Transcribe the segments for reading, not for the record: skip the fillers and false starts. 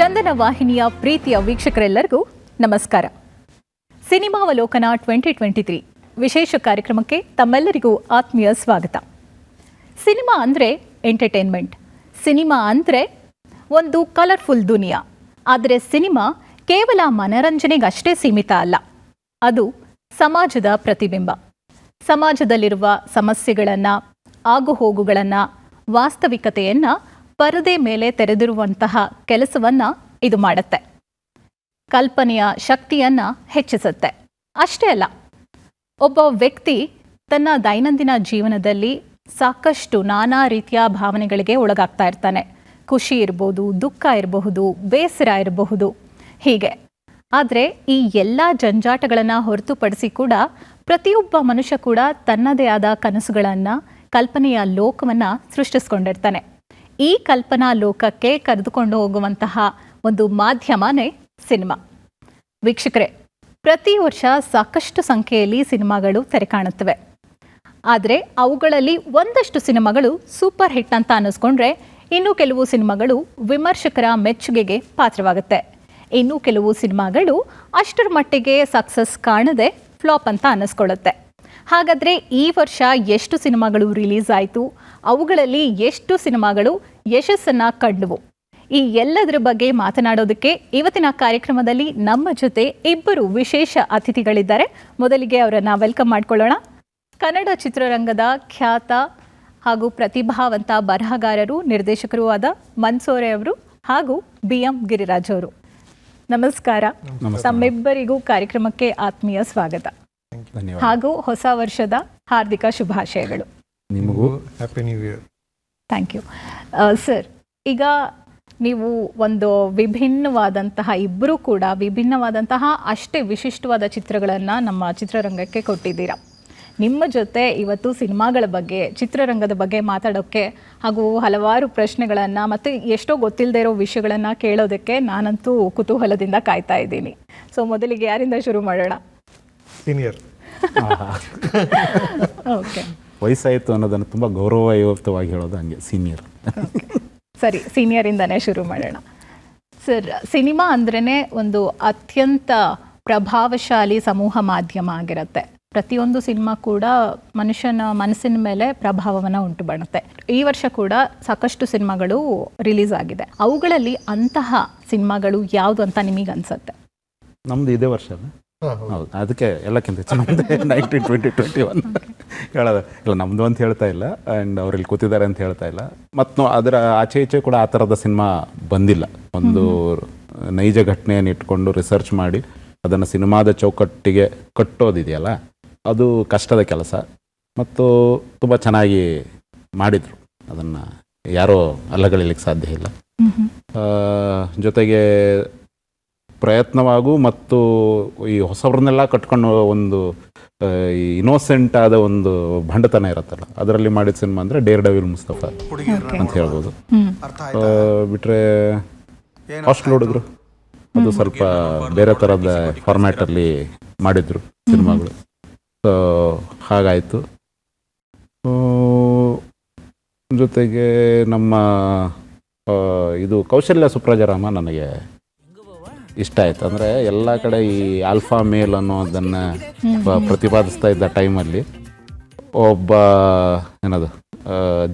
ಚಂದನ ವಾಹಿನಿಯ ಪ್ರೀತಿಯ ವೀಕ್ಷಕರೆಲ್ಲರಿಗೂ ನಮಸ್ಕಾರ. ಸಿನಿಮಾವಲೋಕನ 2023 ವಿಶೇಷ ಕಾರ್ಯಕ್ರಮಕ್ಕೆ ತಮ್ಮೆಲ್ಲರಿಗೂ ಆತ್ಮೀಯ ಸ್ವಾಗತ. ಸಿನಿಮಾ ಅಂದರೆ ಎಂಟರ್ಟೈನ್ಮೆಂಟ್, ಸಿನಿಮಾ ಅಂದರೆ ಒಂದು ಕಲರ್ಫುಲ್ ದುನಿಯಾ. ಆದರೆ ಸಿನಿಮಾ ಕೇವಲ ಮನರಂಜನೆಗಷ್ಟೇ ಸೀಮಿತ ಅಲ್ಲ, ಅದು ಸಮಾಜದ ಪ್ರತಿಬಿಂಬ. ಸಮಾಜದಲ್ಲಿರುವ ಸಮಸ್ಯೆಗಳನ್ನು, ಆಗುಹೋಗುಗಳನ್ನು, ವಾಸ್ತವಿಕತೆಯನ್ನು ಪರದೆ ಮೇಲೆ ತೆರೆದಿರುವಂತಹ ಕೆಲಸವನ್ನು ಇದು ಮಾಡುತ್ತೆ. ಕಲ್ಪನೆಯ ಶಕ್ತಿಯನ್ನು ಹೆಚ್ಚಿಸುತ್ತೆ. ಅಷ್ಟೇ ಅಲ್ಲ, ಒಬ್ಬ ವ್ಯಕ್ತಿ ತನ್ನ ದೈನಂದಿನ ಜೀವನದಲ್ಲಿ ಸಾಕಷ್ಟು ನಾನಾ ರೀತಿಯ ಭಾವನೆಗಳಿಗೆ ಒಳಗಾಗ್ತಾ ಇರ್ತಾನೆ. ಖುಷಿ ಇರಬಹುದು, ದುಃಖ ಇರಬಹುದು, ಬೇಸರ ಇರಬಹುದು, ಹೀಗೆ. ಆದರೆ ಈ ಎಲ್ಲ ಜಂಜಾಟಗಳನ್ನು ಹೊರತುಪಡಿಸಿ ಕೂಡ ಪ್ರತಿಯೊಬ್ಬ ಮನುಷ್ಯ ಕೂಡ ತನ್ನದೇ ಆದ ಕನಸುಗಳನ್ನು, ಕಲ್ಪನೆಯ ಲೋಕವನ್ನು ಸೃಷ್ಟಿಸ್ಕೊಂಡಿರ್ತಾನೆ. ಈ ಕಲ್ಪನಾ ಲೋಕಕ್ಕೆ ಕರೆದುಕೊಂಡು ಹೋಗುವಂತಹ ಒಂದು ಮಾಧ್ಯಮನೇ ಸಿನಿಮಾ. ವೀಕ್ಷಕರೇ, ಪ್ರತಿ ವರ್ಷ ಸಾಕಷ್ಟು ಸಂಖ್ಯೆಯಲ್ಲಿ ಸಿನಿಮಾಗಳು ತೆರೆ ಕಾಣುತ್ತವೆ. ಆದರೆ ಅವುಗಳಲ್ಲಿ ಒಂದಷ್ಟು ಸಿನಿಮಾಗಳು ಸೂಪರ್ ಹಿಟ್ ಅಂತ ಅನ್ನಿಸ್ಕೊಂಡ್ರೆ, ಇನ್ನು ಕೆಲವು ಸಿನಿಮಾಗಳು ವಿಮರ್ಶಕರ ಮೆಚ್ಚುಗೆಗೆ ಪಾತ್ರವಾಗುತ್ತೆ. ಇನ್ನು ಕೆಲವು ಸಿನಿಮಾಗಳು ಅಷ್ಟರ ಮಟ್ಟಿಗೆ ಸಕ್ಸಸ್ ಕಾಣದೆ ಫ್ಲಾಪ್ ಅಂತ ಅನ್ನಿಸ್ಕೊಳ್ಳುತ್ತೆ. ಹಾಗಾದರೆ ಈ ವರ್ಷ ಎಷ್ಟು ಸಿನಿಮಾಗಳು ರಿಲೀಸ್ ಆಯಿತು, ಅವುಗಳಲ್ಲಿ ಎಷ್ಟು ಸಿನಿಮಾಗಳು ಯಶಸ್ಸನ್ನು ಕಂಡವು, ಈ ಎಲ್ಲದರ ಬಗ್ಗೆ ಮಾತನಾಡೋದಕ್ಕೆ ಇವತ್ತಿನ ಕಾರ್ಯಕ್ರಮದಲ್ಲಿ ನಮ್ಮ ಜೊತೆ ಇಬ್ಬರು ವಿಶೇಷ ಅತಿಥಿಗಳಿದ್ದಾರೆ. ಮೊದಲಿಗೆ ಅವರನ್ನು ವೆಲ್ಕಮ್ ಮಾಡ್ಕೊಳ್ಳೋಣ. ಕನ್ನಡ ಚಿತ್ರರಂಗದ ಖ್ಯಾತ ಹಾಗೂ ಪ್ರತಿಭಾವಂತ ಬರಹಗಾರರು, ನಿರ್ದೇಶಕರೂ ಆದ ಮನ್ಸೂರೆ ಅವರು ಹಾಗೂ BM ಗಿರಿರಾಜ್ ಅವರು. ನಮಸ್ಕಾರ. ತಮ್ಮಿಬ್ಬರಿಗೂ ಕಾರ್ಯಕ್ರಮಕ್ಕೆ ಆತ್ಮೀಯ ಸ್ವಾಗತ ಹಾಗೂ ಹೊಸ ವರ್ಷದ ಹಾರ್ದಿಕ ಶುಭಾಶಯಗಳು. ನಿಮಗೂ happy new year. Thank you sir. ಈಗ ನೀವು ಒಂದು ವಿಭಿನ್ನವಾದಂತಹ, ಇಬ್ಬರೂ ಕೂಡ ವಿಭಿನ್ನವಾದಂತಹ ಅಷ್ಟೇ ವಿಶಿಷ್ಟವಾದ ಚಿತ್ರಗಳನ್ನು ನಮ್ಮ ಚಿತ್ರರಂಗಕ್ಕೆ ಕೊಟ್ಟಿದ್ದೀರಾ. ನಿಮ್ಮ ಜೊತೆ ಇವತ್ತು ಸಿನಿಮಾಗಳ ಬಗ್ಗೆ, ಚಿತ್ರರಂಗದ ಬಗ್ಗೆ ಮಾತಾಡೋಕ್ಕೆ ಹಾಗೂ ಹಲವಾರು ಪ್ರಶ್ನೆಗಳನ್ನು ಮತ್ತು ಎಷ್ಟೋ ಗೊತ್ತಿಲ್ಲದೆ ಇರೋ ವಿಷಯಗಳನ್ನು ಕೇಳೋದಕ್ಕೆ ನಾನಂತೂ ಕುತೂಹಲದಿಂದ ಕಾಯ್ತಾ ಇದ್ದೀನಿ. ಸೊ ಮೊದಲಿಗೆ ಯಾರಿಂದ ಶುರು ಮಾಡೋಣ? ಸೀನಿಯರ್. ಓಕೆ, ವಯಸ್ಸಾಯಿತು ಅನ್ನೋದನ್ನು ತುಂಬ ಗೌರವಯುತವಾಗಿ ಹೇಳೋದು ಹಂಗೆ ಸೀನಿಯರ್. ಸರಿ, ಸೀನಿಯರಿಂದನೇ ಶುರು ಮಾಡೋಣ. ಸರ್, ಸಿನಿಮಾ ಅಂದ್ರೇ ಒಂದು ಅತ್ಯಂತ ಪ್ರಭಾವಶಾಲಿ ಸಮೂಹ ಮಾಧ್ಯಮ ಆಗಿರುತ್ತೆ. ಪ್ರತಿಯೊಂದು ಸಿನಿಮಾ ಕೂಡ ಮನುಷ್ಯನ ಮನಸ್ಸಿನ ಮೇಲೆ ಪ್ರಭಾವವನ್ನು ಉಂಟು ಮಾಡುತ್ತೆ. ಈ ವರ್ಷ ಕೂಡ ಸಾಕಷ್ಟು ಸಿನಿಮಾಗಳು ರಿಲೀಸ್ ಆಗಿದೆ. ಅವುಗಳಲ್ಲಿ ಅಂತಹ ಸಿನಿಮಾಗಳು ಯಾವುದು ಅಂತ ನಿಮಗೆ ಅನ್ಸುತ್ತೆ? ನಮ್ಮದು ಇದೇ ವರ್ಷ ಹೌದು, ಅದಕ್ಕೆ ಎಲ್ಲಕ್ಕಿಂತ ಚೆನ್ನಾಗಿದೆ 2021 ಹೇಳೋದು ಇಲ್ಲ. ನಮ್ಮದು ಅಂತ ಹೇಳ್ತಾ ಇಲ್ಲ, ಆ್ಯಂಡ್ ಅವ್ರಲ್ಲಿ ಕೂತಿದ್ದಾರೆ ಅಂತ ಹೇಳ್ತಾ ಇಲ್ಲ. ಮತ್ತು ಅದರ ಆಚೆ ಈಚೆ ಕೂಡ ಆ ಥರದ ಸಿನಿಮಾ ಬಂದಿಲ್ಲ. ಒಂದು ನೈಜ ಘಟನೆಯನ್ನು ಇಟ್ಕೊಂಡು ರಿಸರ್ಚ್ ಮಾಡಿ ಅದನ್ನು ಸಿನಿಮಾದ ಚೌಕಟ್ಟಿಗೆ ಕಟ್ಟೋದಿದೆಯಲ್ಲ, ಅದು ಕಷ್ಟದ ಕೆಲಸ. ಮತ್ತು ತುಂಬ ಚೆನ್ನಾಗಿ ಮಾಡಿದರು, ಅದನ್ನು ಯಾರೂ ಅಲ್ಲಗಳಿಲಿಕ್ಕೆ ಸಾಧ್ಯ ಇಲ್ಲ. ಜೊತೆಗೆ ಪ್ರಯತ್ನವಾಗೂ ಮತ್ತು ಈ ಹೊಸವ್ರನ್ನೆಲ್ಲ ಕಟ್ಕೊಂಡು ಒಂದು ಈ ಇನೋಸೆಂಟ್ ಆದ ಒಂದು ಭಂಡತನ ಇರುತ್ತಲ್ಲ, ಅದರಲ್ಲಿ ಮಾಡಿದ ಸಿನಿಮಾ ಅಂದರೆ ಡೇರ್ ಡೆವಿಲ್ ಮುಸ್ತಫಾ ಅಂತ ಹೇಳ್ಬೋದು. ಬಿಟ್ಟರೆ ಹಾಸ್ಟೆಲ್ ಹುಡುಗರು, ಅದು ಸ್ವಲ್ಪ ಬೇರೆ ಥರದ ಫಾರ್ಮ್ಯಾಟಲ್ಲಿ ಮಾಡಿದ್ರು ಸಿನಿಮಾಗಳು. ಸೊ ಹಾಗಾಯಿತು. ಜೊತೆಗೆ ನಮ್ಮ ಇದು ಕೌಶಲ್ಯ ಸುಪ್ರಜಾರಾಮ ನನಗೆ ಇಷ್ಟ ಆಯ್ತು. ಅಂದರೆ ಎಲ್ಲ ಕಡೆ ಈ ಆಲ್ಫಾ ಮೇಲ್ ಅನ್ನೋದನ್ನು ಪ್ರತಿಪಾದಿಸ್ತಾ ಇದ್ದ ಟೈಮಲ್ಲಿ ಒಬ್ಬ ಏನದು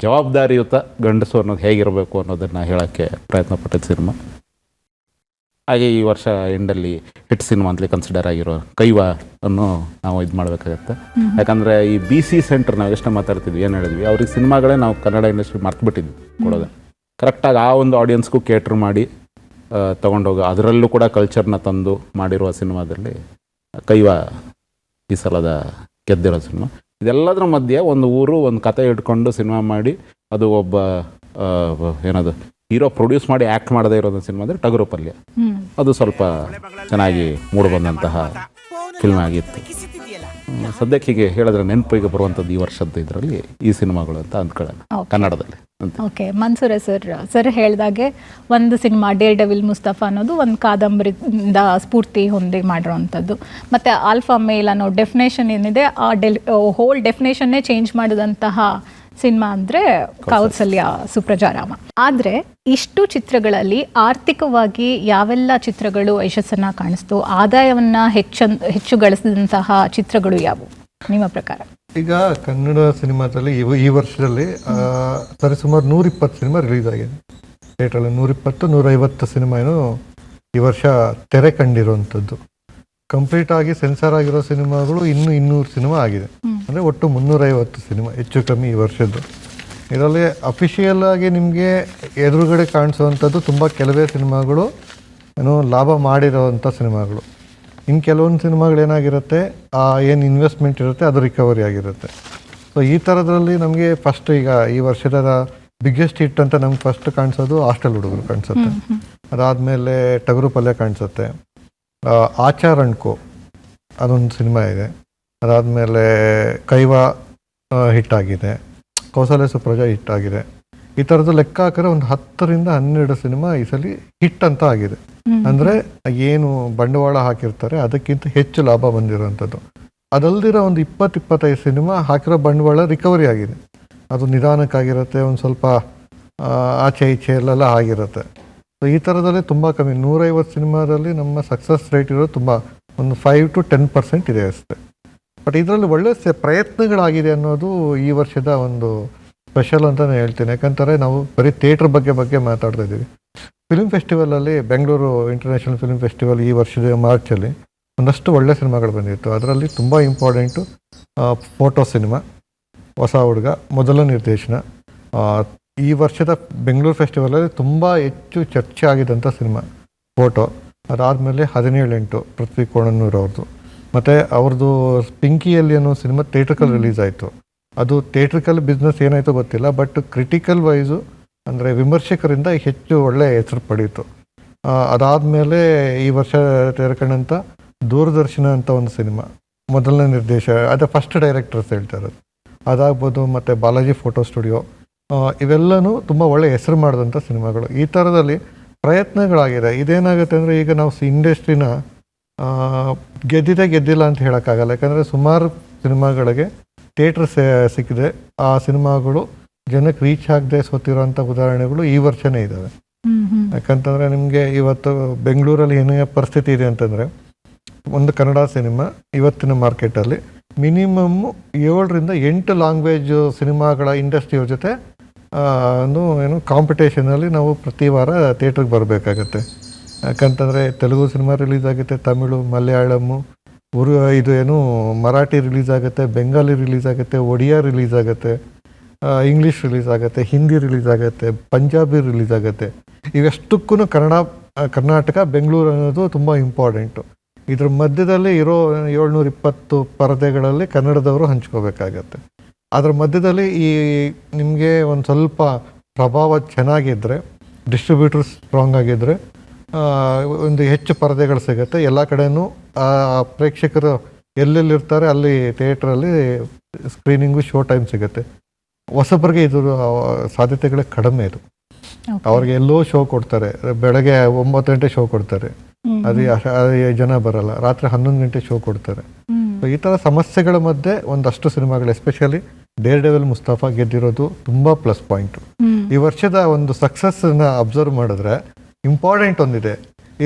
ಜವಾಬ್ದಾರಿಯುತ ಗಂಡಸು ಅನ್ನೋದು ಹೇಗಿರಬೇಕು ಅನ್ನೋದನ್ನು ಹೇಳೋಕ್ಕೆ ಪ್ರಯತ್ನ ಪಟ್ಟಿದ್ದ ಸಿನಿಮಾ. ಹಾಗೆ ಈ ವರ್ಷ ಎಂಡಲ್ಲಿ ಹಿಟ್ ಸಿನಿಮಾ ಅಂತಲೇ ಕನ್ಸಿಡರ್ ಆಗಿರೋ ಕೈವಾ ಅನ್ನು ನಾವು ಇದು ಮಾಡಬೇಕಾಗತ್ತೆ. ಯಾಕಂದರೆ ಈ BC ಸೆಂಟರ್ ನಾವು ಎಷ್ಟು ಮಾತಾಡ್ತಿದ್ವಿ, ಏನು ಹೇಳಿದ್ವಿ, ಅವ್ರಿಗೆ ಸಿನಿಮಾಗಳೇ ನಾವು ಕನ್ನಡ ಇಂಡಸ್ಟ್ರಿ ಮರ್ತುಬಿಟ್ಟಿದ್ವಿ ಕೊಡೋದು. ಕರೆಕ್ಟಾಗಿ ಆ ಒಂದು ಆಡಿಯನ್ಸ್ಗೂ ಕೇಟ್ರ್ ಮಾಡಿ ತೊಗೊಂಡೋಗಿ ಅದರಲ್ಲೂ ಕೂಡ ಕಲ್ಚರ್ನ ತಂದು ಮಾಡಿರುವ ಸಿನಿಮಾದಲ್ಲಿ ಕೈವಾ ಈ ಸಲದ ಗೆದ್ದಿರೋ ಸಿನಿಮಾ. ಇದೆಲ್ಲದರ ಮಧ್ಯೆ ಒಂದು ಊರು ಒಂದು ಕತೆ ಇಟ್ಕೊಂಡು ಸಿನಿಮಾ ಮಾಡಿ ಅದು ಒಬ್ಬ ಏನದು ಹೀರೋ ಪ್ರೊಡ್ಯೂಸ್ ಮಾಡಿ ಆ್ಯಕ್ಟ್ ಮಾಡದೇ ಇರೋದು ಸಿನಿಮಾ ಅಂದರೆ ಟಗರು ಪಲ್ಯ. ಅದು ಸ್ವಲ್ಪ ಚೆನ್ನಾಗಿ ಮೂಡಿಬಂದಂತಹ ಫಿಲ್ಮ್ ಆಗಿತ್ತು. ಸದ್ಯಕ್ಕೆ ಹೀಗೆ ಹೇಳಿದ್ರೆ ನೆನಪಿಗೆ ಬರುವಂಥದ್ದು ಈ ವರ್ಷದ್ದು ಇದರಲ್ಲಿ ಈ ಸಿನಿಮಾಗಳು ಅಂತ ಅಂದ್ಕೊಳ್ಳೋಣ ಕನ್ನಡದಲ್ಲಿ. ಓಕೆ, ಮನ್ಸೂರೆ ಸರ್ ಹೇಳಿದಾಗೆ ಒಂದು ಸಿನಿಮಾ ಡೇರ್ ಡೆವಿಲ್ ಮುಸ್ತಫಾ ಅನ್ನೋದು ಒಂದು ಕಾದಂಬರಿಯಿಂದ ಸ್ಫೂರ್ತಿ ಹೊಂದಿ ಮಾಡಿರೋವಂಥದ್ದು. ಮತ್ತು ಆಲ್ಫಾ ಮೇಲ್ ಅನ್ನೋ ಡೆಫಿನೇಷನ್ ಏನಿದೆ, ಆ ಹೋಲ್ ಡೆಫಿನೇಷನ್ನೇ ಚೇಂಜ್ ಮಾಡಿದಂತಹ ಸಿನಿಮಾ ಅಂದರೆ ಕೌಸಲ್ಯ ಸುಪ್ರಜಾರಾಮ. ಆದರೆ ಇಷ್ಟು ಚಿತ್ರಗಳಲ್ಲಿ ಆರ್ಥಿಕವಾಗಿ ಯಾವೆಲ್ಲ ಚಿತ್ರಗಳು ಯಶಸ್ಸನ್ನು ಕಾಣಿಸ್ತು, ಆದಾಯವನ್ನು ಹೆಚ್ಚು ಗಳಿಸಿದಂತಹ ಚಿತ್ರಗಳು ಯಾವುವು ನಿಮ್ಮ ಪ್ರಕಾರ? ಈಗ ಕನ್ನಡ ಸಿನಿಮಾದಲ್ಲಿ ಈ ವರ್ಷದಲ್ಲಿ ಸರಿಸುಮಾರು 120 ಸಿನಿಮಾ ರಿಲೀಸ್ ಆಗಿದೆ ಥಿಯೇಟ್ರಲ್ಲಿ. 120-150 ಸಿನಿಮಾ ಏನು ಈ ವರ್ಷ ತೆರೆ ಕಂಡಿರುವಂಥದ್ದು. ಕಂಪ್ಲೀಟ್ ಆಗಿ ಸೆನ್ಸಾರ್ ಆಗಿರೋ ಸಿನಿಮಾಗಳು 200 ಸಿನಿಮಾ ಆಗಿದೆ. ಅಂದರೆ ಒಟ್ಟು 350 ಸಿನಿಮಾ ಹೆಚ್ಚು ಕಮ್ಮಿ ಈ ವರ್ಷದ್ದು. ಇದರಲ್ಲಿ ಅಫಿಷಿಯಲ್ ಆಗಿ ನಿಮಗೆ ಎದುರುಗಡೆ ಕಾಣಿಸುವಂಥದ್ದು ತುಂಬ ಕೆಲವೇ ಸಿನಿಮಾಗಳು ಏನು ಲಾಭ ಮಾಡಿರೋವಂಥ ಸಿನಿಮಾಗಳು. ಇನ್ನು ಕೆಲವೊಂದು ಸಿನಿಮಾಗಳು ಏನಾಗಿರುತ್ತೆ, ಏನು ಇನ್ವೆಸ್ಟ್ಮೆಂಟ್ ಇರುತ್ತೆ ಅದು ರಿಕವರಿ ಆಗಿರುತ್ತೆ. ಸೊ ಈ ಥರದ್ರಲ್ಲಿ ನಮಗೆ ಫಸ್ಟ್ ಈಗ ಈ ವರ್ಷದ ಬಿಗ್ಗೆಸ್ಟ್ ಹಿಟ್ ಅಂತ ನಮ್ಗೆ ಫಸ್ಟ್ ಕಾಣಿಸೋದು ಹಾಸ್ಟೆಲ್ ಹುಡುಗರು ಕಾಣಿಸುತ್ತೆ. ಅದಾದಮೇಲೆ ಟಗರು ಪಲ್ಯ ಕಾಣಿಸುತ್ತೆ. ಆಚಾರ್ ಅಂಡ್ ಕೋ ಅದೊಂದು ಸಿನಿಮಾ ಇದೆ. ಅದಾದಮೇಲೆ ಕೈವಾ ಹಿಟ್ ಆಗಿದೆ, ಕೌಸಲ್ಯ ಸುಪ್ರಜಾ ಹಿಟ್ ಆಗಿದೆ. ಈ ಥರದ್ದು ಲೆಕ್ಕ ಹಾಕಿದ್ರೆ ಒಂದು 10-12 ಸಿನಿಮಾ ಈ ಸಲ ಹಿಟ್ ಅಂತ ಆಗಿದೆ. ಅಂದರೆ ಏನು ಬಂಡವಾಳ ಹಾಕಿರ್ತಾರೆ ಅದಕ್ಕಿಂತ ಹೆಚ್ಚು ಲಾಭ ಬಂದಿರೋವಂಥದ್ದು. ಅದಲ್ದಿರೋ ಒಂದು 20-25 ಸಿನಿಮಾ ಹಾಕಿರೋ ಬಂಡವಾಳ ರಿಕವರಿ ಆಗಿದೆ. ಅದು ನಿಧಾನಕ್ಕಾಗಿರುತ್ತೆ, ಒಂದು ಸ್ವಲ್ಪ ಆಚೆ ಈಚೆ ಎಲ್ಲ ಆಗಿರುತ್ತೆ. ಸೊ ಈ ಥರದಲ್ಲಿ ತುಂಬ ಕಮ್ಮಿ 150 ಸಿನಿಮಾದಲ್ಲಿ ನಮ್ಮ ಸಕ್ಸಸ್ ರೇಟ್ ಇರೋದು ತುಂಬ ಒಂದು 5-10% ಇದೆ ಅಷ್ಟೇ. ಬಟ್ ಇದರಲ್ಲಿ ಒಳ್ಳೆ ಪ್ರಯತ್ನಗಳಾಗಿದೆ ಅನ್ನೋದು ಈ ವರ್ಷದ ಒಂದು ಸ್ಪೆಷಲ್ ಅಂತ ನಾನು ಹೇಳ್ತೀನಿ. ಯಾಕಂತಾರೆ ನಾವು ಬರೀ ಥಿಯೇಟ್ರ್ ಬಗ್ಗೆ ಮಾತಾಡ್ತಾ ಇದ್ದೀವಿ. ಫಿಲ್ಮ್ ಫೆಸ್ಟಿವಲಲ್ಲಿ ಬೆಂಗಳೂರು ಇಂಟರ್ನ್ಯಾಷನಲ್ ಫಿಲ್ಮ್ ಫೆಸ್ಟಿವಲ್ ಈ ವರ್ಷದ ಮಾರ್ಚಲ್ಲಿ ಒಂದಷ್ಟು ಒಳ್ಳೆ ಸಿನಿಮಾಗಳು ಬಂದಿತ್ತು. ಅದರಲ್ಲಿ ತುಂಬ ಇಂಪಾರ್ಟೆಂಟು ಫೋಟೋ ಸಿನಿಮಾ, ಹೊಸ ಹುಡುಗ, ಮೊದಲ ನಿರ್ದೇಶನ. ಈ ವರ್ಷದ ಬೆಂಗಳೂರು ಫೆಸ್ಟಿವಲಲ್ಲಿ ತುಂಬ ಹೆಚ್ಚು ಚರ್ಚೆ ಆಗಿದ್ದಂಥ ಸಿನಿಮಾ ಫೋಟೋ. ಅದಾದಮೇಲೆ 17-8 ಪೃಥ್ವಿ ಕೋಣನ್ನೂರು ಅವ್ರದ್ದು. ಮತ್ತು ಅವ್ರದ್ದು ಪಿಂಕಿಯಲ್ಲಿ ಅನ್ನೋ ಸಿನಿಮಾ ಥಿಯೇಟ್ರಿಕಲ್ ರಿಲೀಸ್ ಆಯಿತು. ಅದು ಥಿಯೇಟ್ರಿಕಲ್ ಬಿಸ್ನೆಸ್ ಏನಾಯಿತು ಗೊತ್ತಿಲ್ಲ, ಬಟ್ ಕ್ರಿಟಿಕಲ್ ವೈಸು ಅಂದರೆ ವಿಮರ್ಶಕರಿಂದ ಹೆಚ್ಚು ಒಳ್ಳೆಯ ಹೆಸರು ಪಡೀತು. ಅದಾದಮೇಲೆ ಈ ವರ್ಷ ತೆರೆಕಂಡಂಥ ದೂರದರ್ಶನ ಅಂತ ಒಂದು ಸಿನಿಮಾ, ಮೊದಲನೇ ನಿರ್ದೇಶಕ, ಅದೇ ಫಸ್ಟ್ ಡೈರೆಕ್ಟರ್ಸ್ ಹೇಳ್ತಾ ಇರೋದು ಅದಾಗ್ಬೋದು. ಮತ್ತು ಬಾಲಾಜಿ ಫೋಟೋ ಸ್ಟುಡಿಯೋ, ಇವೆಲ್ಲನೂ ತುಂಬ ಒಳ್ಳೆಯ ಹೆಸರು ಮಾಡಿದಂಥ ಸಿನಿಮಾಗಳು. ಈ ಥರದಲ್ಲಿ ಪ್ರಯತ್ನಗಳಾಗಿದೆ. ಇದೇನಾಗುತ್ತೆ ಅಂದರೆ ಈಗ ನಾವು ಇಂಡಸ್ಟ್ರಿನ ಗೆದ್ದಿಲ್ಲ ಅಂತ ಹೇಳೋಕ್ಕಾಗಲ್ಲ. ಯಾಕಂದರೆ ಸುಮಾರು ಸಿನಿಮಾಗಳಿಗೆ ಥಿಯೇಟ್ರ್ ಸಿಕ್ಕಿದೆ, ಆ ಸಿನಿಮಾಗಳು ಜನಕ್ಕೆ ರೀಚ್ ಆಗದೆ ಸೋತಿರೋಂಥ ಉದಾಹರಣೆಗಳು ಈ ವರ್ಷನೇ ಇದ್ದಾವೆ. ಯಾಕಂತಂದರೆ ನಿಮಗೆ ಇವತ್ತು ಬೆಂಗಳೂರಲ್ಲಿ ಏನೇ ಪರಿಸ್ಥಿತಿ ಇದೆ ಅಂತಂದರೆ, ಒಂದು ಕನ್ನಡ ಸಿನಿಮಾ ಇವತ್ತಿನ ಮಾರ್ಕೆಟಲ್ಲಿ ಮಿನಿಮಮ್ 7-8 ಲ್ಯಾಂಗ್ವೇಜ್ ಸಿನಿಮಾಗಳ ಇಂಡಸ್ಟ್ರಿಯವ್ರ ಜೊತೆ ಏನು ಕಾಂಪಿಟೇಷನಲ್ಲಿ ನಾವು ಪ್ರತಿ ವಾರ ಥಿಯೇಟ್ರಿಗೆ ಬರಬೇಕಾಗತ್ತೆ. ಯಾಕಂತಂದರೆ ತೆಲುಗು ಸಿನಿಮಾ ರಿಲೀಸ್ ಆಗುತ್ತೆ, ತಮಿಳು, ಮಲಯಾಳಮ್ಮು, ಇದು ಏನು ಮರಾಠಿ ರಿಲೀಸ್ ಆಗುತ್ತೆ, ಬೆಂಗಾಲಿ ರಿಲೀಸ್ ಆಗುತ್ತೆ, ಒಡಿಯಾ ರಿಲೀಸ್ ಆಗುತ್ತೆ, ಇಂಗ್ಲೀಷ್ ರಿಲೀಸ್ ಆಗುತ್ತೆ, ಹಿಂದಿ ರಿಲೀಸ್ ಆಗುತ್ತೆ, ಪಂಜಾಬಿ ರಿಲೀಸ್ ಆಗುತ್ತೆ. ಇವೆಷ್ಟಕ್ಕೂ ಕರ್ನಾಟಕ, ಬೆಂಗಳೂರು ಅನ್ನೋದು ತುಂಬ ಇಂಪಾರ್ಟೆಂಟು. ಇದ್ರ ಮಧ್ಯದಲ್ಲಿ ಇರೋ 720 ಪರದೆಗಳಲ್ಲಿ ಕನ್ನಡದವರು ಹಂಚ್ಕೋಬೇಕಾಗತ್ತೆ. ಅದ್ರ ಮಧ್ಯದಲ್ಲಿ ಈ ನಿಮಗೆ ಒಂದು ಸ್ವಲ್ಪ ಪ್ರಭಾವ ಚೆನ್ನಾಗಿದ್ದರೆ, ಡಿಸ್ಟ್ರಿಬ್ಯೂಟರ್ಸ್ ಸ್ಟ್ರಾಂಗ್ ಆಗಿದ್ದರೆ ಒಂದು ಹೆಚ್ಚು ಪರದೆಗಳು ಸಿಗುತ್ತೆ. ಎಲ್ಲ ಕಡೆಯೂ ಪ್ರೇಕ್ಷಕರು ಎಲ್ಲೆಲ್ಲಿರ್ತಾರೆ ಅಲ್ಲಿ ಥಿಯೇಟ್ರಲ್ಲಿ ಸ್ಕ್ರೀನಿಂಗು, ಶೋ ಟೈಮ್ ಸಿಗುತ್ತೆ. ಹೊಸಬರಿಗೆ ಇದು ಸಾಧ್ಯತೆಗಳೇ ಕಡಿಮೆ. ಇದು ಅವ್ರಿಗೆ ಎಲ್ಲೋ ಶೋ ಕೊಡ್ತಾರೆ, ಬೆಳಗ್ಗೆ 9 ಗಂಟೆ ಶೋ ಕೊಡ್ತಾರೆ, ಅದು ಜನ ಬರಲ್ಲ. ರಾತ್ರಿ 11 ಗಂಟೆ ಶೋ ಕೊಡ್ತಾರೆ. ಈ ಥರ ಸಮಸ್ಯೆಗಳ ಮಧ್ಯೆ ಒಂದಷ್ಟು ಸಿನಿಮಾಗಳು, ಎಸ್ಪೆಷಲಿ ಡೇರ್ ಡೆವಿಲ್ ಮುಸ್ತಫಾ ಗೆದ್ದಿರೋದು ತುಂಬ ಪ್ಲಸ್ ಪಾಯಿಂಟು. ಈ ವರ್ಷದ ಒಂದು ಸಕ್ಸಸ್ನ ಅಬ್ಸರ್ವ್ ಮಾಡಿದ್ರೆ ಇಂಪಾರ್ಟೆಂಟ್ ಒಂದಿದೆ,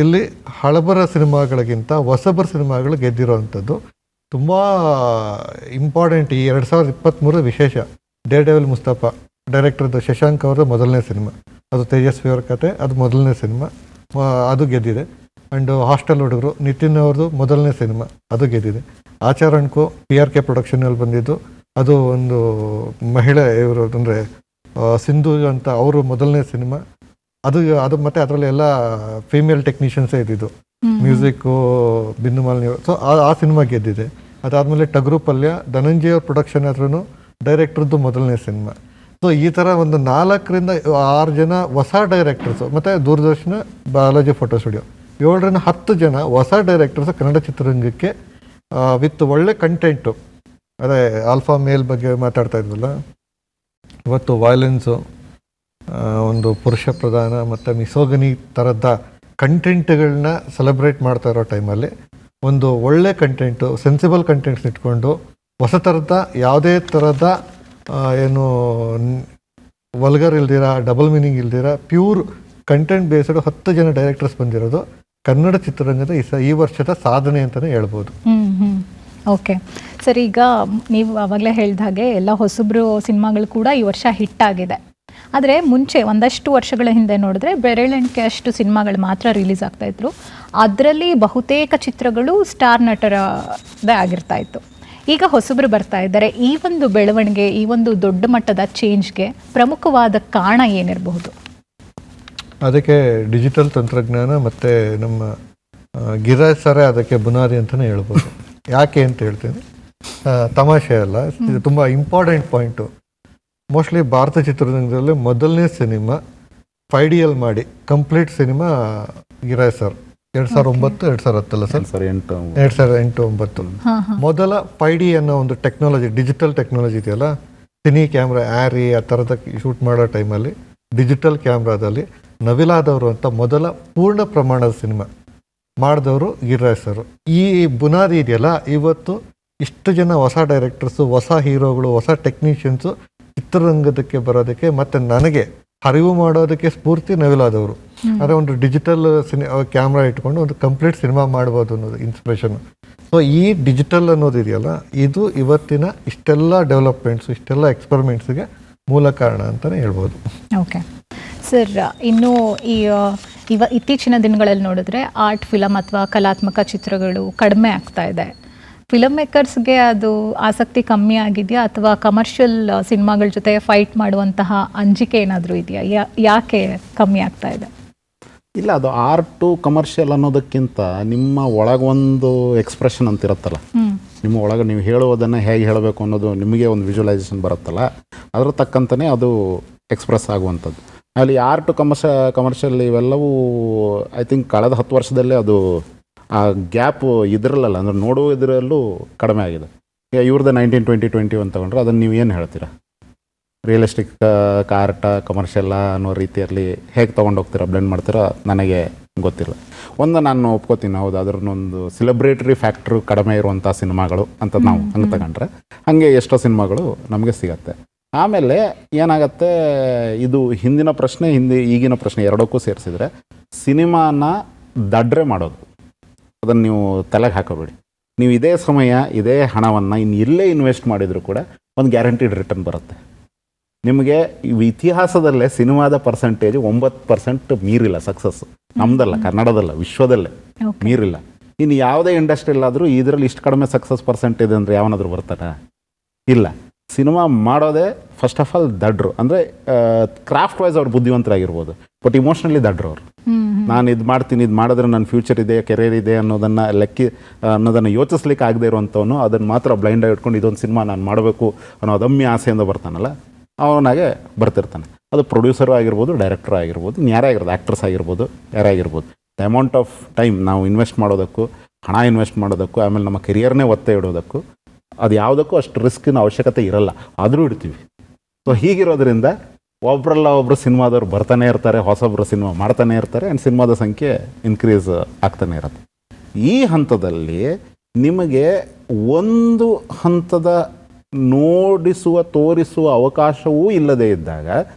ಇಲ್ಲಿ ಹಳಬರ ಸಿನಿಮಾಗಳಿಗಿಂತ ಹೊಸಬರ ಸಿನಿಮಾಗಳು ಗೆದ್ದಿರೋವಂಥದ್ದು ತುಂಬ ಇಂಪಾರ್ಟೆಂಟ್. ಈ 2023 ವಿಶೇಷ. ಡೇರ್ ಡೆವಿಲ್ ಮುಸ್ತಫಾ ಡೈರೆಕ್ಟರ್ದು ಶಶಾಂಕ್ ಅವ್ರದ್ದು ಮೊದಲನೇ ಸಿನಿಮಾ, ಅದು ತೇಜಸ್ವಿ ಅವ್ರ ಕತೆ, ಅದು ಮೊದಲನೇ ಸಿನಿಮಾ, ಅದು ಗೆದ್ದಿದೆ. ಆ್ಯಂಡ್ ಹಾಸ್ಟೆಲ್ ಹುಡುಗರು ನಿತಿನ್ ಅವ್ರದ್ದು ಮೊದಲನೇ ಸಿನಿಮಾ, ಅದು ಗೆದ್ದಿದೆ. ಆಚಾರ್ ಅಂಡ್ ಕೋ PRK ಪ್ರೊಡಕ್ಷನಲ್ಲಿ ಬಂದಿದ್ದು, ಅದು ಒಂದು ಮಹಿಳೆ ಇವರು ಅಂದರೆ ಸಿಂಧು ಅಂತ ಅವರು ಮೊದಲನೇ ಸಿನಿಮಾ, ಅದು ಮತ್ತು ಅದರಲ್ಲಿ ಎಲ್ಲ ಫೀಮೇಲ್ ಟೆಕ್ನಿಷಿಯನ್ಸೇ ಇದ್ದಿದ್ದು, ಮ್ಯೂಸಿಕ್ಕು ಬಿಂದು ಮಾಲಿನಿ. ಸೊ ಆ ಸಿನಿಮಾ ಗೆದ್ದಿದೆ. ಅದಾದಮೇಲೆ ಟಗರು ಪಲ್ಯ ಧನಂಜಯ ಅವ್ರ ಪ್ರೊಡಕ್ಷನ್ ಹತ್ರನೂ ಡೈರೆಕ್ಟ್ರದ್ದು ಮೊದಲನೇ ಸಿನಿಮಾ. ಸೊ ಈ ಥರ ಒಂದು 4-6 ಜನ ಹೊಸ ಡೈರೆಕ್ಟರ್ಸು, ಮತ್ತು ದೂರದರ್ಶನ, ಬಾಲಾಜಿ ಫೋಟೋ ಸ್ಟುಡಿಯೋ, 7-10 ಜನ ಹೊಸ ಡೈರೆಕ್ಟರ್ಸ್ ಕನ್ನಡ ಚಿತ್ರರಂಗಕ್ಕೆ ವಿತ್ ಒಳ್ಳೆ ಕಂಟೆಂಟು. ಅದೇ ಆಲ್ಫಾ ಮೇಲ್ ಬಗ್ಗೆ ಮಾತಾಡ್ತಾ ಇದ್ವಲ್ಲ, ಇವತ್ತು ವೈಲೆನ್ಸು, ಒಂದು ಪುರುಷ ಪ್ರಧಾನ ಮತ್ತು ಮಿಸೋಗನಿ ಥರದ ಕಂಟೆಂಟ್ಗಳನ್ನ ಸೆಲೆಬ್ರೇಟ್ ಮಾಡ್ತಾ ಇರೋ ಟೈಮಲ್ಲಿ ಒಂದು ಒಳ್ಳೆ ಕಂಟೆಂಟು, ಸೆನ್ಸಿಬಲ್ ಕಂಟೆಂಟ್ಸ್ ಇಟ್ಕೊಂಡು ಹೊಸ ಥರದ ಯಾವುದೇ ಥರದ ಏನು ವಲ್ಗರ್ ಇಲ್ದಿರ, ಡಬಲ್ ಮೀನಿಂಗ್ ಇಲ್ದಿರ, ಪ್ಯೂರ್ ಕಂಟೆಂಟ್ ಬೇಸ್ಡ್ 10 ಜನ ಡೈರೆಕ್ಟರ್ಸ್ ಬಂದಿರೋದು ಕನ್ನಡ ಚಿತ್ರರಂಗದ ಈ ವರ್ಷದ ಸಾಧನೆ ಅಂತಲೇ ಹೇಳ್ಬೋದು. ಓಕೆ ಸರ್, ಈಗ ನೀವು ಆವಾಗಲೇ ಹೇಳಿದ ಹಾಗೆ ಎಲ್ಲ ಹೊಸಬ್ರು ಸಿನಿಮಾಗಳು ಕೂಡ ಈ ವರ್ಷ ಹಿಟ್ ಆಗಿದೆ. ಆದರೆ ಮುಂಚೆ ಒಂದಷ್ಟು ವರ್ಷಗಳ ಹಿಂದೆ ನೋಡಿದ್ರೆ ಬೆರಳೆಣಿಕೆ ಅಷ್ಟು ಸಿನಿಮಾಗಳು ಮಾತ್ರ ರಿಲೀಸ್ ಆಗ್ತಾಯಿದ್ರು. ಅದರಲ್ಲಿ ಬಹುತೇಕ ಚಿತ್ರಗಳು ಸ್ಟಾರ್ ನಟರದೇ ಆಗಿರ್ತಾ ಇತ್ತು. ಈಗ ಹೊಸಬ್ರು ಬರ್ತಾ ಇದ್ದಾರೆ. ಈ ಒಂದು ಬೆಳವಣಿಗೆ, ಈ ಒಂದು ದೊಡ್ಡ ಮಟ್ಟದ ಚೇಂಜ್ಗೆ ಪ್ರಮುಖವಾದ ಕಾರಣ ಏನಿರಬಹುದು? ಅದಕ್ಕೆ ಡಿಜಿಟಲ್ ತಂತ್ರಜ್ಞಾನ ಮತ್ತು ನಮ್ಮ ಗಿರಾಜ್ ಸರೇ ಅದಕ್ಕೆ ಬುನಾದಿ ಅಂತಲೇ ಹೇಳ್ಬೋದು. ಯಾಕೆ ಅಂತ ಹೇಳ್ತೀನಿ, ತಮಾಷೆ ಅಲ್ಲ, ಇದು ತುಂಬ ಇಂಪಾರ್ಟೆಂಟ್ ಪಾಯಿಂಟು. ಮೋಸ್ಟ್ಲಿ ಭಾರತ ಚಿತ್ರರಂಗದಲ್ಲಿ ಮೊದಲನೇ ಸಿನಿಮಾ 5DL ಮಾಡಿ ಕಂಪ್ಲೀಟ್ ಸಿನಿಮಾ ಗಿರಾಜ್ ಸರ್ 2009, 2010 ಸರ್, 2008-2009 ಮೊದಲ 5D ಅನ್ನೋ ಒಂದು ಟೆಕ್ನಾಲಜಿ, ಡಿಜಿಟಲ್ ಟೆಕ್ನಾಲಜಿ ಇದೆಯಲ್ಲ, ಸಿನಿ ಕ್ಯಾಮ್ರಾ ಆ್ಯರಿ ಆ ಥರದ ಶೂಟ್ ಮಾಡೋ ಟೈಮಲ್ಲಿ ಡಿಜಿಟಲ್ ಕ್ಯಾಮ್ರಾದಲ್ಲಿ ನವಿಲಾದವರು ಅಂತ ಮೊದಲ ಪೂರ್ಣ ಪ್ರಮಾಣದ ಸಿನಿಮಾ ಮಾಡಿದವರು ಗಿರಿರಾಜ್ ಸರ್. ಈ ಬುನಾದಿ ಇದೆಯಲ್ಲ, ಇವತ್ತು ಇಷ್ಟು ಜನ ಹೊಸ ಡೈರೆಕ್ಟರ್ಸು, ಹೊಸ ಹೀರೋಗಳು, ಹೊಸ ಟೆಕ್ನಿಷಿಯನ್ಸು ಚಿತ್ರರಂಗದಕ್ಕೆ ಬರೋದಕ್ಕೆ ಮತ್ತು ನನಗೆ ಅರಿವು ಮಾಡೋದಕ್ಕೆ ಸ್ಫೂರ್ತಿ ನವಿಲಾದವರು. ಅಂದರೆ ಒಂದು ಡಿಜಿಟಲ್ ಕ್ಯಾಮ್ರಾ ಇಟ್ಕೊಂಡು ಒಂದು ಕಂಪ್ಲೀಟ್ ಸಿನಿಮಾ ಮಾಡ್ಬೋದು ಅನ್ನೋದು ಇನ್ಸ್ಪಿರೇಷನ್. ಸೊ ಈ ಡಿಜಿಟಲ್ ಅನ್ನೋದು ಇದೆಯಲ್ಲ, ಇದು ಇವತ್ತಿನ ಇಷ್ಟೆಲ್ಲ ಡೆವಲಪ್ಮೆಂಟ್ಸು, ಇಷ್ಟೆಲ್ಲ ಎಕ್ಸ್ಪೆರಿಮೆಂಟ್ಸ್ಗೆ ಮೂಲ ಕಾರಣ ಅಂತಲೇ ಹೇಳ್ಬೋದು. ಓಕೆ ಸರ್, ಇನ್ನು ಇತ್ತೀಚಿನ ದಿನಗಳಲ್ಲಿ ನೋಡಿದ್ರೆ ಆರ್ಟ್ ಫಿಲಮ್ ಅಥವಾ ಕಲಾತ್ಮಕ ಚಿತ್ರಗಳು ಕಡಿಮೆ ಆಗ್ತಾ ಇದೆ. ಫಿಲಮ್ ಮೇಕರ್ಸ್ಗೆ ಅದು ಆಸಕ್ತಿ ಕಮ್ಮಿ ಆಗಿದೆಯಾ, ಅಥವಾ ಕಮರ್ಷಿಯಲ್ ಸಿನಿಮಾಗಳ ಜೊತೆ ಫೈಟ್ ಮಾಡುವಂತಹ ಅಂಜಿಕೆ ಏನಾದರೂ ಇದೆಯಾ? ಯಾಕೆ ಕಮ್ಮಿ ಆಗ್ತಾ ಇದೆ? ಇಲ್ಲ, ಅದು ಆರ್ಟು ಕಮರ್ಷಿಯಲ್ ಅನ್ನೋದಕ್ಕಿಂತ ನಿಮ್ಮ ಒಳಗೊಂದು ಎಕ್ಸ್ಪ್ರೆಷನ್ ಅಂತ ಇರುತ್ತಲ್ಲ, ನಿಮ್ಮ ಒಳಗೆ ನೀವು ಹೇಳುವುದನ್ನು ಹೇಗೆ ಹೇಳಬೇಕು ಅನ್ನೋದು ನಿಮಗೆ ಒಂದು ವಿಜುವಲೈಸೇಷನ್ ಬರುತ್ತಲ್ಲ, ಅದರ ತಕ್ಕಂತಲೇ ಅದು ಎಕ್ಸ್ಪ್ರೆಸ್ ಆಗುವಂಥದ್ದು. ಅಲ್ಲಿ ಆರ್ಟು ಕಮರ್ಷಿಯಲ್ ಇವೆಲ್ಲವೂ ಐ ಥಿಂಕ್ ಕಳೆದ 10 ವರ್ಷದಲ್ಲೇ ಅದು ಆ ಗ್ಯಾಪ್ ಇದರಲ್ಲ, ಅಂದರೆ ನೋಡುವುದರಲ್ಲೂ ಕಡಿಮೆ ಆಗಿದೆ. ಈಗ ಇವ್ರದ್ದು 1920-20 ಅಂತ ತಗೊಂಡ್ರೆ ಅದನ್ನು ನೀವು ಏನು ಹೇಳ್ತೀರಾ? ರಿಯಲಿಸ್ಟಿಕ್ ಆರ್ಟ ಕಮರ್ಷಿಯಲ್ಲ ಅನ್ನೋ ರೀತಿಯಲ್ಲಿ ಹೇಗೆ ತೊಗೊಂಡೋಗ್ತೀರಾ, ಬ್ಲೆಂಡ್ ಮಾಡ್ತೀರಾ, ನನಗೆ ಗೊತ್ತಿಲ್ಲ. ಒಂದು ನಾನು ಒಪ್ಕೋತೀನಿ, ಹೌದು, ಅದರನ್ನೊಂದು ಸೆಲೆಬ್ರೇಟರಿ ಫ್ಯಾಕ್ಟ್ರು ಕಡಿಮೆ ಇರುವಂಥ ಸಿನಿಮಾಗಳು ಅಂತ ನಾವು ಹಂಗೆ ತಗೊಂಡ್ರೆ ಹಾಗೆ ಎಷ್ಟೋ ಸಿನಿಮಾಗಳು ನಮಗೆ ಸಿಗತ್ತೆ. ಆಮೇಲೆ ಏನಾಗತ್ತೆ, ಇದು ಹಿಂದಿನ ಪ್ರಶ್ನೆ ಈಗಿನ ಪ್ರಶ್ನೆ ಎರಡಕ್ಕೂ ಸೇರಿಸಿದ್ರೆ ಸಿನಿಮಾನ ದಡ್ರೆ ಮಾಡೋದು, ಅದನ್ನು ನೀವು ತಲೆಗೆ ಹಾಕೋಬೇಡಿ. ನೀವು ಇದೇ ಸಮಯ ಇದೇ ಹಣವನ್ನು ಇನ್ನು ಎಲ್ಲೇ ಇನ್ವೆಸ್ಟ್ ಮಾಡಿದರೂ ಕೂಡ ಒಂದು ಗ್ಯಾರಂಟಿಡ್ ರಿಟರ್ನ್ ಬರುತ್ತೆ ನಿಮಗೆ. ಇತಿಹಾಸದಲ್ಲೇ ಸಿನಿಮಾದ ಪರ್ಸೆಂಟೇಜ್ 9% ಮೀರಿಲ್ಲ ಸಕ್ಸಸ್, ನಮ್ದಲ್ಲ, ಕನ್ನಡದಲ್ಲ, ವಿಶ್ವದಲ್ಲೇ ಮೀರಿಲ್ಲ. ಇನ್ನು ಯಾವುದೇ ಇಂಡಸ್ಟ್ರಿಯಲ್ಲಾದರೂ ಇದರಲ್ಲಿ ಇಷ್ಟು ಕಡಿಮೆ ಸಕ್ಸಸ್ ಪರ್ಸೆಂಟೇಜ್ ಅಂದರೆ ಯಾವನಾದರೂ ಬರ್ತಾನೆ? ಇಲ್ಲ. ಸಿನಿಮಾ ಮಾಡೋದೇ ಫಸ್ಟ್ ಆಫ್ ಆಲ್ ದಡ್ರು. ಅಂದರೆ ಕ್ರಾಫ್ಟ್ ವೈಸ್ ಅವ್ರು ಬುದ್ಧಿವಂತರಾಗಿರ್ಬೋದು, ಬಟ್ ಇಮೋಷ್ನಲಿ ದಡ್ರು ಅವರು. ನಾನು ಇದು ಮಾಡ್ತೀನಿ, ಇದು ಮಾಡಿದ್ರೆ ನನ್ನ ಫ್ಯೂಚರ್ ಇದೆ, ಕೆರಿಯರ್ ಇದೆ ಅನ್ನೋದನ್ನು ಯೋಚಿಸ್ಲಿಕ್ಕೆ ಆಗದೆ ಇರುವಂಥವನು ಅದನ್ನು ಮಾತ್ರ ಬ್ಲೈಂಡಾಗಿ ಇಟ್ಕೊಂಡು ಇದೊಂದು ಸಿನಿಮಾ ನಾನು ಮಾಡಬೇಕು ಅನ್ನೋ ಅದಮ್ಯ ಆಸೆಯಿಂದ ಬರ್ತಾನಲ್ಲ, ಅವನಾಗೆ ಬರ್ತಿರ್ತಾನೆ. ಅದು ಪ್ರೊಡ್ಯೂಸರು ಆಗಿರ್ಬೋದು, ಡೈರೆಕ್ಟರ್ ಆಗಿರ್ಬೋದು, ಯಾರೇ ಆಗಿರ್ಬೋದು, ಆ್ಯಕ್ಟರ್ಸ್ ಆಗಿರ್ಬೋದು, ಯಾರೇ ಆಗಿರ್ಬೋದು. ದ ಅಮೌಂಟ್ ಆಫ್ ಟೈಮ್ ನಾವು ಇನ್ವೆಸ್ಟ್ ಮಾಡೋದಕ್ಕೂ, ಹಣ ಇನ್ವೆಸ್ಟ್ ಮಾಡೋದಕ್ಕೂ, ಆಮೇಲೆ ನಮ್ಮ ಕೆರಿಯರ್ನೇ ಒತ್ತೆ ಇಡೋದಕ್ಕೂ, ಅದು ಯಾವುದಕ್ಕೂ ಅಷ್ಟು ರಿಸ್ಕಿನ ಅವಶ್ಯಕತೆ ಇರಲ್ಲ, ಆದರೂ ಇಡ್ತೀವಿ. ಸೊ ಹೀಗಿರೋದ್ರಿಂದ ಒಬ್ಬರಲ್ಲ ಒಬ್ಬರು ಸಿನಿಮಾದವ್ರು ಬರ್ತಾನೆ ಇರ್ತಾರೆ, ಹೊಸೊಬ್ಬರು ಸಿನಿಮಾ ಮಾಡ್ತಾನೆ ಇರ್ತಾರೆ, ಆ್ಯಂಡ್ ಸಿನಿಮಾದ ಸಂಖ್ಯೆ ಇನ್ಕ್ರೀಸ್ ಆಗ್ತಾನೆ ಇರುತ್ತೆ. ಈ ಹಂತದಲ್ಲಿ ನಿಮಗೆ ಒಂದು ಹಂತದ ತೋರಿಸುವ ಅವಕಾಶವೂ ಇಲ್ಲದೇ ಇದ್ದಾಗ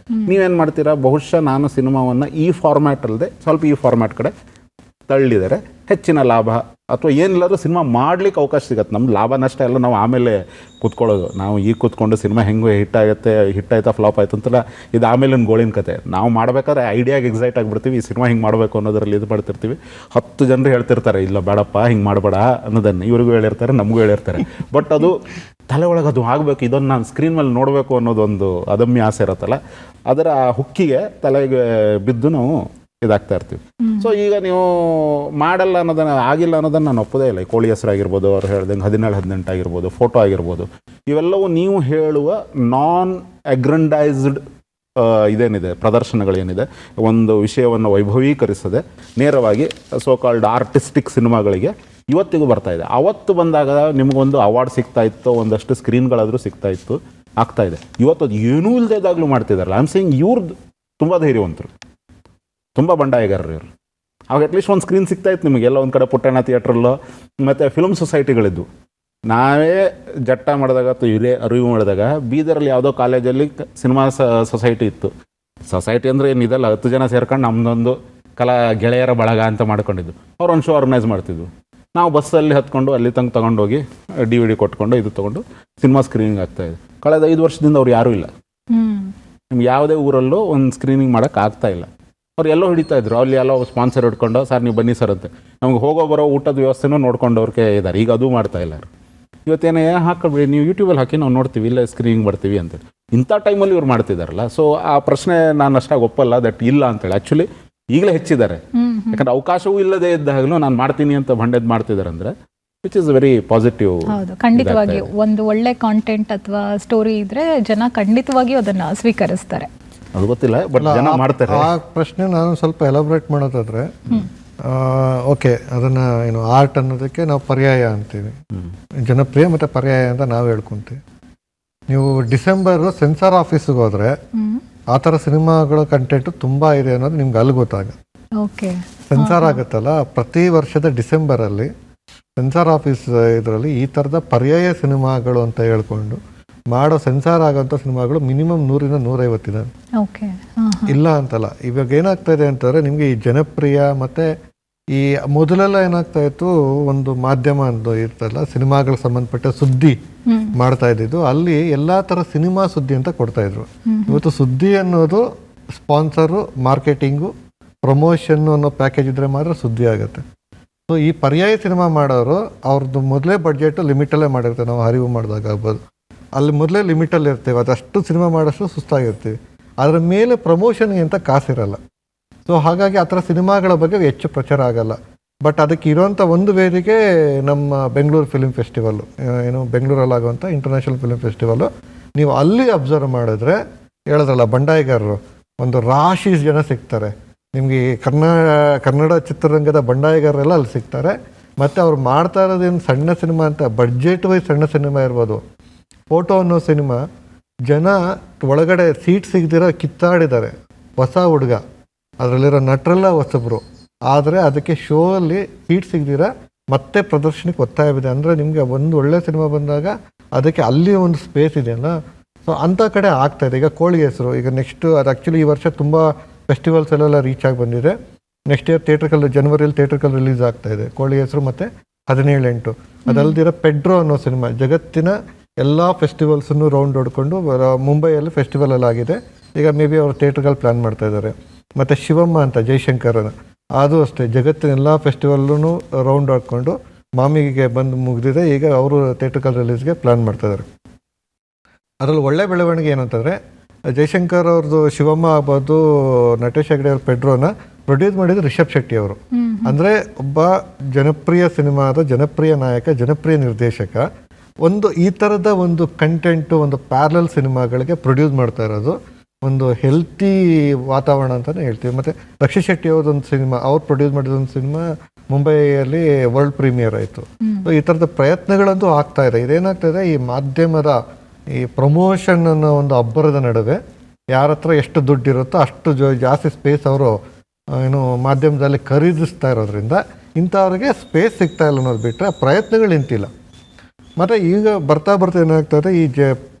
ನೀವೇನು ಮಾಡ್ತೀರಾ? ಬಹುಶಃ ನಾನು ಸಿನಿಮಾವನ್ನು ಈ ಫಾರ್ಮ್ಯಾಟ್ ಅಲ್ಲದೆ ಸ್ವಲ್ಪ ಈ ಫಾರ್ಮ್ಯಾಟ್ ಕಡೆ ತಳ್ಳಿದರೆ ಹೆಚ್ಚಿನ ಲಾಭ, ಅಥವಾ ಏನಿಲ್ಲಾದರೂ ಸಿನಿಮಾ ಮಾಡ್ಲಿಕ್ಕೆ ಅವಕಾಶ ಸಿಗತ್ತೆ. ನಮ್ಮ ಲಾಭ ನಷ್ಟ ಎಲ್ಲ ನಾವು ಆಮೇಲೆ ಕೂತ್ಕೊಳ್ಳೋದು. ನಾವು ಈಗ ಕೂತ್ಕೊಂಡು ಸಿನಿಮಾ ಹೆಂಗೆ ಹಿಟ್ಟಾಯ್ತಾ ಫ್ಲಾಪ್ ಆಯ್ತು ಅಂತಲ್ಲ, ಇದು ಆಮೇಲೆ ಗೋಳಿನ ಕತೆ. ನಾವು ಮಾಡಬೇಕಾದ್ರೆ ಐಡಿಯಾಗೆ ಎಕ್ಸೈಟ್ ಆಗಿಬಿಡ್ತೀವಿ, ಈ ಸಿನಿಮಾ ಹಿಂಗೆ ಮಾಡಬೇಕು ಅನ್ನೋದರಲ್ಲಿ ಇದು ಮಾಡ್ತಿರ್ತೀವಿ. 10 ಜನರು ಹೇಳ್ತಿರ್ತಾರೆ, ಇಲ್ಲ ಬೇಡಪ್ಪ ಹಿಂಗೆ ಮಾಡಬೇಡ ಅನ್ನೋದನ್ನು ಇವ್ರಿಗೂ ಹೇಳಿರ್ತಾರೆ, ನಮಗೂ ಹೇಳಿರ್ತಾರೆ. ಬಟ್ ಅದು ತಲೆ ಒಳಗೆ ಅದು ಆಗಬೇಕು, ಇದನ್ನು ನಾನು ಸ್ಕ್ರೀನ್ ಮೇಲೆ ನೋಡಬೇಕು ಅನ್ನೋದೊಂದು ಅದಮ್ಯ ಆಸೆ ಇರುತ್ತಲ್ಲ, ಅದರ ಹುಕ್ಕಿಗೆ ತಲೆಗೆ ಬಿದ್ದು ನಾವು ಇದಾಗ್ತಾ ಇರ್ತೀವಿ. ಸೊ ಈಗ ನೀವು ಮಾಡಲ್ಲ ಅನ್ನೋದನ್ನು, ಆಗಿಲ್ಲ ಅನ್ನೋದನ್ನು ನಾನು ಒಪ್ಪೋದೇ ಇಲ್ಲ. ಕೋಳಿ ಹೆಸರಾಗಿರ್ಬೋದು, ಅವ್ರು ಹೇಳ್ದಂಗೆ 17-18 ಆಗಿರ್ಬೋದು, ಫೋಟೋ ಆಗಿರ್ಬೋದು, ಇವೆಲ್ಲವೂ ನೀವು ಹೇಳುವ ನಾನ್ ಅಗ್ರಂಡೈಸ್ಡ್ ಇದೇನಿದೆ ಪ್ರದರ್ಶನಗಳೇನಿದೆ, ಒಂದು ವಿಷಯವನ್ನು ವೈಭವೀಕರಿಸದೆ ನೇರವಾಗಿ ಸೋ ಕಾಲ್ಡ್ ಆರ್ಟಿಸ್ಟಿಕ್ ಸಿನಿಮಾಗಳಿಗೆ ಇವತ್ತಿಗೂ ಬರ್ತಾ ಇದೆ. ಅವತ್ತು ಬಂದಾಗ ನಿಮಗೊಂದು ಅವಾರ್ಡ್ ಸಿಗ್ತಾ ಇತ್ತು, ಒಂದಷ್ಟು ಸ್ಕ್ರೀನ್ಗಳಾದರೂ ಸಿಗ್ತಾ ಇತ್ತು, ಆಗ್ತಾ ಇದೆ. ಇವತ್ತು ಅದು ಏನೂ ಇಲ್ಲದೇದಾಗಲೂ ಮಾಡ್ತಿದ್ದಾರಲ್ಲ. ಐ ಆಮ್ ಸೇಯಿಂಗ್ ಇವ್ರದ್ದು ತುಂಬ ಧೈರ್ಯವಂತರು, ತುಂಬ ಬಂಡಾಯಗಾರರು ಇವರು. ಅವಾಗ ಅಟ್ಲೀಸ್ಟ್ ಒಂದು ಸ್ಕ್ರೀನ್ ಸಿಗ್ತಾ ಇತ್ತು ನಿಮಗೆ, ಎಲ್ಲ ಒಂದು ಕಡೆ ಪುಟ್ಟಣ್ಣ ಥಿಯೇಟ್ರಲ್ಲೋ ಮತ್ತು ಫಿಲ್ಮ್ ಸೊಸೈಟಿಗಳಿದ್ದು. ನಾವೇ ಜಟ್ಟ ಮಾಡಿದಾಗ ಅಥವಾ ಅರಿವು ಮಾಡಿದಾಗ ಬೀದರಲ್ಲಿ ಯಾವುದೋ ಕಾಲೇಜಲ್ಲಿ ಸಿನಿಮಾ ಸೊಸೈಟಿ ಇತ್ತು. ಸೊಸೈಟಿ ಅಂದರೆ ಏನಿದೆಲ್ಲ 10 ಜನ ಸೇರ್ಕೊಂಡು ನಮ್ಮದೊಂದು ಕಲಾ ಗೆಳೆಯರ ಬಳಗ ಅಂತ ಮಾಡ್ಕೊಂಡಿದ್ದು. ಅವ್ರು ಒಂದು ಶೋ ಆರ್ಗನೈಸ್ ಮಾಡ್ತಿದ್ವು. ನಾವು ಬಸ್ಸಲ್ಲಿ ಹತ್ಕೊಂಡು ಅಲ್ಲಿ ತನಕ ತೊಗೊಂಡೋಗಿ DVD ಕೊಟ್ಕೊಂಡು ಇದು ತೊಗೊಂಡು ಸಿನಿಮಾ ಸ್ಕ್ರೀನಿಂಗ್ ಆಗ್ತಾಯಿದೆ. ಕಳೆದ 5 ವರ್ಷದಿಂದ ಅವ್ರು ಯಾರೂ ಇಲ್ಲ. ನಿಮ್ಗೆ ಯಾವುದೇ ಊರಲ್ಲೂ ಒಂದು ಸ್ಕ್ರೀನಿಂಗ್ ಮಾಡೋಕ್ಕೆ ಆಗ್ತಾಯಿಲ್ಲ. ಅವ್ರು ಎಲ್ಲೋ ಹಿಡಿತಾ ಇದ್ರು, ಅಲ್ಲಿ ಎಲ್ಲೋ ಸ್ಪಾನ್ಸರ್ ಹಿಡ್ಕೊಂಡು ಸರ್ ನೀವು ಬನ್ನಿ ಸರ್ ಅಂತ. ನಮ್ಗೆ ಹೋಗೋ ಬರೋ ಊಟದ ವ್ಯವಸ್ಥೆನೂ ನೋಡ್ಕೊಂಡವ್ರಿಗೆ ಇದ್ದಾರೆ. ಈಗ ಅದು ಮಾಡ್ತಾ ಇಲ್ಲ. ಇವತ್ತೇನೇ ಹಾಕಬೇಡಿ ನೀವು ಯೂಟ್ಯೂಬಲ್ಲಿ ಹಾಕಿ ನಾವು ನೋಡ್ತೀವಿ, ಇಲ್ಲ ಸ್ಕ್ರೀನಿಂಗ್ ಬರ್ತೀವಿ ಅಂತೇಳಿ. ಇಂಥ ಟೈಮಲ್ಲಿ ಇವ್ರು ಮಾಡ್ತಿದ್ದಾರಲ್ಲ. ಸೊ ಆ ಪ್ರಶ್ನೆ ನಾನು ಅಷ್ಟಾಗಿ ಒಪ್ಪಲ್ಲ ದಟ್ ಇಲ್ಲ ಅಂತೇಳಿ. ಆ್ಯಕ್ಚುಲಿ ಈಗಲೇ ಹೆಚ್ಚಿದ್ದಾರೆ. ಯಾಕಂದ್ರೆ ಅವಕಾಶವೂ ಇಲ್ಲದೆ ಇದ್ದಾಗಲೂ ನಾನು ಮಾಡ್ತೀನಿ ಅಂತ ಬಂಡೆದ್ ಮಾಡ್ತಿದ್ದಾರೆ ಅಂದರೆ ವಿಚ್ ಇಸ್ ವೆರಿ ಪಾಸಿಟಿವ್. ಹೌದು, ಖಂಡಿತವಾಗಿ ಒಂದು ಒಳ್ಳೆ ಕಾಂಟೆಂಟ್ ಅಥವಾ ಸ್ಟೋರಿ ಇದ್ರೆ ಜನ ಖಂಡಿತವಾಗಿಯೂ ಅದನ್ನ ಸ್ವೀಕರಿಸ್ತಾರೆ. ಅದು ಗೊತ್ತಿಲ್ಲ, ಬಟ್ ಜನ ಮಾಡ್ತಾರೆ. ಆ ಪ್ರಶ್ನೆ ನಾನು ಸ್ವಲ್ಪ ಎಲಾಬ್ರೇಟ್ ಮಾಡೋದಾದ್ರೆ, ಓಕೆ, ಅದನ್ನ ಏನು ಆರ್ಟ್ ಅನ್ನೋದಕ್ಕೆ ನಾವು ಪರ್ಯಾಯ ಅಂತೀವಿ, ಜನಪ್ರಿಯ ಮತ್ತೆ ಪರ್ಯಾಯ ಅಂತ ನಾವು ಹೇಳ್ಕೊಂತೀವಿ. ನೀವು ಡಿಸೆಂಬರ್ ಸೆನ್ಸಾರ್ ಆಫೀಸ್ಗೆ ಹೋದ್ರೆ ಆ ಥರ ಸಿನಿಮಾಗಳ ಕಂಟೆಂಟ್ ತುಂಬಾ ಇದೆ ಅನ್ನೋದು ನಿಮ್ಗೆ ಅಲ್ಲಿ ಗೊತ್ತಾಗುತ್ತೆ. ಸೆನ್ಸಾರ್ ಆಗುತ್ತಲ್ಲ, ಪ್ರತಿ ವರ್ಷದ ಡಿಸೆಂಬರಲ್ಲಿ ಸೆನ್ಸಾರ್ ಆಫೀಸ್ ಇದರಲ್ಲಿ ಈ ಥರದ ಪರ್ಯಾಯ ಸಿನಿಮಾಗಳು ಅಂತ ಹೇಳ್ಕೊಂಡು ಮಾಡೋ ಸೆನ್ಸಾರ್ ಆಗೋಂಥ ಸಿನಿಮಾಗಳು ಮಿನಿಮಮ್ 100-150 ಇದೆ. ಇಲ್ಲ ಅಂತಲ್ಲ. ಇವಾಗ ಏನಾಗ್ತಾ ಇದೆ ಅಂತಂದರೆ, ನಿಮಗೆ ಈ ಜನಪ್ರಿಯ ಮತ್ತು ಈ ಮೊದಲೆಲ್ಲ ಏನಾಗ್ತಾ ಇತ್ತು, ಒಂದು ಮಾಧ್ಯಮ ಅಂತ ಇರ್ತಲ್ಲ, ಸಿನಿಮಾಗಳಿಗೆ ಸಂಬಂಧಪಟ್ಟ ಸುದ್ದಿ ಮಾಡ್ತಾ ಇದ್ದಿದ್ದು, ಅಲ್ಲಿ ಎಲ್ಲ ಥರ ಸಿನಿಮಾ ಸುದ್ದಿ ಅಂತ ಕೊಡ್ತಾ ಇದ್ರು. ಇವತ್ತು ಸುದ್ದಿ ಅನ್ನೋದು ಸ್ಪಾನ್ಸರು, ಮಾರ್ಕೆಟಿಂಗು, ಪ್ರಮೋಷನ್ ಅನ್ನೋ ಪ್ಯಾಕೇಜ್ ಇದ್ರೆ ಮಾತ್ರ ಸುದ್ದಿ ಆಗುತ್ತೆ. ಸೊ ಈ ಪರ್ಯಾಯ ಸಿನಿಮಾ ಮಾಡೋರು ಅವ್ರದ್ದು ಮೊದಲೇ ಬಡ್ಜೆಟ್ ಲಿಮಿಟಲ್ಲೇ ಮಾಡಿರ್ತಾರೆ. ನಾವು ಅರಿವು ಮಾಡಿದಾಗ ಆಗ್ಬೋದು, ಅಲ್ಲಿ ಮೊದಲೇ ಲಿಮಿಟಲ್ಲಿ ಇರ್ತೇವೆ, ಅದಷ್ಟು ಸಿನಿಮಾ ಮಾಡೋಷ್ಟು ಸುಸ್ತಾಗಿರ್ತೀವಿ. ಅದರ ಮೇಲೆ ಪ್ರಮೋಷನ್ಗೆ ಅಂತ ಕಾಸಿರಲ್ಲ. ಸೊ ಹಾಗಾಗಿ ಆ ಥರ ಸಿನಿಮಾಗಳ ಬಗ್ಗೆ ಹೆಚ್ಚು ಪ್ರಚಾರ ಆಗಲ್ಲ. ಬಟ್ ಅದಕ್ಕೆ ಇರೋಂಥ ಒಂದು ವೇದಿಕೆ ನಮ್ಮ ಬೆಂಗಳೂರು ಫಿಲ್ಮ್ ಫೆಸ್ಟಿವಲ್ಲು, ಏನು ಬೆಂಗಳೂರಲ್ಲಾಗುವಂಥ ಇಂಟರ್ನ್ಯಾಷನಲ್ ಫಿಲ್ಮ್ ಫೆಸ್ಟಿವಲ್ಲು. ನೀವು ಅಲ್ಲಿ ಅಬ್ಸರ್ವ್ ಮಾಡಿದ್ರೆ ಹೇಳಿದ್ರಲ್ಲ, ಬಂಡಾಯಗಾರರು ಒಂದು ರಾಶಿ ಜನ ಸಿಗ್ತಾರೆ ನಿಮಗೆ. ಕನ್ನಡ ಚಿತ್ರರಂಗದ ಬಂಡಾಯಗಾರರೆಲ್ಲ ಅಲ್ಲಿ ಸಿಗ್ತಾರೆ. ಮತ್ತು ಅವ್ರು ಮಾಡ್ತಾ ಇರೋದೇನು ಸಣ್ಣ ಸಿನಿಮಾ ಅಂತ, ಬಡ್ಜೆಟ್ ವೈಸ್ ಸಣ್ಣ ಸಿನಿಮಾ ಇರ್ಬೋದು. ಫೋಟೋ ಅನ್ನೋ ಸಿನಿಮಾ ಜನ ಒಳಗಡೆ ಸೀಟ್ ಸಿಗದಿರೋ ಕಿತ್ತಾಡಿದ್ದಾರೆ. ಹೊಸ ಹುಡುಗ, ಅದರಲ್ಲಿರೋ ನಟರೆಲ್ಲ ಹೊಸಬ್ರು, ಆದರೆ ಅದಕ್ಕೆ ಶೋ ಅಲ್ಲಿ ಸೀಟ್ ಸಿಗದಿರ ಮತ್ತೆ ಪ್ರದರ್ಶನಕ್ಕೆ ಒತ್ತಾಯವಿದೆ. ಅಂದರೆ ನಿಮಗೆ ಒಂದು ಒಳ್ಳೆ ಸಿನಿಮಾ ಬಂದಾಗ ಅದಕ್ಕೆ ಅಲ್ಲಿ ಒಂದು ಸ್ಪೇಸ್ ಇದೆಯಲ್ಲ. ಸೊ ಅಂಥ ಕಡೆ ಆಗ್ತಾ ಇದೆ. ಈಗ ಕೋಳಿ ಹೆಸರು, ಈಗ ನೆಕ್ಸ್ಟ್ ಅದು ಆ್ಯಕ್ಚುಲಿ ಈ ವರ್ಷ ತುಂಬ ಫೆಸ್ಟಿವಲ್ಸ್ ಎಲ್ಲ ರೀಚ್ ಆಗಿ ಬಂದಿದೆ. ನೆಕ್ಸ್ಟ್ ಇಯರ್ ಜನವರಿಯಲ್ಲಿ ಥಿಯೇಟ್ರಿಕಲ್ ರಿಲೀಸ್ ಆಗ್ತಾ ಇದೆ ಕೋಳಿ ಹೆಸರು ಮತ್ತು 17/8. ಅದಲ್ದಿರೋ ಪೆಡ್ರೋ ಅನ್ನೋ ಸಿನಿಮಾ ಜಗತ್ತಿನ ಎಲ್ಲ ಫೆಸ್ಟಿವಲ್ಸನ್ನು ರೌಂಡ್ ಹೊಡ್ಕೊಂಡು ಮುಂಬೈಯಲ್ಲಿ ಫೆಸ್ಟಿವಲ್ ಎಲ್ಲ ಆಗಿದೆ. ಈಗ ಮೇ ಬಿ ಅವರು ಥಿಯೇಟ್ರಿಕಲ್ ಪ್ಲ್ಯಾನ್ ಮಾಡ್ತಾ ಇದ್ದಾರೆ. ಮತ್ತು ಶಿವಮ್ಮ ಅಂತ ಜೈಶಂಕರನ, ಅದು ಅಷ್ಟೇ ಜಗತ್ತಿನ ಎಲ್ಲ ಫೆಸ್ಟಿವಲ್ಲೂ ರೌಂಡ್ ಹಾಕ್ಕೊಂಡು ಮಾಮಿಗೆ ಬಂದು ಮುಗಿದಿದೆ. ಈಗ ಅವರು ಥಿಯೇಟ್ರಿಕಲ್ ರಿಲೀಸ್ಗೆ ಪ್ಲ್ಯಾನ್ ಮಾಡ್ತಾ ಇದ್ದಾರೆ. ಅದರಲ್ಲಿ ಒಳ್ಳೆ ಬೆಳವಣಿಗೆ ಏನಂತಂದರೆ, ಜೈಶಂಕರ್ ಅವ್ರದ್ದು ಶಿವಮ್ಮ ಆಗ್ಬೋದು, ನಟೇಶ್ ಹೆಗ್ಡೆ ಅವ್ರ ಪೆಡ್ರೋನ ಪ್ರೊಡ್ಯೂಸ್ ಮಾಡಿದ್ದು ರಿಷಬ್ ಶೆಟ್ಟಿ ಅವರು. ಅಂದರೆ ಒಬ್ಬ ಜನಪ್ರಿಯ ಸಿನಿಮಾದ ಜನಪ್ರಿಯ ನಾಯಕ, ಜನಪ್ರಿಯ ನಿರ್ದೇಶಕ ಒಂದು ಈ ಥರದ ಒಂದು ಕಂಟೆಂಟು, ಒಂದು ಪ್ಯಾರಲಲ್ ಸಿನಿಮಾಗಳಿಗೆ ಪ್ರೊಡ್ಯೂಸ್ ಮಾಡ್ತಾ ಇರೋದು ಒಂದು ಹೆಲ್ತಿ ವಾತಾವರಣ ಅಂತಲೇ ಹೇಳ್ತೀವಿ. ಮತ್ತು ರಕ್ಷಿತ್ ಶೆಟ್ಟಿ ಅವ್ರದ್ದೊಂದು ಸಿನಿಮಾ, ಅವ್ರು ಪ್ರೊಡ್ಯೂಸ್ ಮಾಡಿದೊಂದು ಸಿನಿಮಾ ಮುಂಬೈಯಲ್ಲಿ ವರ್ಲ್ಡ್ ಪ್ರೀಮಿಯರ್ ಆಯಿತು. ಸೊ ಈ ಥರದ ಪ್ರಯತ್ನಗಳಂತೂ ಆಗ್ತಾ ಇದೆ. ಇದೇನಾಗ್ತಾ ಇದೆ, ಈ ಮಾಧ್ಯಮದ ಈ ಪ್ರಮೋಷನ್ ಅನ್ನೋ ಒಂದು ಅಬ್ಬರದ ನಡುವೆ ಯಾರ ಹತ್ರ ಎಷ್ಟು ದುಡ್ಡಿರುತ್ತೋ ಅಷ್ಟು ಜಾಸ್ತಿ ಸ್ಪೇಸ್ ಅವರು ಏನು ಮಾಧ್ಯಮದಲ್ಲಿ ಖರೀದಿಸ್ತಾ ಇರೋದ್ರಿಂದ ಇಂಥವ್ರಿಗೆ ಸ್ಪೇಸ್ ಸಿಗ್ತಾ ಇಲ್ಲ ಅನ್ನೋದು ಬಿಟ್ಟರೆ ಪ್ರಯತ್ನಗಳು ನಿಂತಿಲ್ಲ. ಮತ್ತು ಈಗ ಬರ್ತಾ ಏನಾಗ್ತದೆ, ಈ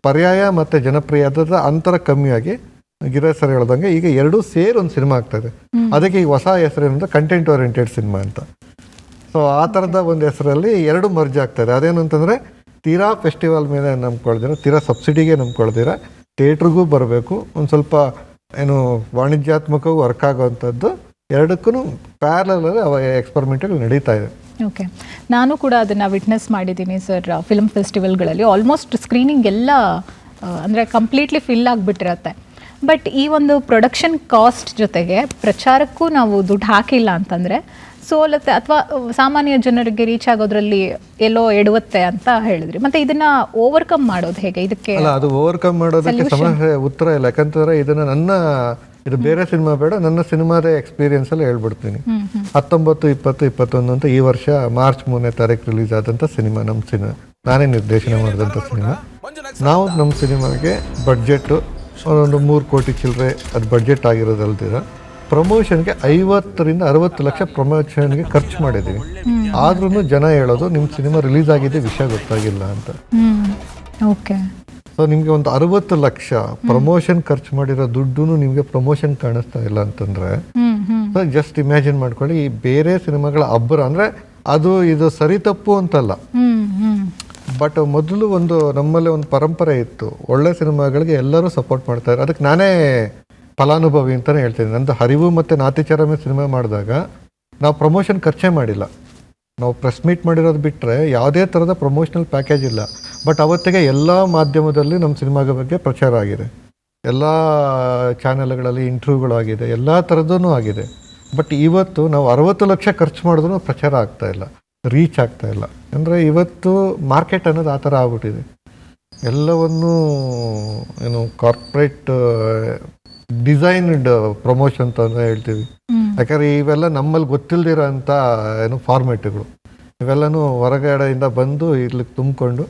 ಪರ್ಯಾಯ ಮತ್ತು ಜನಪ್ರಿಯದ ಅಂತರ ಕಮ್ಮಿಯಾಗಿ ಗಿರೀಶ್ ಸರ್ ಹೇಳ್ದಂಗೆ ಈಗ ಎರಡೂ ಸೇರಿ ಒಂದು ಸಿನಿಮಾ ಆಗ್ತಾಯಿದೆ. ಅದಕ್ಕೆ ಈಗ ಹೊಸ ಹೆಸರೇನಂದ್ರೆ ಕಂಟೆಂಟ್ ಓರಿಯೆಂಟೆಡ್ ಸಿನಿಮಾ ಅಂತ. ಸೊ ಆ ಥರದ ಒಂದು ಹೆಸರಲ್ಲಿ ಎರಡು ಮರ್ಜ್ ಆಗ್ತಾಯಿದೆ. ಅದೇನು ಅಂತಂದರೆ, ತೀರಾ ಫೆಸ್ಟಿವಲ್ ಮೇಲೆ ನಂಬ್ಕೊಳ್ದಿರ, ತೀರಾ ಸಬ್ಸಿಡಿಗೆ ನಂಬ್ಕೊಳ್ದಿರ, ಥಿಯೇಟ್ರಿಗೂ ಬರಬೇಕು, ಒಂದು ಸ್ವಲ್ಪ ಏನು ವಾಣಿಜ್ಯಾತ್ಮಕವಾಗಿ ವರ್ಕ್ ಆಗೋವಂಥದ್ದು, ಎರಡಕ್ಕೂ ಪ್ಯಾರಲಲ್ಲಿ ಎಕ್ಸ್ಪರಿಮೆಂಟ್ಗಳು ನಡೀತಾ ಇದೆ. ಓಕೆ, ನಾನು ಕೂಡ ಅದನ್ನು ವಿಟ್ನೆಸ್ ಮಾಡಿದ್ದೀನಿ ಸರ್. ಫಿಲ್ಮ್ ಫೆಸ್ಟಿವಲ್ಗಳಲ್ಲಿ ಆಲ್ಮೋಸ್ಟ್ ಸ್ಕ್ರೀನಿಂಗ್ ಎಲ್ಲ ಅಂದರೆ ಕಂಪ್ಲೀಟ್ಲಿ ಫಿಲ್ ಆಗಿಬಿಟ್ಟಿರತ್ತೆ. ಬಟ್ ಈ ಒಂದು ಪ್ರೊಡಕ್ಷನ್ ಕಾಸ್ಟ್ ಜೊತೆಗೆ ಪ್ರಚಾರಕ್ಕೂ ನಾವು ದುಡ್ಡು ಹಾಕಿಲ್ಲ ಅಂತಂದರೆ ಸೋಲತ್ತೆ, ಅಥವಾ ಸಾಮಾನ್ಯ ಜನರಿಗೆ ರೀಚ್ ಆಗೋದ್ರಲ್ಲಿ ಎಲ್ಲೋ ಎಡುತ್ತೆ ಅಂತ ಹೇಳಿದ್ರಿ. ಮತ್ತು ಇದನ್ನು ಓವರ್ಕಮ್ ಮಾಡೋದು ಹೇಗೆ? ಇದಕ್ಕೆ ಅಲ್ಲ, ಅದು ಓವರ್ಕಮ್ ಮಾಡೋದಕ್ಕೆ ಸಮಸ್ಯೆ ಉತ್ತರ ಇಲ್ಲ. ಯಾಕಂತಂದರೆ ಇದನ್ನು ಇದು ಬೇರೆ ಸಿನಿಮಾ ಬೇಡ, ನನ್ನ ಸಿನಿಮಾದ ಎಕ್ಸ್ಪೀರಿಯನ್ಸಲ್ಲಿ ಹೇಳ್ಬಿಡ್ತೀನಿ. 19, 20, 21 ಅಂತ ಈ ವರ್ಷ ಮಾರ್ಚ್ 3ನೇ ತಾರೀಕು ರಿಲೀಸ್ ಆದಂಥ ಸಿನಿಮಾ, ನಮ್ಮ ಸಿನಿಮಾ, ನಾನೇ ನಿರ್ದೇಶನ ಮಾಡಿದಂಥ ಸಿನಿಮಾ. ನಾವು ನಮ್ಮ ಸಿನಿಮಾಗೆ ಬಡ್ಜೆಟ್ಟು ಒಂದು 3 ಕೋಟಿ ಚಿಲ್ಲರೆ ಅದು ಬಡ್ಜೆಟ್ ಆಗಿರೋದಲ್ದಿರ ಪ್ರಮೋಷನ್ಗೆ 50-60 ಲಕ್ಷ ಪ್ರಮೋಷನ್ಗೆ ಖರ್ಚು ಮಾಡಿದ್ದೀನಿ. ಆದ್ರೂ ಜನ ಹೇಳೋದು ನಿಮ್ಮ ಸಿನಿಮಾ ರಿಲೀಸ್ ಆಗಿದೆ, ವಿಷಯ ಗೊತ್ತಾಗಿಲ್ಲ ಅಂತ. ಓಕೆ. ಸೊ ನಿಮಗೆ ಒಂದು 60 ಲಕ್ಷ ಪ್ರಮೋಷನ್ ಖರ್ಚು ಮಾಡಿರೋ ದುಡ್ಡು ನಿಮಗೆ ಪ್ರಮೋಷನ್ ಕಾಣಿಸ್ತಾ ಇಲ್ಲ ಅಂತಂದ್ರೆ ಜಸ್ಟ್ ಇಮ್ಯಾಜಿನ್ ಮಾಡ್ಕೊಳ್ಳಿ, ಈ ಬೇರೆ ಸಿನಿಮಾಗಳ ಅಬ್ಬರ ಅಂದ್ರೆ ಇದು ಸರಿ ತಪ್ಪು ಅಂತಲ್ಲ, ಬಟ್ ಮೊದಲು ನಮ್ಮಲ್ಲಿ ಒಂದು ಪರಂಪರೆ ಇತ್ತು, ಒಳ್ಳೆ ಸಿನಿಮಾಗಳಿಗೆ ಎಲ್ಲರೂ ಸಪೋರ್ಟ್ ಮಾಡ್ತಾರೆ. ಅದಕ್ಕೆ ನಾನೇ ಫಲಾನುಭವಿ ಅಂತಾನೆ ಹೇಳ್ತೀನಿ. ನಂದು ಹರಿವು ಮತ್ತು ನಾತಿಚರಮೆ ಸಿನಿಮಾ ಮಾಡಿದಾಗ ನಾವು ಪ್ರಮೋಷನ್ ಖರ್ಚೇ ಮಾಡಿಲ್ಲ. ನಾವು ಪ್ರೆಸ್ ಮೀಟ್ ಮಾಡಿರೋದು ಬಿಟ್ಟರೆ ಯಾವುದೇ ಥರದ ಪ್ರಮೋಷನಲ್ ಪ್ಯಾಕೇಜ್ ಇಲ್ಲ. ಬಟ್ ಅವತ್ತಿಗೆ ಎಲ್ಲ ಮಾಧ್ಯಮದಲ್ಲಿ ನಮ್ಮ ಸಿನಿಮಾದ ಬಗ್ಗೆ ಪ್ರಚಾರ ಆಗಿದೆ, ಎಲ್ಲ ಚಾನೆಲ್ಗಳಲ್ಲಿ ಇಂಟರ್ವ್ಯೂಗಳಾಗಿದೆ, ಎಲ್ಲ ಥರದ್ದೂ ಆಗಿದೆ. ಬಟ್ ಇವತ್ತು ನಾವು 60 ಲಕ್ಷ ಖರ್ಚು ಮಾಡಿದ್ರೂ ಪ್ರಚಾರ ಆಗ್ತಾ ಇಲ್ಲ, ರೀಚ್ ಆಗ್ತಾ ಇಲ್ಲ. ಅಂದರೆ ಇವತ್ತು ಮಾರ್ಕೆಟ್ ಅನ್ನೋದು ಆ ಥರ ಆಗ್ಬಿಟ್ಟಿದೆ. ಎಲ್ಲವನ್ನೂ ಕಾರ್ಪೊರೇಟ್ ಡಿಸೈನ್ಡ್ ಪ್ರಮೋಷನ್ ಅಂತ ಹೇಳ್ತೀವಿ. ಯಾಕಂದರೆ ಇವೆಲ್ಲ ನಮ್ಮಲ್ಲಿ ಗೊತ್ತಿಲ್ಲದಿರೋ ಅಂಥ ಫಾರ್ಮೆಟ್ಗಳು, ಇವೆಲ್ಲನೂ ಹೊರಗಡೆಯಿಂದ ಬಂದು ಇಲ್ಲಿಗೆ ತುಂಬಿಕೊಂಡು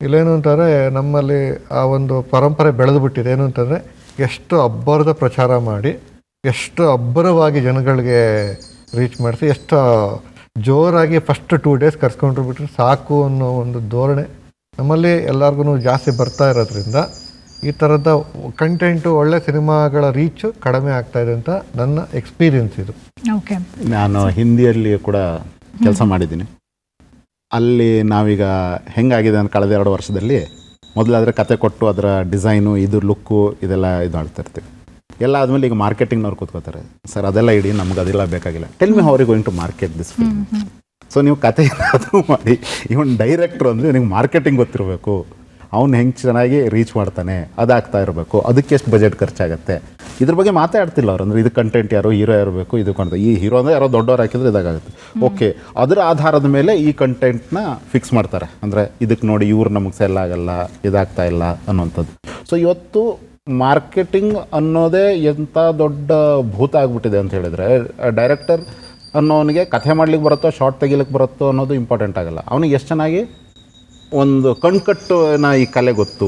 ಇಲ್ಲೇನು ಅಂತಾರೆ, ನಮ್ಮಲ್ಲಿ ಆ ಒಂದು ಪರಂಪರೆ ಬೆಳೆದುಬಿಟ್ಟಿದೆ. ಏನು ಅಂತಂದರೆ ಎಷ್ಟು ಅಬ್ಬರದ ಪ್ರಚಾರ ಮಾಡಿ, ಎಷ್ಟು ಅಬ್ಬರವಾಗಿ ಜನಗಳಿಗೆ ರೀಚ್ ಮಾಡಿಸಿ, ಎಷ್ಟು ಜೋರಾಗಿ ಫಸ್ಟ್ 2 ಡೇಸ್ ಕರ್ಸ್ಕೊಂಡ್ರು ಬಿಟ್ರೆ ಸಾಕು ಅನ್ನೋ ಒಂದು ಧೋರಣೆ ನಮ್ಮಲ್ಲಿ ಎಲ್ಲರಿಗೂ ಜಾಸ್ತಿ ಬರ್ತಾ ಇರೋದ್ರಿಂದ ಈ ಥರದ ಕಂಟೆಂಟು, ಒಳ್ಳೆ ಸಿನಿಮಾಗಳ ರೀಚು ಕಡಿಮೆ ಆಗ್ತಾ ಇದೆ ಅಂತ ನನ್ನ ಎಕ್ಸ್ಪೀರಿಯನ್ಸ್ ಇದು. ಓಕೆ. ನಾನು ಹಿಂದಿಯಲ್ಲಿ ಕೂಡ ಕೆಲಸ ಮಾಡಿದ್ದೀನಿ. ಅಲ್ಲಿ ನಾವೀಗ ಹೆಂಗಾಗಿದೆ ಅಂತ ಕಳೆದ 2 ವರ್ಷದಲ್ಲಿ, ಮೊದಲಾದರೆ ಕತೆ ಕೊಟ್ಟು ಅದರ ಡಿಸೈನು, ಇದು ಲುಕ್ಕು, ಇದೆಲ್ಲ ಇದು ಮಾಡ್ತಾ ಇರ್ತೀವಿ. ಎಲ್ಲ ಆದಮೇಲೆ ಈಗ ಮಾರ್ಕೆಟಿಂಗ್ನವ್ರು ಕೂತ್ಕೋತಾರೆ, ಸರ್ ಅದೆಲ್ಲ ಇಡಿ, ನಮ್ಗೆ ಅದೆಲ್ಲ ಬೇಕಾಗಿಲ್ಲ, tell me how are you going to market this film. So ನೀವು ಕತೆ ಏನಾದರೂ ಮಾಡಿ, ಇವನ್ ಡೈರೆಕ್ಟ್ರು ಅಂದರೆ ನಿಮ್ಗೆ ಮಾರ್ಕೆಟಿಂಗ್ ಗೊತ್ತಿರಬೇಕು, ಅವ್ನು ಹೆಂಗೆ ಚೆನ್ನಾಗಿ ರೀಚ್ ಮಾಡ್ತಾನೆ ಅದಾಗ್ತಾ ಇರಬೇಕು, ಅದಕ್ಕೆ ಎಷ್ಟು ಬಜೆಟ್ ಖರ್ಚಾಗುತ್ತೆ, ಇದ್ರ ಬಗ್ಗೆ ಮಾತಾಡ್ತಿಲ್ಲ ಅವ್ರು. ಅಂದರೆ ಇದು ಕಂಟೆಂಟ್ ಯಾರು ಹೀರೋ ಇರಬೇಕು, ಇದು ಕಾಣ್ತದೆ, ಈ ಹೀರೋ ಅಂದರೆ ಯಾರೋ ದೊಡ್ಡವ್ರು ಹಾಕಿದ್ರೆ ಇದಾಗುತ್ತೆ. ಓಕೆ, ಅದರ ಆಧಾರದ ಮೇಲೆ ಈ ಕಂಟೆಂಟ್ನ ಫಿಕ್ಸ್ ಮಾಡ್ತಾರೆ. ಅಂದರೆ ಇದಕ್ಕೆ ನೋಡಿ ಇವ್ರು ನಮಗೆ ಸೆಲ್ ಆಗಲ್ಲ, ಇದಾಗ್ತಾ ಇಲ್ಲ ಅನ್ನೋಂಥದ್ದು. ಸೊ ಇವತ್ತು ಮಾರ್ಕೆಟಿಂಗ್ ಅನ್ನೋದೇ ಎಂಥ ದೊಡ್ಡ ಭೂತ ಆಗಿಬಿಟ್ಟಿದೆ ಅಂತ ಹೇಳಿದರೆ, ಡೈರೆಕ್ಟರ್ ಅನ್ನೋನಿಗೆ ಕಥೆ ಮಾಡ್ಲಿಕ್ಕೆ ಬರುತ್ತೋ, ಶಾರ್ಟ್ ತೆಗಿಲಿಕ್ಕೆ ಬರುತ್ತೋ ಅನ್ನೋದು ಇಂಪಾರ್ಟೆಂಟ್ ಆಗಲ್ಲ. ಅವನಿಗೆ ಎಷ್ಟು ಚೆನ್ನಾಗಿ ಒಂದು ಕಣ್ಕಟ್ಟುನ ಈ ಕಲೆ ಗೊತ್ತು,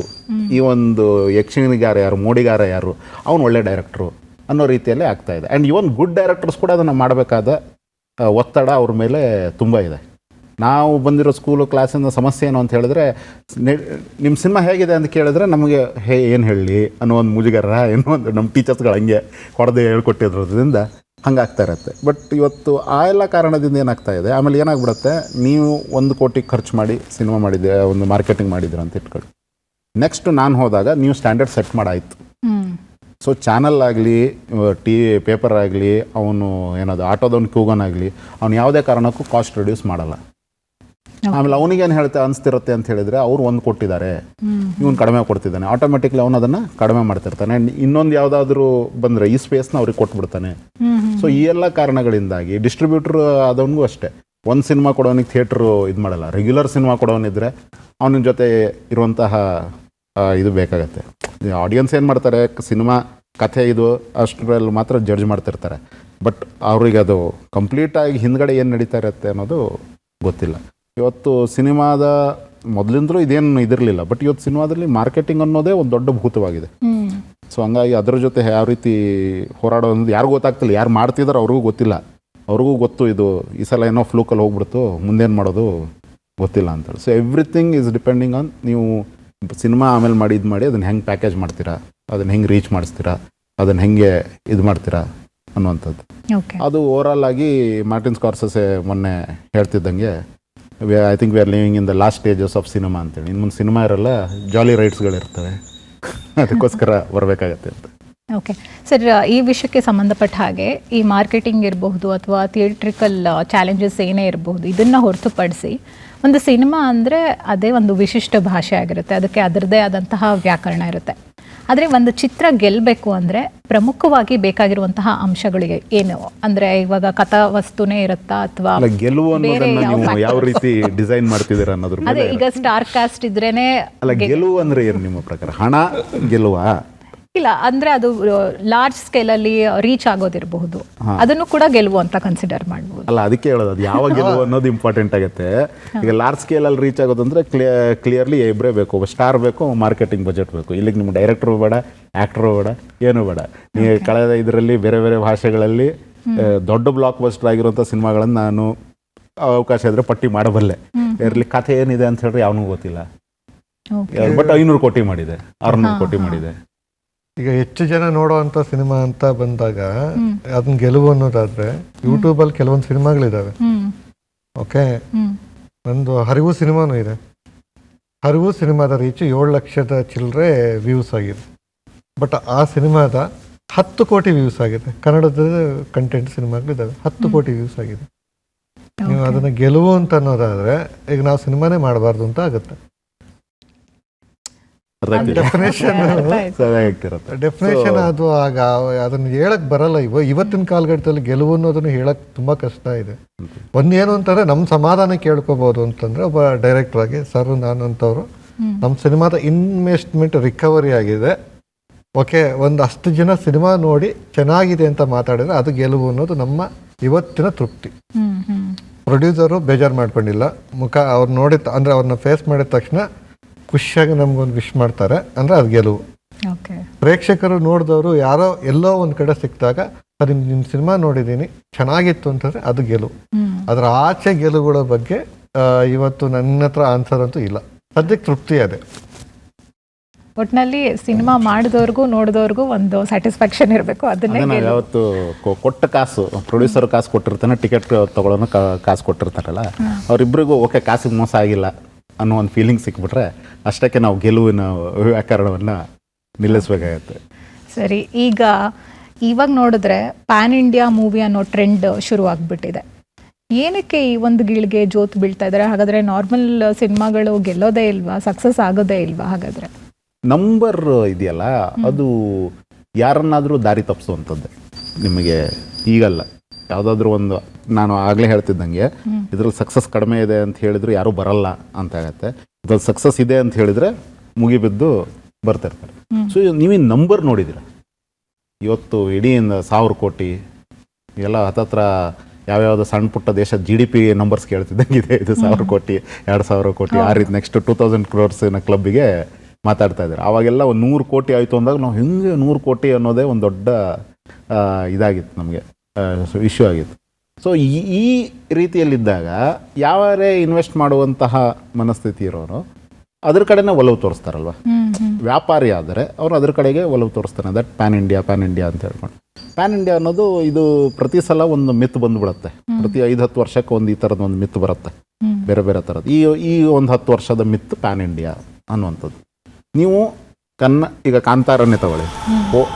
ಈ ಒಂದು ಯಕ್ಷಗಾರ ಯಾರು, ಮೋಡಿಗಾರ ಯಾರು, ಅವನು ಒಳ್ಳೆ ಡೈರೆಕ್ಟ್ರು ಅನ್ನೋ ರೀತಿಯಲ್ಲೇ ಆಗ್ತಾಯಿದೆ. ಆ್ಯಂಡ್ ಇವನ್ ಗುಡ್ ಡೈರೆಕ್ಟರ್ಸ್ ಕೂಡ ಅದನ್ನು ಮಾಡಬೇಕಾದ ಒತ್ತಡ ಅವ್ರ ಮೇಲೆ ತುಂಬ ಇದೆ. ನಾವು ಬಂದಿರೋ ಸ್ಕೂಲು ಕ್ಲಾಸಿಂದ ಸಮಸ್ಯೆ ಏನು ಅಂತ ಹೇಳಿದ್ರೆ, ನಿಮ್ಮ ಸಿನಿಮಾ ಹೇಗಿದೆ ಅಂತ ಕೇಳಿದ್ರೆ ನಮಗೆ ಏನು ಹೇಳಲಿ ಅನ್ನೋ ಒಂದು ಮುಜುಗರ, ಏನೋ ಒಂದು ನಮ್ಮ ಟೀಚರ್ಸ್ಗಳು ಹಂಗೆ ಹೊಡೆದೇ ಹೇಳ್ಕೊಟ್ಟಿರೋದ್ರಿಂದ ಹಂಗಾಗ್ತಾ ಇರುತ್ತೆ. ಬಟ್ ಇವತ್ತು ಆ ಎಲ್ಲ ಕಾರಣದಿಂದ ಏನಾಗ್ತಾ ಇದೆ, ಆಮೇಲೆ ಏನಾಗ್ಬಿಡುತ್ತೆ, ನೀವು 1 ಕೋಟಿ ಖರ್ಚು ಮಾಡಿ ಸಿನಿಮಾ ಮಾಡಿದ್ದೆ, ಒಂದು ಮಾರ್ಕೆಟಿಂಗ್ ಮಾಡಿದ್ದೀರ ಅಂತ ಇಟ್ಕೊಳ್ಳಿ. ನೆಕ್ಸ್ಟ್ ನಾನು ಹೋದಾಗ ನೀವು ಸ್ಟ್ಯಾಂಡರ್ಡ್ ಸೆಟ್ ಮಾಡಾಯಿತು. ಸೊ ಚಾನಲ್ ಆಗಲಿ, ಪೇಪರ್ ಆಗಲಿ, ಅವನು ಏನದು ಆಟೋದವ್ನು ಕೂಗೋನಾಗಲಿ, ಅವ್ನು ಯಾವುದೇ ಕಾರಣಕ್ಕೂ ಕಾಸ್ಟ್ ರಿಡ್ಯೂಸ್ ಮಾಡಲ್ಲ. ಆಮೇಲೆ ಅವನಿಗೇನು ಅನಿಸ್ತಿರುತ್ತೆ ಅಂತ ಹೇಳಿದರೆ, ಅವ್ರು 1 ಕೊಟ್ಟಿದ್ದಾರೆ, ಇವನು ಕಡಿಮೆ ಕೊಡ್ತಿದ್ದಾನೆ, ಆಟೋಮೆಟಿಕ್ಲಿ ಅವನು ಅದನ್ನು ಕಡಿಮೆ ಮಾಡ್ತಿರ್ತಾನೆ. ಇನ್ನೊಂದು ಯಾವುದಾದ್ರೂ ಬಂದರೆ ಈ ಸ್ಪೇಸ್ನ ಅವ್ರಿಗೆ ಕೊಟ್ಬಿಡ್ತಾನೆ. ಸೊ ಈ ಎಲ್ಲ ಕಾರಣಗಳಿಂದಾಗಿ ಡಿಸ್ಟ್ರಿಬ್ಯೂಟ್ರ್ ಆದವನಿಗೂ ಅಷ್ಟೇ, ಒಂದು ಸಿನಿಮಾ ಕೊಡೋನಿಗೆ ಥಿಯೇಟ್ರು ಇದು ಮಾಡಲ್ಲ. ರೆಗ್ಯುಲರ್ ಸಿನಿಮಾ ಕೊಡೋನಿದ್ರೆ ಅವನ ಜೊತೆ ಇರುವಂತಹ ಇದು ಬೇಕಾಗತ್ತೆ. ಆಡಿಯನ್ಸ್ ಏನು ಮಾಡ್ತಾರೆ, ಸಿನಿಮಾ ಕಥೆ ಇದು ಅಷ್ಟರಲ್ಲಿ ಮಾತ್ರ ಜಡ್ಜ್ ಮಾಡ್ತಿರ್ತಾರೆ. ಬಟ್ ಅವ್ರಿಗೆ ಅದು ಕಂಪ್ಲೀಟಾಗಿ ಹಿಂದ್ಗಡೆ ಏನು ನಡೀತಾ ಇರುತ್ತೆ ಅನ್ನೋದು ಗೊತ್ತಿಲ್ಲ. ಇವತ್ತು ಸಿನಿಮಾದ ಮೊದಲಿಂದಲೂ ಇದೇನು ಇದಿರಲಿಲ್ಲ, ಬಟ್ ಇವತ್ತು ಸಿನಿಮಾದಲ್ಲಿ ಮಾರ್ಕೆಟಿಂಗ್ ಅನ್ನೋದೇ ಒಂದು ದೊಡ್ಡ ಭೂತವಾಗಿದೆ. ಸೊ ಹಂಗಾಗಿ ಅದರ ಜೊತೆ ಯಾವ ರೀತಿ ಹೋರಾಡೋದು ಯಾರಿಗೂ ಗೊತ್ತಾಗ್ತಿಲ್ಲ. ಯಾರು ಮಾಡ್ತಿದಾರೋ ಅವ್ರಿಗೂ ಗೊತ್ತಿಲ್ಲ, ಅವ್ರಿಗೂ ಗೊತ್ತು ಇದು ಈ ಸಲ ಏನೋ ಫ್ಲೂಕಲ್ಲಿ ಹೋಗ್ಬಿಡ್ತು, ಮುಂದೇನು ಮಾಡೋದು ಗೊತ್ತಿಲ್ಲ ಅಂತೇಳಿ. So everything is depending on ನೀವು ಸಿನಿಮಾ ಆಮೇಲೆ ಮಾಡಿ ಅದನ್ನು ಹೆಂಗೆ ಪ್ಯಾಕೇಜ್ ಮಾಡ್ತೀರಾ, ಅದನ್ನು ಹೆಂಗೆ ರೀಚ್ ಮಾಡಿಸ್ತೀರಾ, ಅದನ್ನು ಹೆಂಗೆ ಇದು ಮಾಡ್ತೀರಾ ಅನ್ನುವಂಥದ್ದು. ಅದು ಓವರಾಲ್ ಆಗಿ ಮಾರ್ಟಿನ್ ಸ್ಕಾರ್ಸೆಸೆ ಮೊನ್ನೆ ಹೇಳ್ತಿದ್ದಂಗೆ, I think we are living in the last stages of cinema ಅಂತೇಳಿ. ಇನ್ನು ಮುಂದೆ ಸಿನಿಮಾ ಇರಲ್ಲ, ಜಾಲಿ ರೈಡ್ಸ್ಗಳಿರ್ತವೆ, ಅದಕ್ಕೋಸ್ಕರ ಬರಬೇಕಾಗತ್ತೆ ಅಂತ. ಓಕೆ ಸರ್, ಈ ವಿಷಯಕ್ಕೆ ಸಂಬಂಧಪಟ್ಟ ಹಾಗೆ ಈ ಮಾರ್ಕೆಟಿಂಗ್ ಇರಬಹುದು ಅಥವಾ ಥಿಯೇಟ್ರಿಕಲ್ ಚಾಲೆಂಜಸ್ ಏನೇ ಇರಬಹುದು, ಇದನ್ನು ಹೊರತುಪಡಿಸಿ ಒಂದು ಸಿನಿಮಾ ಅಂದರೆ ಅದೇ ಒಂದು ವಿಶಿಷ್ಟ ಭಾಷೆ ಆಗಿರುತ್ತೆ, ಅದಕ್ಕೆ ಅದರದೇ ಆದಂತಹ ವ್ಯಾಕರಣ ಇರುತ್ತೆ. ಆದರೆ ಒಂದು ಚಿತ್ರ ಗೆಲ್ಲಬೇಕು ಅಂದರೆ ಪ್ರಮುಖವಾಗಿ ಬೇಕಾಗಿರುವಂತಹ ಅಂಶಗಳಿಗೆ ಏನು ಅಂದರೆ, ಇವಾಗ ಕಥಾ ವಸ್ತುನೇ ಇರುತ್ತಾ ಅಥವಾ ಗೆಲುವು ಯಾವ ರೀತಿ ಡಿಸೈನ್ ಮಾಡ್ತಿದ್ದೀರಾ ಅನ್ನೋದ್ರ ಅದೇ ಈಗ ಸ್ಟಾರ್ ಕಾಸ್ಟ್ ಇದ್ರೇನೆ. ಅಲ್ಲ, ಗೆಲುವು ಅಂದ್ರೆ ಏನು ನಿಮ್ಮ ಪ್ರಕಾರ? ಹಣ ಗೆಲುವ ಇಲ್ಲ ಅಂದ್ರೆ ಅದು ಲಾರ್ಜ್ ಸ್ಕೇಲಲ್ಲಿ ರೀಚ್ ಆಗೋದಿರಬಹುದು, ಅದನ್ನು ಕೂಡ ಗೆಲುವು ಅಂತ ಕನ್ಸಿಡರ್ ಮಾಡ್ಬೋದು. ಅಲ್ಲ, ಅದಕ್ಕೆ ಹೇಳೋದು ಅದು ಯಾವ ಗೆಲುವು ಅನ್ನೋದು ಇಂಪಾರ್ಟೆಂಟ್ ಆಗುತ್ತೆ. ಈಗ ಲಾರ್ಜ್ ಸ್ಕೇಲಲ್ಲಿ ರೀಚ್ ಆಗೋದಂದ್ರೆ ಕ್ಲಿಯರ್ಲಿ ಇಬ್ಬರೇ ಬೇಕು, ಒಬ್ಬ ಸ್ಟಾರ್ ಬೇಕು, ಮಾರ್ಕೆಟಿಂಗ್ ಬಜೆಟ್ ಬೇಕು. ಇಲ್ಲಿಗೆ ನಿಮ್ಮ ಡೈರೆಕ್ಟ್ರು ಬೇಡ, ಆ್ಯಕ್ಟ್ರು ಬೇಡ, ಏನೂ ಬೇಡ. ನೀವು ಕಳೆದ ಇದರಲ್ಲಿ ಬೇರೆ ಬೇರೆ ಭಾಷೆಗಳಲ್ಲಿ ದೊಡ್ಡ ಬ್ಲಾಕ್ ಬಸ್ಟರ್ ಆಗಿರುವಂಥ ಸಿನಿಮಾಗಳನ್ನು ನಾನು ಅವಕಾಶ ಇದ್ರೆ ಪಟ್ಟಿ ಮಾಡಬಲ್ಲೆ. ಇರಲಿ ಕಥೆ ಏನಿದೆ ಅಂತ ಹೇಳಿದ್ರೆ ಯಾವನೂ ಗೊತ್ತಿಲ್ಲ, ಬಟ್ 500 ಕೋಟಿ ಮಾಡಿದೆ, 600 ಕೋಟಿ ಮಾಡಿದೆ. ಈಗ ಹೆಚ್ಚು ಜನ ನೋಡೋವಂಥ ಸಿನಿಮಾ ಅಂತ ಬಂದಾಗ ಅದನ್ನ ಗೆಲುವು ಅನ್ನೋದಾದ್ರೆ ಯೂಟ್ಯೂಬಲ್ಲಿ ಕೆಲವೊಂದು ಸಿನಿಮಾಗಳಿದಾವೆ. ಓಕೆ, ಒಂದು ಹರಿವು ಸಿನಿಮಾನೂ ಇದೆ. ಹರಿವು ಸಿನಿಮಾದ ರೀಚ್ 7 ಲಕ್ಷದ ಚಿಲ್ಲರೆ ವ್ಯೂಸ್ ಆಗಿದೆ. ಬಟ್ ಆ ಸಿನಿಮಾದ 10 ಕೋಟಿ ವ್ಯೂಸ್ ಆಗಿದೆ. ಕನ್ನಡದ ಕಂಟೆಂಟ್ ಸಿನಿಮಾಗಳಿದ್ದಾವೆ, 10 ಕೋಟಿ ವ್ಯೂಸ್ ಆಗಿದೆ. ನೀವು ಅದನ್ನ ಗೆಲುವು ಅಂತ ಅನ್ನೋದಾದ್ರೆ ಈಗ ನಾವು ಸಿನಿಮಾನೇ ಮಾಡಬಾರ್ದು ಅಂತ ಆಗುತ್ತೆ. ಡೆಫಿನೇಷನ್ ಅದು ಆಗ ಅದನ್ನ ಹೇಳಕ್ ಬರಲ್ಲ. ಇವತ್ತಿನ ಕಾಲಘಟ್ಟದಲ್ಲಿ ಗೆಲುವು ಅನ್ನೋದನ್ನ ಹೇಳಕ್ ತುಂಬಾ ಕಷ್ಟ ಇದೆ. ಒಂದೇನು ಅಂತಂದ್ರೆ ನಮ್ಮ ಸಮಾಧಾನ ಕೇಳ್ಕೋಬಹುದು ಅಂತಂದ್ರೆ ಒಬ್ಬ ಡೈರೆಕ್ಟರ್ ಆಗಿ ಸರ್ ನಾನು ಅಂತವ್ರು ನಮ್ಮ ಸಿನಿಮಾದ ಇನ್ವೆಸ್ಟ್ಮೆಂಟ್ ರಿಕವರಿ ಆಗಿದೆ, ಓಕೆ, ಒಂದಷ್ಟು ಜನ ಸಿನಿಮಾ ನೋಡಿ ಚೆನ್ನಾಗಿದೆ ಅಂತ ಮಾತಾಡಿದ್ರೆ ಅದು ಗೆಲುವು ಅನ್ನೋದು ನಮ್ಮ ಇವತ್ತಿನ ತೃಪ್ತಿ. ಪ್ರೊಡ್ಯೂಸರು ಬೇಜಾರು ಮಾಡ್ಕೊಂಡಿಲ್ಲ, ಮುಖ ಅವ್ರು ನೋಡಿದ ಅಂದ್ರೆ ಅವ್ರನ್ನ ಫೇಸ್ ಮಾಡಿದ ತಕ್ಷಣ ಖುಷಿಯಾಗಿ ನಮ್ಗೊಂದು ವಿಶ್ ಮಾಡ್ತಾರೆ ಅಂದ್ರೆ ಅದು ಗೆಲುವು. ಪ್ರೇಕ್ಷಕರು ನೋಡಿದವರು ಯಾರೋ ಎಲ್ಲೋ ಒಂದ್ ಕಡೆ ಸಿಕ್ಕಿದಾಗ ಸರ್ ನಿಮ್ಮ ಸಿನಿಮಾ ನೋಡಿದ್ದೀನಿ ಚೆನ್ನಾಗಿತ್ತು ಅಂತಂದ್ರೆ ಅದು ಗೆಲುವು. ಅದರ ಆಚೆ ಗೆಲುವುಗಳ ಬಗ್ಗೆ ಇವತ್ತು ನನ್ನ ಹತ್ರ ಆನ್ಸರ್ ಅಂತೂ ಇಲ್ಲ. ಸದ್ಯಕ್ಕೆ ತೃಪ್ತಿ ಅದೇ. ಒಟ್ಟಿನಲ್ಲಿ ಸಿನಿಮಾ ಮಾಡಿದವ್ರಿಗೂ ನೋಡಿದವ್ರಿಗೂ ಒಂದು ಸ್ಯಾಟಿಸ್ಫ್ಯಾಕ್ಷನ್ ಇರಬೇಕು. ಅದನ್ನೇ ಯಾವತ್ತು ಕೊಟ್ಟ ಕಾಸು, ಪ್ರೊಡ್ಯೂಸರ್ ಕಾಸು ಕೊಟ್ಟಿರ್ತಾನೆ, ಟಿಕೆಟ್ ತಗೊಳ್ಳೋನು ಕಾಸು ಕೊಟ್ಟಿರ್ತಾರಲ್ಲ, ಅವರಿಬ್ಬರಿಗೂ ಓಕೆ ಕಾಸಿಗೆ ಮೋಸ ಆಗಿಲ್ಲ ಅನ್ನೋ ಒಂದು ಫೀಲಿಂಗ್ ಸಿಕ್ಬಿಟ್ರೆ ಅಷ್ಟಕ್ಕೆ ನಾವು ಗೆಲುವಿನ ವ್ಯಾಕರಣವನ್ನು ನಿಲ್ಲಿಸ್ಬೇಕಾಗತ್ತೆ. ಸರಿ, ಈಗ ಇವಾಗ ನೋಡಿದ್ರೆ ಪ್ಯಾನ್ ಇಂಡಿಯಾ ಮೂವಿ ಅನ್ನೋ ಟ್ರೆಂಡ್ ಶುರು ಆಗ್ಬಿಟ್ಟಿದೆ. ಏನಕ್ಕೆ ಈ ಒಂದು ಗೀಳಿಗೆ ಜೋತು ಬೀಳ್ತಾ ಇದ್ದಾರೆ? ಹಾಗಾದ್ರೆ ನಾರ್ಮಲ್ ಸಿನಿಮಾಗಳು ಗೆಲ್ಲೋದೇ ಇಲ್ವಾ, ಸಕ್ಸಸ್ ಆಗೋದೇ ಇಲ್ವಾ? ಹಾಗಾದ್ರೆ ನಂಬರ್ ಇದೆಯಲ್ಲ ಅದು ಯಾರನ್ನಾದರೂ ದಾರಿ ತಪ್ಪಿಸುವಂಥದ್ದು. ನಿಮಗೆ ಈಗಲ್ಲ, ಯಾವುದಾದ್ರೂ ಒಂದು ನಾನು ಆಗಲೇ ಹೇಳ್ತಿದ್ದಂಗೆ ಇದ್ರಲ್ಲಿ ಸಕ್ಸಸ್ ಕಡಿಮೆ ಇದೆ ಅಂತ ಹೇಳಿದ್ರು ಯಾರೂ ಬರಲ್ಲ ಅಂತ ಆಗತ್ತೆ. ಇದ್ರಲ್ಲಿ ಸಕ್ಸಸ್ ಇದೆ ಅಂತ ಹೇಳಿದ್ರೆ ಮುಗಿಬಿದ್ದು ಬರ್ತಿರ್ತಾರೆ. ಸೊ ನೀವೀ ನಂಬರ್ ನೋಡಿದ್ದೀರ, ಇವತ್ತು ಇಡೀ 1000 ಕೋಟಿ ಎಲ್ಲ ಹತ್ತತ್ರ ಯಾವ್ಯಾವುದು ಸಣ್ಣ ಪುಟ್ಟ ದೇಶದ GDP ನಂಬರ್ಸ್ ಕೇಳ್ತಿದ್ದಂಗಿದೆ. ಇದು 1000 ಕೋಟಿ 2000 ಕೋಟಿ ಆ ರೀತಿ ನೆಕ್ಸ್ಟ್ 2000 ಕ್ರೋರ್ಸಿನ ಕ್ಲಬ್ಬಿಗೆ ಮಾತಾಡ್ತಾ ಇದ್ದಾರೆ. ಆವಾಗೆಲ್ಲ ಒಂದು 100 ಕೋಟಿ ಆಯಿತು ಅಂದಾಗ ನಾವು ಹೆಂಗೆ 100 ಕೋಟಿ ಅನ್ನೋದೇ ಒಂದು ದೊಡ್ಡ ಇದಾಗಿತ್ತು, ನಮಗೆ ಇಶ್ಯೂ ಆಗಿತ್ತು. ಸೊ ಈ ರೀತಿಯಲ್ಲಿದ್ದಾಗ ಯಾವರೇ ಇನ್ವೆಸ್ಟ್ ಮಾಡುವಂತಹ ಮನಸ್ಥಿತಿ ಇರೋರು ಅದ್ರ ಕಡೆನೇ ಒಲವು ತೋರಿಸ್ತಾರಲ್ವ. ವ್ಯಾಪಾರಿ ಆದರೆ ಅವರು ಅದ್ರ ಕಡೆಗೆ ಒಲವು ತೋರಿಸ್ತಾನೆ. ದಟ್ ಪ್ಯಾನ್ ಇಂಡಿಯಾ ಅಂತ ಹೇಳ್ಕೊಂಡು. ಪ್ಯಾನ್ ಇಂಡಿಯಾ ಅನ್ನೋದು ಇದು ಪ್ರತಿ ಸಲ ಒಂದು ಮಿತ್ ಬಂದುಬಿಡುತ್ತೆ. ಪ್ರತಿ 5-10 ವರ್ಷಕ್ಕೆ ಒಂದು ಈ ಥರದ್ದು ಒಂದು ಮಿತ್ ಬರುತ್ತೆ, ಬೇರೆ ಬೇರೆ ಥರದ್ದು. ಈ ಒಂದು 10 ವರ್ಷದ ಮಿತ್ ಪ್ಯಾನ್ ಇಂಡಿಯಾ ಅನ್ನುವಂಥದ್ದು. ನೀವು ಈಗ ಕಾಂತಾರನ್ನೇ ತಗೊಳ್ಳಿ,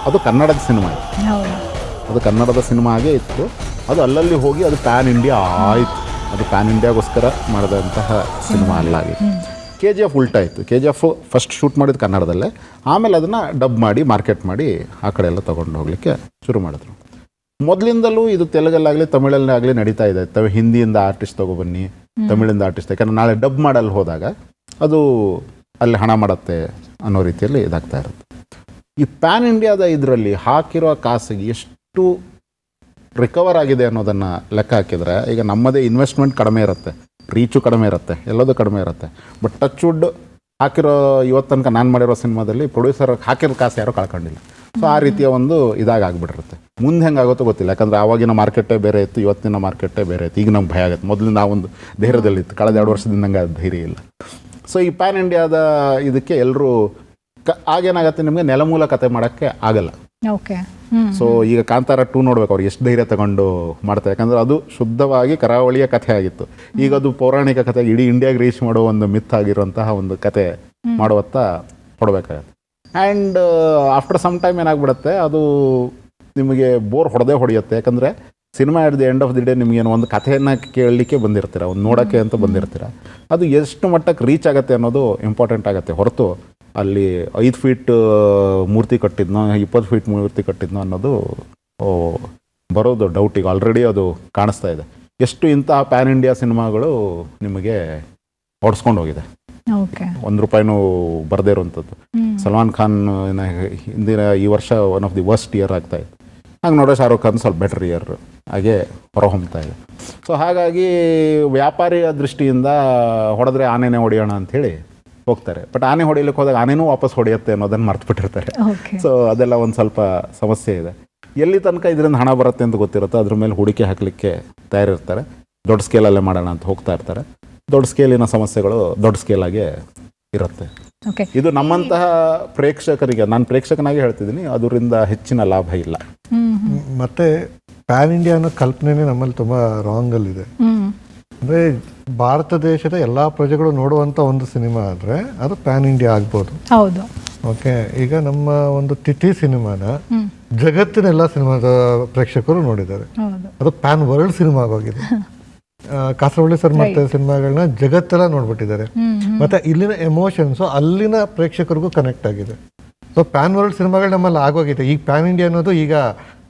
ಅದು ಕನ್ನಡದ ಸಿನಿಮಾ ಇತ್ತು, ಅದು ಕನ್ನಡದ ಸಿನಿಮಾ ಆಗೇ ಇತ್ತು. ಅದು ಅಲ್ಲಲ್ಲಿ ಹೋಗಿ ಅದು ಪ್ಯಾನ್ ಇಂಡಿಯಾ ಆಯಿತು. ಅದು ಪ್ಯಾನ್ ಇಂಡಿಯಾಗೋಸ್ಕರ ಮಾಡಿದಂತಹ ಸಿನಿಮಾ ಅಲ್ಲಾಗಿತ್ತು. KGF ಉಲ್ಟಾ ಇತ್ತು. KGF ಫಸ್ಟ್ ಶೂಟ್ ಮಾಡಿದ್ದು ಕನ್ನಡದಲ್ಲೇ, ಆಮೇಲೆ ಅದನ್ನು ಡಬ್ ಮಾಡಿ ಮಾರ್ಕೆಟ್ ಮಾಡಿ ಆ ಕಡೆ ಎಲ್ಲ ತೊಗೊಂಡು ಹೋಗಲಿಕ್ಕೆ ಶುರು ಮಾಡಿದ್ರು. ಮೊದಲಿಂದಲೂ ಇದು ತೆಲುಗಲ್ಲಾಗಲಿ ತಮಿಳಲ್ಲಾಗಲಿ ನಡೀತಾ ಇದೆ. ಹಿಂದಿಯಿಂದ ಆರ್ಟಿಸ್ಟ್ ತೊಗೊಬನ್ನಿ, ತಮಿಳಿಂದ ಆರ್ಟಿಸ್ಟ್, ಯಾಕಂದ್ರೆ ನಾಳೆ ಡಬ್ ಮಾಡಲ್ಲಿ ಹೋದಾಗ ಅದು ಅಲ್ಲಿ ಹಣ ಮಾಡುತ್ತೆ ಅನ್ನೋ ರೀತಿಯಲ್ಲಿ ಇದಾಗ್ತಾ ಇರುತ್ತೆ. ಈ ಪ್ಯಾನ್ ಇಂಡಿಯಾದ ಇದರಲ್ಲಿ ಹಾಕಿರೋ ಕಾಸಿಗೆ ಎಷ್ಟು ರಿಕವರ್ ಆಗಿದೆ ಅನ್ನೋದನ್ನು ಲೆಕ್ಕ ಹಾಕಿದರೆ, ಈಗ ನಮ್ಮದೇ ಇನ್ವೆಸ್ಟ್ಮೆಂಟ್ ಕಡಿಮೆ ಇರುತ್ತೆ, ರೀಚು ಕಡಿಮೆ ಇರುತ್ತೆ, ಎಲ್ಲದೂ ಕಡಿಮೆ ಇರುತ್ತೆ. ಬಟ್ ಟಚ್ ವುಡ್ ಹಾಕಿರೋ ಇವತ್ತು ತನಕ ನಾನು ಮಾಡಿರೋ ಸಿನಿಮಾದಲ್ಲಿ ಪ್ರೊಡ್ಯೂಸರ್ ಹಾಕಿರೋ ಕಾಸು ಯಾರೂ ಕಳ್ಕೊಂಡಿಲ್ಲ. ಸೊ ಆ ರೀತಿಯ ಒಂದು ಇದಾಗ್ಬಿಟ್ಟಿರುತ್ತೆ. ಮುಂದೆ ಹೆಂಗಾಗುತ್ತೋ ಗೊತ್ತಿಲ್ಲ, ಯಾಕಂದರೆ ಆವಾಗಿನ ಮಾರ್ಕೆಟೇ ಬೇರೆ ಇತ್ತು, ಇವತ್ತಿನ ಮಾರ್ಕೆಟೇ ಬೇರೆ ಇತ್ತು. ಈಗ ನಮ್ಗೆ ಭಯ ಆಗುತ್ತೆ. ಮೊದಲು ನಾವೊಂದು ಧೈರ್ಯದಲ್ಲಿತ್ತು, ಕಳೆದ 2 ವರ್ಷದಿಂದ ನಂಗೆ ಅದು ಧೈರ್ಯ ಇಲ್ಲ. ಸೊ ಈ ಪ್ಯಾನ್ ಇಂಡಿಯಾದ ಇದಕ್ಕೆ ಎಲ್ಲರೂ ಆಗೇನಾಗತ್ತೆ, ನಿಮಗೆ ನೆಲಮೂಲ ಕತೆ ಮಾಡೋಕ್ಕೆ ಆಗಲ್ಲ. ಸೊ ಈಗ ಕಾಂತಾರ 2 ನೋಡ್ಬೇಕು, ಅವ್ರು ಎಷ್ಟು ಧೈರ್ಯ ತಗೊಂಡು ಮಾಡ್ತಾರೆ. ಯಾಕಂದ್ರೆ ಅದು ಶುದ್ಧವಾಗಿ ಕರಾವಳಿಯ ಕಥೆ ಆಗಿತ್ತು. ಈಗ ಅದು ಪೌರಾಣಿಕ ಕಥೆ, ಇಡೀ ಇಂಡಿಯಾಗೆ ರೀಚ್ ಮಾಡೋ ಒಂದು ಮಿತ್ ಆಗಿರುವಂತಹ ಒಂದು ಕತೆ ಮಾಡುವತ್ತ ಹೊಡಬೇಕಾಗತ್ತೆ. ಆ್ಯಂಡ್ ಆಫ್ಟರ್ ಸಮ್ ಟೈಮ್ ಏನಾಗ್ಬಿಡುತ್ತೆ, ಅದು ನಿಮಗೆ ಬೋರ್ ಹೊಡೆಯುತ್ತೆ. ಯಾಕಂದರೆ cinema at the end of the day ನಿಮಗೇನು ಒಂದು ಕಥೆಯನ್ನು ಕೇಳಲಿಕ್ಕೆ ಬಂದಿರ್ತೀರ, ಒಂದು ನೋಡೋಕ್ಕೆ ಅಂತ ಬಂದಿರ್ತೀರ. ಅದು ಎಷ್ಟು ಮಟ್ಟಕ್ಕೆ ರೀಚ್ ಆಗುತ್ತೆ ಅನ್ನೋದು ಇಂಪಾರ್ಟೆಂಟ್ ಆಗುತ್ತೆ ಹೊರತು ಅಲ್ಲಿ 5 ಫೀಟ್ ಮೂರ್ತಿ ಕಟ್ಟಿದ್ನೋ 20 ಫೀಟ್ ಮೂರ್ತಿ ಕಟ್ಟಿದ್ನೋ ಅನ್ನೋದು ಬರೋದು ಡೌಟ್. ಈಗ ಆಲ್ರೆಡಿ ಅದು ಕಾಣಿಸ್ತಾ ಇದೆ. ಎಷ್ಟು ಇಂತಹ ಪ್ಯಾನ್ ಇಂಡಿಯಾ ಸಿನಿಮಾಗಳು ನಿಮಗೆ ಹೊಡ್ಸ್ಕೊಂಡು ಹೋಗಿದೆ. ಓಕೆ. ₹1 ಬರದೇ ಇರುವಂಥದ್ದು. ಸಲ್ಮಾನ್ ಖಾನ್ ಹಿಂದಿನ ಈ ವರ್ಷ one of the worst year ಆಗ್ತಾ ಇತ್ತು. ಹಾಗೆ ನೋಡೋ ಶಾರುಖ್ ಖಾನ್ ಸ್ವಲ್ಪ ಬೆಟರ್ ಇಯರ್ ಹಾಗೆ ಹೊರಹೊಮ್ತಾ ಇದೆ. ಸೊ ಹಾಗಾಗಿ ವ್ಯಾಪಾರಿಯ ದೃಷ್ಟಿಯಿಂದ ಹೊಡೆದ್ರೆ ಆನೆನೇ ಹೊಡೆಯೋಣ ಅಂಥೇಳಿ ಹೋಗ್ತಾರೆ. ಬಟ್ ಆನೆ ಹೊಡಿಲಿಕ್ಕೆ ಹೋದಾಗ ಆನೆನೂ ವಾಪಸ್ ಹೊಡೆಯುತ್ತೆ ಅನ್ನೋದನ್ನು ಮರ್ತ್ಬಿಟ್ಟಿರ್ತಾರೆ. ಸೊ ಅದೆಲ್ಲ ಒಂದು ಸ್ವಲ್ಪ ಸಮಸ್ಯೆ ಇದೆ. ಎಲ್ಲಿ ತನಕ ಇದರಿಂದ ಹಣ ಬರುತ್ತೆ ಅಂತ ಗೊತ್ತಿರುತ್ತೋ ಅದ್ರ ಮೇಲೆ ಹೂಡಿಕೆ ಹಾಕಲಿಕ್ಕೆ ತಯಾರಿರ್ತಾರೆ. ದೊಡ್ಡ ಸ್ಕೇಲಲ್ಲೇ ಮಾಡೋಣ ಅಂತ ಹೋಗ್ತಾ ಇರ್ತಾರೆ. ದೊಡ್ಡ ಸ್ಕೇಲಿನ ಸಮಸ್ಯೆಗಳು ದೊಡ್ಡ ಸ್ಕೇಲಾಗೆ ಇರುತ್ತೆ. ಇದು ನಮ್ಮಂತಹ ಪ್ರೇಕ್ಷಕರಿಗೆ, ನಾನು ಪ್ರೇಕ್ಷಕನಾಗಿ ಹೇಳ್ತಿದ್ದೀನಿ, ಅದರಿಂದ ಹೆಚ್ಚಿನ ಲಾಭ ಇಲ್ಲ. ಮತ್ತೆ ಪ್ಯಾನ್ ಇಂಡಿಯಾ ಅನ್ನೋ ಕಲ್ಪನೆನೇ ನಮ್ಮಲ್ಲಿ ತುಂಬಾ ರಾಂಗ್ ಅಲ್ಲಿದೆ. ಅಂದ್ರೆ ಭಾರತ ದೇಶದ ಎಲ್ಲಾ ಪ್ರಜೆಗಳು ನೋಡುವಂತ ಒಂದು ಸಿನಿಮಾ ಆದ್ರೆ ಅದು ಪ್ಯಾನ್ ಇಂಡಿಯಾ ಆಗ್ಬೋದು. ಹೌದು. ಓಕೆ, ಈಗ ನಮ್ಮ ಒಂದು ತಿಥಿ ಸಿನಿಮಾನ ಜಗತ್ತಿನ ಎಲ್ಲ ಸಿನಿಮಾದ ಪ್ರೇಕ್ಷಕರು ನೋಡಿದ್ದಾರೆ. ಅದು ಪ್ಯಾನ್ ವರ್ಲ್ಡ್ ಸಿನಿಮಾ ಆಗೋಗಿದೆ. ಕಾಸರವಳ್ಳಿ ಸರ್ ಮತ್ತೆ ಸಿನಿಮಾಗಳನ್ನ ಜಗತ್ತೆಲ್ಲ ನೋಡ್ಬಿಟ್ಟಿದ್ದಾರೆ. ಮತ್ತೆ ಇಲ್ಲಿನ ಎಮೋಷನ್ಸ್ ಅಲ್ಲಿನ ಪ್ರೇಕ್ಷಕರಿಗೂ ಕನೆಕ್ಟ್ ಆಗಿದೆ. ಸೊ ಪ್ಯಾನ್ ವರ್ಲ್ಡ್ ಸಿನಿಮಾಗಳು ನಮ್ಮಲ್ಲಿ ಆಗೋಗಿದೆ. ಈಗ ಪ್ಯಾನ್ ಇಂಡಿಯಾ ಅನ್ನೋದು ಈಗ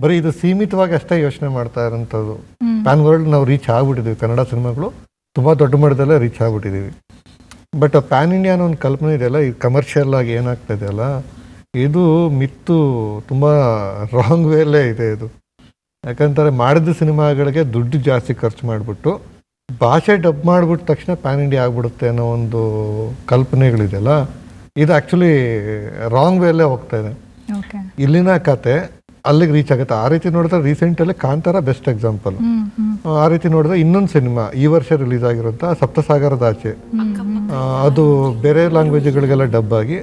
ಬರೀ ಇದು ಸೀಮಿತವಾಗಿ ಅಷ್ಟೇ ಯೋಚನೆ ಮಾಡ್ತಾ ಇರೋಂಥದ್ದು. ಪ್ಯಾನ್ ವರ್ಲ್ಡ್ ನಾವು ರೀಚ್ ಆಗ್ಬಿಟ್ಟಿದ್ದೀವಿ. ಕನ್ನಡ ಸಿನಿಮಾಗಳು ತುಂಬಾ ದೊಡ್ಡ ಮಟ್ಟದಲ್ಲೇ ರೀಚ್ ಆಗ್ಬಿಟ್ಟಿದ್ದೀವಿ. ಬಟ್ ಪ್ಯಾನ್ ಇಂಡಿಯಾ ಅನ್ನೋ ಒಂದು ಕಲ್ಪನೆ ಇದೆಯಲ್ಲ, ಈ ಕಮರ್ಷಿಯಲ್ ಆಗಿ ಏನಾಗ್ತಾ ಇದೆಯಲ್ಲ, ಇದು ಮಿತ್ತು ತುಂಬಾ ರಾಂಗ್ ವೇಲೇ ಇದೆ ಇದು. ಯಾಕಂತಾರೆ ಮಾಡಿದ ಸಿನಿಮಾಗಳಿಗೆ ದುಡ್ಡು ಜಾಸ್ತಿ ಖರ್ಚು ಮಾಡಿಬಿಟ್ಟು ಭಾಷೆ ಡಬ್ ಮಾಡಿಬಿಟ್ಟ ತಕ್ಷಣ ಪ್ಯಾನ್ ಇಂಡಿಯಾ ಆಗ್ಬಿಡುತ್ತೆ ಅನ್ನೋ ಒಂದು ಕಲ್ಪನೆಗಳಿದೆಯಲ್ಲ, ಇದು ಆ್ಯಕ್ಚುಲಿ ರಾಂಗ್ ವೇಲೇ ಹೋಗ್ತಾ ಇದೆ. ಇಲ್ಲಿನ ಕತೆ ಅಲ್ಲಿಗೆ ರೀಚ್ ಆಗುತ್ತೆ. ಆ ರೀತಿ ನೋಡಿದ್ರೆ ರೀಸೆಂಟಲ್ಲಿ ಕಾಂತಾರ ಬೆಸ್ಟ್ ಎಕ್ಸಾಂಪಲ್. ಆ ರೀತಿ ನೋಡಿದ್ರೆ ಇನ್ನೊಂದು ಸಿನಿಮಾ ಈ ವರ್ಷ ರಿಲೀಸ್ ಆಗಿರುವಂಥ ಸಪ್ತಸಾಗರದ ಆಚೆ, ಅದು ಬೇರೆ ಲ್ಯಾಂಗ್ವೇಜ್ಗಳಿಗೆಲ್ಲ ಡಬ್ ಆಗಿ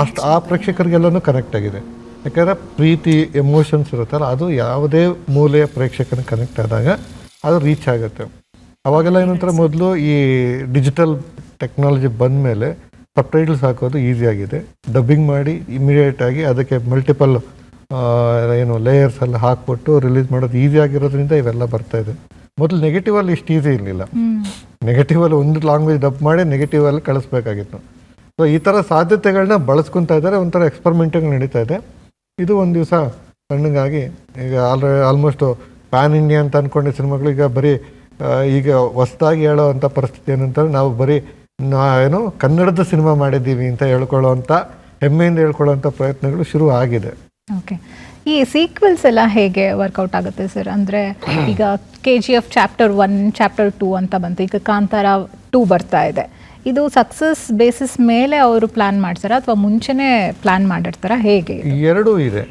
ಅಷ್ಟು ಆ ಪ್ರೇಕ್ಷಕರಿಗೆಲ್ಲನೂ ಕನೆಕ್ಟ್ ಆಗಿದೆ. ಯಾಕಂದರೆ ಪ್ರೀತಿ ಎಮೋಷನ್ಸ್ ಇರುತ್ತಲ್ಲ, ಅದು ಯಾವುದೇ ಮೂಲೆಯ ಪ್ರೇಕ್ಷಕನ ಕನೆಕ್ಟ್ ಆದಾಗ ಅದು ರೀಚ್ ಆಗುತ್ತೆ. ಅವಾಗೆಲ್ಲ ಏನಂತಾರೆ, ಮೊದಲು ಈ ಡಿಜಿಟಲ್ ಟೆಕ್ನಾಲಜಿ ಬಂದ ಮೇಲೆ ಸಬ್ಟೈಟಲ್ಸ್ ಹಾಕೋದು ಈಸಿ ಆಗಿದೆ. ಡಬ್ಬಿಂಗ್ ಮಾಡಿ ಇಮಿಡಿಯೇಟ್ ಆಗಿ ಅದಕ್ಕೆ ಮಲ್ಟಿಪಲ್ ಲೇಯರ್ಸ್ ಎಲ್ಲ ಹಾಕ್ಬಿಟ್ಟು ರಿಲೀಸ್ ಮಾಡೋದು ಈಸಿ ಆಗಿರೋದ್ರಿಂದ ಇವೆಲ್ಲ ಬರ್ತಾ ಇದೆ. ಮೊದಲು ನೆಗೆಟಿವಲ್ಲಿ ಇಷ್ಟು ಈಸಿ ಇರಲಿಲ್ಲ. ನೆಗೆಟಿವಲ್ಲಿ ಒಂದು ಲ್ಯಾಂಗ್ವೇಜ್ ಡಬ್ ಮಾಡಿ ನೆಗೆಟಿವಲ್ಲಿ ಕಳಿಸ್ಬೇಕಾಗಿತ್ತು. ಸೊ ಈ ಥರ ಸಾಧ್ಯತೆಗಳನ್ನ ಬಳಸ್ಕೊತಾ ಇದ್ದಾರೆ. ಒಂಥರ ಎಕ್ಸ್ಪರಿಮೆಂಟಿಂಗ್ ನಡೀತಾ ಇದೆ. ಇದು ಒಂದು ದಿವಸ ಸಣ್ಣಗಾಗಿ ಈಗ ಆಲ್ಮೋಸ್ಟ್ ಪ್ಯಾನ್ ಇಂಡಿಯಾ ಅಂತ ಅಂದ್ಕೊಂಡೆ ಸಿನಿಮಾಗಳು ಈಗ ಬರೀ ಈಗ ಹೊಸದಾಗಿ ಹೇಳೋ ಅಂಥ ಪರಿಸ್ಥಿತಿ ಏನಂತಾರೆ, ನಾವು ಬರೀ ಕನ್ನಡದ ಸಿನಿಮಾ ಮಾಡಿದ್ದೀವಿ ಅಂತ ಹೇಳ್ಕೊಳ್ಳೋವಂಥ, ಹೆಮ್ಮೆಯಿಂದ ಹೇಳ್ಕೊಳ್ಳೋವಂಥ ಪ್ರಯತ್ನಗಳು ಶುರು ಆಗಿದೆ. ಓಕೆ, ಈ ಸೀಕ್ವೆಲ್ಸ್ ಎಲ್ಲ ಹೇಗೆ ವರ್ಕೌಟ್ ಆಗುತ್ತೆ ಸರ್? ಅಂದರೆ ಈಗ KGF ಚಾಪ್ಟರ್ 1, ಚಾಪ್ಟರ್ 2 ಅಂತ ಬಂತು, ಈಗ ಕಾಂತಾರ 2 ಬರ್ತಾ ಇದೆ. ಇದು ಸಕ್ಸಸ್ ಬೇಸಿಸ್ ಮೇಲೆ ಅವರು ಪ್ಲಾನ್ ಮಾಡ್ತಾರ ಅಥವಾ ಮುಂಚೆನೆ ಪ್ಲಾನ್ ಮಾಡಿರ್ತಾರ, ಹೇಗೆ? ಎರಡೂ ಇದೆ.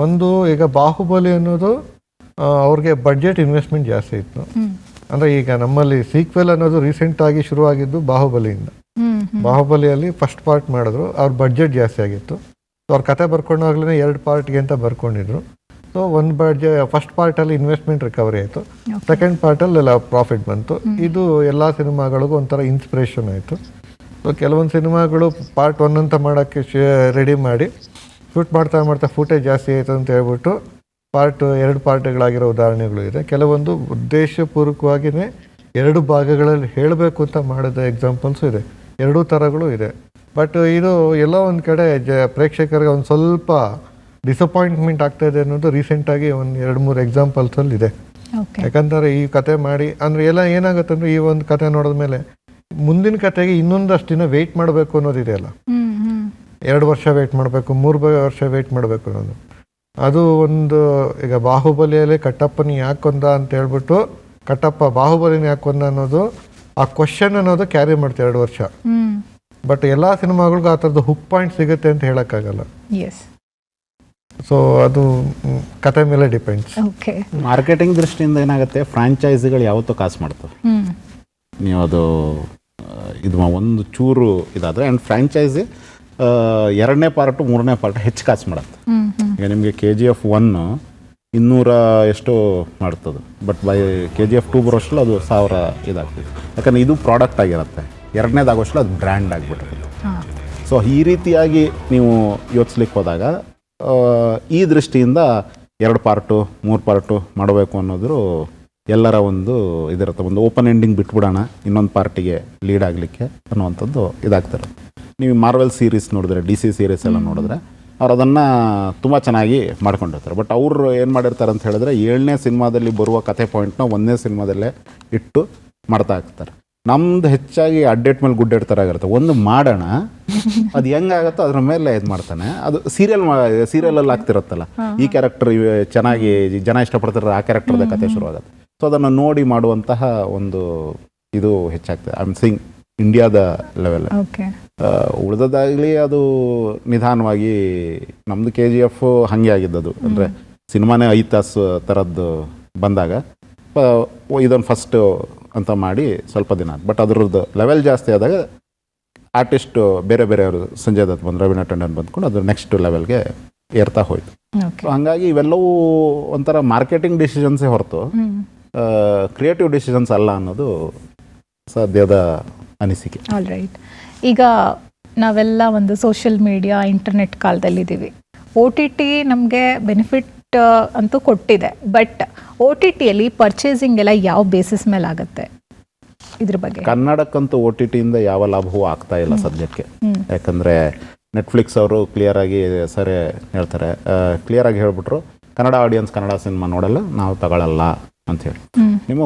ಒಂದು, ಈಗ ಬಾಹುಬಲಿ ಅನ್ನೋದು ಅವ್ರಿಗೆ ಬಡ್ಜೆಟ್ ಇನ್ವೆಸ್ಟ್ಮೆಂಟ್ ಜಾಸ್ತಿ ಇತ್ತು. ಅಂದ್ರೆ ಈಗ ನಮ್ಮಲ್ಲಿ ಸೀಕ್ವೆಲ್ ಅನ್ನೋದು ರೀಸೆಂಟ್ ಆಗಿ ಶುರು ಆಗಿದ್ದು ಬಾಹುಬಲಿಯಿಂದ. ಬಾಹುಬಲಿಯಲ್ಲಿ ಫಸ್ಟ್ ಪಾರ್ಟ್ ಮಾಡಿದ್ರು, ಅವ್ರ ಬಡ್ಜೆಟ್ ಜಾಸ್ತಿ ಆಗಿತ್ತು. ಅವ್ರ ಕತೆ ಬರ್ಕೊಂಡಾಗ್ಲೇ 2 ಪಾರ್ಟ್ಗೆ ಅಂತ ಬರ್ಕೊಂಡಿದ್ರು. ಸೊ ಒಂದು ಫಸ್ಟ್ ಪಾರ್ಟಲ್ಲಿ ಇನ್ವೆಸ್ಟ್ಮೆಂಟ್ ರಿಕವರಿ ಆಯಿತು, ಸೆಕೆಂಡ್ ಪಾರ್ಟಲ್ಲಿ ಎಲ್ಲ ಪ್ರಾಫಿಟ್ ಬಂತು. ಇದು ಎಲ್ಲ ಸಿನಿಮಾಗಳಿಗೂ ಒಂಥರ ಇನ್ಸ್ಪಿರೇಷನ್ ಆಯಿತು. ಸೊ ಕೆಲವೊಂದು ಸಿನಿಮಾಗಳು ಪಾರ್ಟ್ 1 ಅಂತ ಮಾಡೋಕ್ಕೆ ರೆಡಿ ಮಾಡಿ ಶೂಟ್ ಮಾಡ್ತಾ ಫೂಟೇಜ್ ಜಾಸ್ತಿ ಆಯಿತು ಅಂತ ಹೇಳ್ಬಿಟ್ಟು 2 ಪಾರ್ಟ್ಗಳಾಗಿರೋ ಉದಾಹರಣೆಗಳು ಇದೆ. ಕೆಲವೊಂದು ಉದ್ದೇಶಪೂರ್ವಕವಾಗಿಯೇ 2 ಭಾಗಗಳಲ್ಲಿ ಹೇಳಬೇಕು ಅಂತ ಮಾಡಿದ ಎಕ್ಸಾಂಪಲ್ಸು ಇದೆ. 2 ಥರಗಳು ಇದೆ. ಬಟ್ ಇದು ಎಲ್ಲೋ ಒಂದು ಕಡೆ ಪ್ರೇಕ್ಷಕರಿಗೆ ಒಂದು ಸ್ವಲ್ಪ ಡಿಸಪಾಯಿಂಟ್ಮೆಂಟ್ ಆಗ್ತಾ ಇದೆ ಅನ್ನೋದು ರೀಸೆಂಟಾಗಿ ಒಂದು 2-3 ಎಕ್ಸಾಂಪಲ್ಸಲ್ಲಿ ಇದೆ. ಯಾಕಂದರೆ ಈ ಕತೆ ಮಾಡಿ ಅಂದರೆ ಎಲ್ಲ ಏನಾಗುತ್ತೆ ಅಂದರೆ, ಈ ಒಂದು ಕತೆ ನೋಡಿದ್ಮೇಲೆ ಮುಂದಿನ ಕತೆಗೆ ಇನ್ನೊಂದಷ್ಟು ದಿನ ವೆಯ್ಟ್ ಮಾಡಬೇಕು ಅನ್ನೋದಿದೆಯಲ್ಲ, 2 ವರ್ಷ ವೆಯ್ಟ್ ಮಾಡಬೇಕು, 3 ವರ್ಷ ವೆಯ್ಟ್ ಮಾಡಬೇಕು ಅನ್ನೋದು. ಅದು ಒಂದು, ಈಗ ಬಾಹುಬಲಿಯಲ್ಲಿ ಕಟ್ಟಪ್ಪನ ಯಾಕೊಂದ ಅಂತ ಹೇಳ್ಬಿಟ್ಟು ಕಟ್ಟಪ್ಪ ಬಾಹುಬಲಿನ ಯಾಕೊಂದ ಅನ್ನೋದು, ಆ ಕ್ವಶನ್ ಅನ್ನೋದು ಕ್ಯಾರಿ ಮಾಡ್ತೀವಿ 2 ವರ್ಷ. ಬಟ್ ಎಲ್ಲ ಸಿನಿಮಾಗಳಿಗೂ ಆ ಥರದ್ದು ಹುಕ್ ಪಾಯಿಂಟ್ ಸಿಗುತ್ತೆ ಅಂತ ಹೇಳೋಕ್ಕಾಗಲ್ಲ. ಸೊ ಅದು ಕತೆ ಮೇಲೆ ಡಿಪೆಂಡ್ಸ್. ಮಾರ್ಕೆಟಿಂಗ್ ದೃಷ್ಟಿಯಿಂದ ಏನಾಗುತ್ತೆ, ಫ್ರಾಂಚೈಸಿಗಳು ಯಾವತ್ತೂ ಕಾಸು ಮಾಡ್ತವೆ. ನೀವು ಅದು ಇದು ಒಂದು ಚೂರು ಇದಾದರೆ, ಆ್ಯಂಡ್ ಫ್ರಾಂಚೈಸಿ 2ನೇ ಪಾರ್ಟು 3ನೇ ಪಾರ್ಟ್ ಹೆಚ್ಚು ಕಾಸು ಮಾಡುತ್ತೆ. ಈಗ ನಿಮಗೆ KGF 1 200 ಎಷ್ಟೋ ಮಾಡ್ತದೆ, ಬಟ್ ಬೈ KGF 2 ಬರೋಷ್ಟಲ್ಲ ಅದು 1000 ಇದಾಗ್ತದೆ. ಯಾಕಂದರೆ ಇದು ಪ್ರಾಡಕ್ಟ್ ಆಗಿರುತ್ತೆ. 2ನೇದಾಗೋಷ್ಟಲ್ಲ ಅದು ಬ್ರ್ಯಾಂಡ್ ಆಗಿಬಿಟ್ಟಿರುತ್ತೆ. ಸೊ ಈ ರೀತಿಯಾಗಿ ನೀವು ಯೋಚಿಸ್ಲಿಕ್ಕೆ ಹೋದಾಗ ಈ ದೃಷ್ಟಿಯಿಂದ 2 ಪಾರ್ಟು 3 ಪಾರ್ಟು ಮಾಡಬೇಕು ಅನ್ನೋದು ಎಲ್ಲರ ಒಂದು ಇದಿರುತ್ತೆ. ಒಂದು ಓಪನ್ ಎಂಡಿಂಗ್ ಬಿಟ್ಬಿಡೋಣ, ಇನ್ನೊಂದು ಪಾರ್ಟಿಗೆ ಲೀಡ್ ಆಗಲಿಕ್ಕೆ ಅನ್ನುವಂಥದ್ದು ಇದಾಗ್ತಾರೆ. ನೀವು ಮಾರ್ವೆಲ್ ಸೀರೀಸ್ ನೋಡಿದ್ರೆ, DC ಸೀರೀಸ್ ಎಲ್ಲ ನೋಡಿದ್ರೆ ಅವ್ರು ಅದನ್ನು ತುಂಬ ಚೆನ್ನಾಗಿ ಮಾಡ್ಕೊಂಡಿರ್ತಾರೆ. ಬಟ್ ಅವರು ಏನು ಮಾಡಿರ್ತಾರೆ ಅಂತ ಹೇಳಿದ್ರೆ, 7ನೇ ಸಿನಿಮಾದಲ್ಲಿ ಬರುವ ಕತೆ ಪಾಯಿಂಟ್ನ 1ನೇ ಸಿನಿಮಾದಲ್ಲೇ ಇಟ್ಟು ಮಾಡ್ತಾ ಇರ್ತಾರೆ. ನಮ್ದು ಹೆಚ್ಚಾಗಿ ಅಡ್ಡೇಟ್ ಮೇಲೆ ಗುಡ್ಡೇಟ್ ಥರ ಆಗಿರುತ್ತೆ. ಒಂದು ಮಾಡೋಣ, ಅದು ಹೆಂಗಾಗುತ್ತೋ ಅದ್ರ ಮೇಲೆ ಇದು ಮಾಡ್ತಾನೆ. ಅದು ಸೀರಿಯಲಲ್ಲಿ ಆಗ್ತಿರುತ್ತಲ್ಲ, ಈ ಕ್ಯಾರೆಕ್ಟರ್ ಚೆನ್ನಾಗಿ ಜನ ಇಷ್ಟಪಡ್ತಿರೋ ಆ ಕ್ಯಾರೆಕ್ಟರ್ದ ಕತೆ ಶುರುವಾಗುತ್ತೆ. ಸೊ ಅದನ್ನು ನೋಡಿ ಮಾಡುವಂತಹ ಒಂದು ಇದು ಹೆಚ್ಚಾಗ್ತದೆ. ಐ ಆಮ್ ಸೀಯಿಂಗ್ ಇಂಡಿಯಾದ ಲೆವೆಲ್. ಉಳಿದದಾಗಲಿ ಅದು ನಿಧಾನವಾಗಿ, ನಮ್ಮದು KGF ಹಾಗೆ ಆಗಿದ್ದದು. ಅಂದರೆ ಸಿನಿಮಾನೇ 5 ತಾಸು ಥರದ್ದು ಬಂದಾಗ ಇದೊಂದು ಫಸ್ಟ್ ಅಂತ ಮಾಡಿ ಸ್ವಲ್ಪ ದಿನ ಆಯ್ತು. ಬಟ್ ಅದ್ರದ್ದು ಲೆವೆಲ್ ಜಾಸ್ತಿ ಆದಾಗ ಆರ್ಟಿಸ್ಟ್ ಬೇರೆ ಬೇರೆಯವರು, ಸಂಜಯ್ ದತ್ ಬಂದು, ರವೀನಾ ಟಂಡನ್ ಬಂದ್ಕೊಂಡು ಅದು ನೆಕ್ಸ್ಟ್ ಲೆವೆಲ್ಗೆ ಏರ್ತಾ ಹೋಯ್ತು. ಸೊ ಹಾಗಾಗಿ ಇವೆಲ್ಲವೂ ಒಂಥರ ಮಾರ್ಕೆಟಿಂಗ್ ಡಿಸಿಷನ್ಸೇ ಹೊರತು ಕ್ರಿಯೇಟಿವ್ ಡಿಸಿಷನ್ಸ್ ಅಲ್ಲ ಅನ್ನೋದು ಸದ್ಯದ ಅನಿಸಿಕೆ. All right. ಈಗ ನಾವೆಲ್ಲ ಒಂದು ಸೋಷಿಯಲ್ ಮೀಡಿಯಾ, ಇಂಟರ್ನೆಟ್ ಕಾಲದಲ್ಲಿದ್ದೀವಿ. OTT ನಮಗೆ ಬೆನಿಫಿಟ್ ಅಂತೂ ಕೊಟ್ಟಿದೆ, ಬಟ್ OTTಯಲ್ಲಿ ಪರ್ಚೇಸಿಂಗ್ ಎಲ್ಲ ಯಾವ ಬೇಸಿಸ್ ಮೇಲೆ ಆಗುತ್ತೆ, ಇದ್ರ ಬಗ್ಗೆ? ಕನ್ನಡಕ್ಕಂತೂ OTTಯಿಂದ ಯಾವ ಲಾಭವೂ ಆಗ್ತಾ ಇಲ್ಲ ಸದ್ಯಕ್ಕೆ. ಯಾಕಂದರೆ ನೆಟ್ಫ್ಲಿಕ್ಸ್ ಅವರು ಕ್ಲಿಯರ್ ಆಗಿ ಸರಿ ಹೇಳ್ತಾರೆ, ಕ್ಲಿಯರ್ ಆಗಿ ಹೇಳ್ಬಿಟ್ರು, ಕನ್ನಡ ಆಡಿಯನ್ಸ್ ಕನ್ನಡ ಸಿನಿಮಾ ನೋಡಲ್ಲ, ನಾವು ತಗೊಳ್ಳಲ್ಲ ಅಂಥೇಳಿ. ನಿಮ್ಮ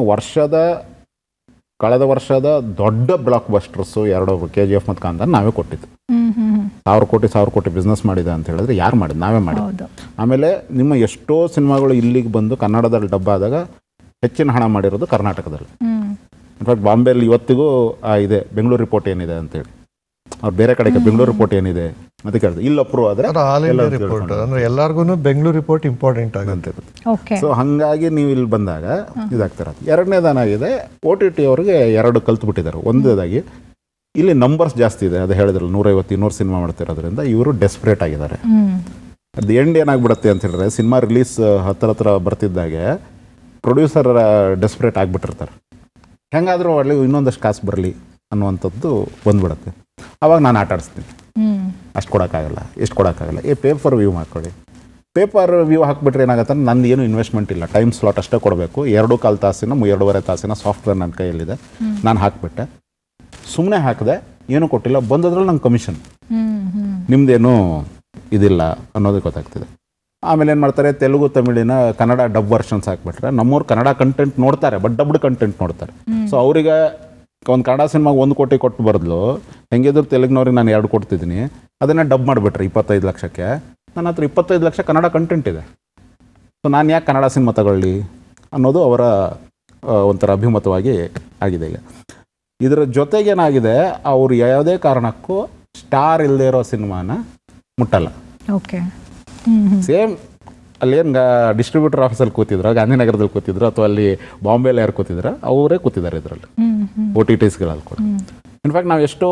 ಕಳೆದ ವರ್ಷದ ದೊಡ್ಡ ಬ್ಲಾಕ್ ಬಸ್ಟರ್ಸು 2 KGF ಮತ್ತು ಕಾಂತಾರ ನಾವೇ ಕೊಟ್ಟಿದ್ದು. 1,000 ಕೋಟಿ ಬಿಸ್ನೆಸ್ ಮಾಡಿದೆ ಅಂತ ಹೇಳಿದ್ರೆ ಯಾರು ಮಾಡಿದ್ದು? ನಾವೇ ಮಾಡಿದ್ದು. ಆಮೇಲೆ ನಿಮ್ಮ ಎಷ್ಟೋ ಸಿನಿಮಾಗಳು ಇಲ್ಲಿಗೆ ಬಂದು ಕನ್ನಡದಲ್ಲಿ ಡಬ್ಬ ಆದಾಗ ಹೆಚ್ಚಿನ ಹಣ ಮಾಡಿರೋದು ಕರ್ನಾಟಕದಲ್ಲಿ. ಇನ್ಫ್ಯಾಕ್ಟ್ ಬಾಂಬೆಯಲ್ಲಿ ಇವತ್ತಿಗೂ ಇದೆ ಬೆಂಗಳೂರು ರಿಪೋರ್ಟ್ ಏನಿದೆ ಅಂತೇಳಿ. ಅವ್ರು ಬೇರೆ ಕಡೆಗೆ ಬೆಂಗಳೂರು ರಿಪೋರ್ಟ್ ಏನಿದೆ ಅದಕ್ಕೆ ಹೇಳ್ತಾರೆ, ಇಲ್ಲಿ ಅಪ್ರೂವ್ ಆದರೆ ರಿಪೋರ್ಟ್ ಅಂದರೆ ಎಲ್ಲರಿಗೂ ಬೆಂಗಳೂರು ರಿಪೋರ್ಟ್ ಇಂಪಾರ್ಟೆಂಟ್ ಆಗುತ್ತೆ. ಸೊ ಹಾಗಾಗಿ ನೀವು ಇಲ್ಲಿ ಬಂದಾಗ ಇದಾಗ್ತಿರೋದು. ಎರಡನೇದಾನಾಗಿದೆ, OTT ಅವ್ರಿಗೆ 2 ಕಲ್ತ್ಬಿಟ್ಟಿದ್ದಾರೆ. ಒಂದೇದಾಗಿ ಇಲ್ಲಿ ನಂಬರ್ಸ್ ಜಾಸ್ತಿ ಇದೆ, ಅದು ಹೇಳಿದ್ರಲ್ಲ 150-200 ಸಿನಿಮಾ ಮಾಡ್ತಿರೋದ್ರಿಂದ ಇವರು ಡೆಸ್ಪರೇಟ್ ಆಗಿದ್ದಾರೆ. ಅದು ಎಂಡ್ ಏನಾಗ್ಬಿಡುತ್ತೆ ಅಂತ ಹೇಳಿದ್ರೆ, ಸಿನಿಮಾ ರಿಲೀಸ್ ಹತ್ರ ಬರ್ತಿದ್ದಾಗೆ ಪ್ರೊಡ್ಯೂಸರ್ ಡೆಸ್ಪರೇಟ್ ಆಗಿಬಿಟ್ಟಿರ್ತಾರೆ. ಹೆಂಗಾದರೂ ಅಲ್ಲಿ ಇನ್ನೊಂದಷ್ಟು ಕಾಸು ಬರಲಿ ಅನ್ನುವಂಥದ್ದು ಬಂದ್ಬಿಡುತ್ತೆ. ಆವಾಗ ನಾನು ಆಟ ಆಡಿಸ್ತೀನಿ, ಅಷ್ಟು ಕೊಡೋಕ್ಕಾಗಲ್ಲ, ಎಷ್ಟು ಕೊಡೋಕ್ಕಾಗಲ್ಲ, ಪೇಪರ್ ವ್ಯೂ ಮಾಡ್ಕೊಳ್ಳಿ. ಪೇಪರ್ ವ್ಯೂ ಹಾಕ್ಬಿಟ್ರೆ ಏನಾಗುತ್ತೆ, ನಂದು ಏನು ಇನ್ವೆಸ್ಟ್ಮೆಂಟ್ ಇಲ್ಲ, ಟೈಮ್ ಸ್ಲಾಟ್ ಅಷ್ಟೇ ಕೊಡಬೇಕು. 2.25 ತಾಸಿನ 2.5 ತಾಸಿನ ಸಾಫ್ಟ್ವೇರ್ ನನ್ನ ಕೈಯಲ್ಲಿದೆ, ನಾನು ಹಾಕಿಬಿಟ್ಟೆ, ಸುಮ್ಮನೆ ಹಾಕಿದೆ, ಏನೂ ಕೊಟ್ಟಿಲ್ಲ, ಬಂದದ್ರಲ್ಲಿ ನಂಗೆ ಕಮಿಷನ್, ನಿಮ್ಮದೇನು ಇದಿಲ್ಲ ಅನ್ನೋದು ಗೊತ್ತಾಗ್ತಿದೆ. ಆಮೇಲೆ ಏನು ಮಾಡ್ತಾರೆ, ತೆಲುಗು ತಮಿಳಿನ ಕನ್ನಡ ಡಬ್ ವರ್ಷನ್ಸ್ ಹಾಕ್ಬಿಟ್ರೆ ನಮ್ಮವ್ರು ಕನ್ನಡ ಕಂಟೆಂಟ್ ನೋಡ್ತಾರೆ, ಬಟ್ ಡಬ್ಡ್ ಕಂಟೆಂಟ್ ನೋಡ್ತಾರೆ. ಸೊ ಅವರಿಗೆ ಒಂದು ಕನ್ನಡ ಸಿನಿಮಾಗೆ 1 ಕೋಟಿ ಕೊಟ್ಟು ಬರಲು ಹೆಂಗಿದ್ರು ತೆಲುಗಿನವ್ರಿಗೆ ನಾನು 2 ಕೊಡ್ತಿದ್ದೀನಿ, ಅದನ್ನು ಡಬ್ ಮಾಡಿಬಿಟ್ರೆ 25 ಲಕ್ಷಕ್ಕೆ. ನನ್ನ ಹತ್ರ 25 ಲಕ್ಷ ಕನ್ನಡ ಕಂಟೆಂಟ್ ಇದೆ, ಸೊ ನಾನು ಯಾಕೆ ಕನ್ನಡ ಸಿನಿಮಾ ತಗೊಳ್ಳಿ ಅನ್ನೋದು ಅವರ ಒಂಥರ ಅಭಿಮತವಾಗಿ ಆಗಿದೆ. ಈಗ ಇದರ ಜೊತೆಗೇನಾಗಿದೆ, ಅವರು ಯಾವುದೇ ಕಾರಣಕ್ಕೂ ಸ್ಟಾರ್ ಇಲ್ಲದೆ ಇರೋ ಸಿನಿಮಾನ ಮುಟ್ಟಲ್ಲ. ಸೇಮ್ ಅಲ್ಲೇನು ಡಿಸ್ಟ್ರಿಬ್ಯೂಟರ್ ಆಫೀಸಲ್ಲಿ ಕೂತಿದ್ರು, ಗಾಂಧಿನಗರದಲ್ಲಿ ಕೂತಿದ್ರು, ಅಥವಾ ಅಲ್ಲಿ ಬಾಂಬೆಯಲ್ಲಿ ಯಾರು ಕೂತಿದ್ರು, ಅವರೇ ಕೂತಿದ್ದಾರೆ ಇದರಲ್ಲಿ OTTsಗಳಲ್ಲಿ ಕೂಡ. ಇನ್ಫ್ಯಾಕ್ಟ್ ನಾವು ಎಷ್ಟೋ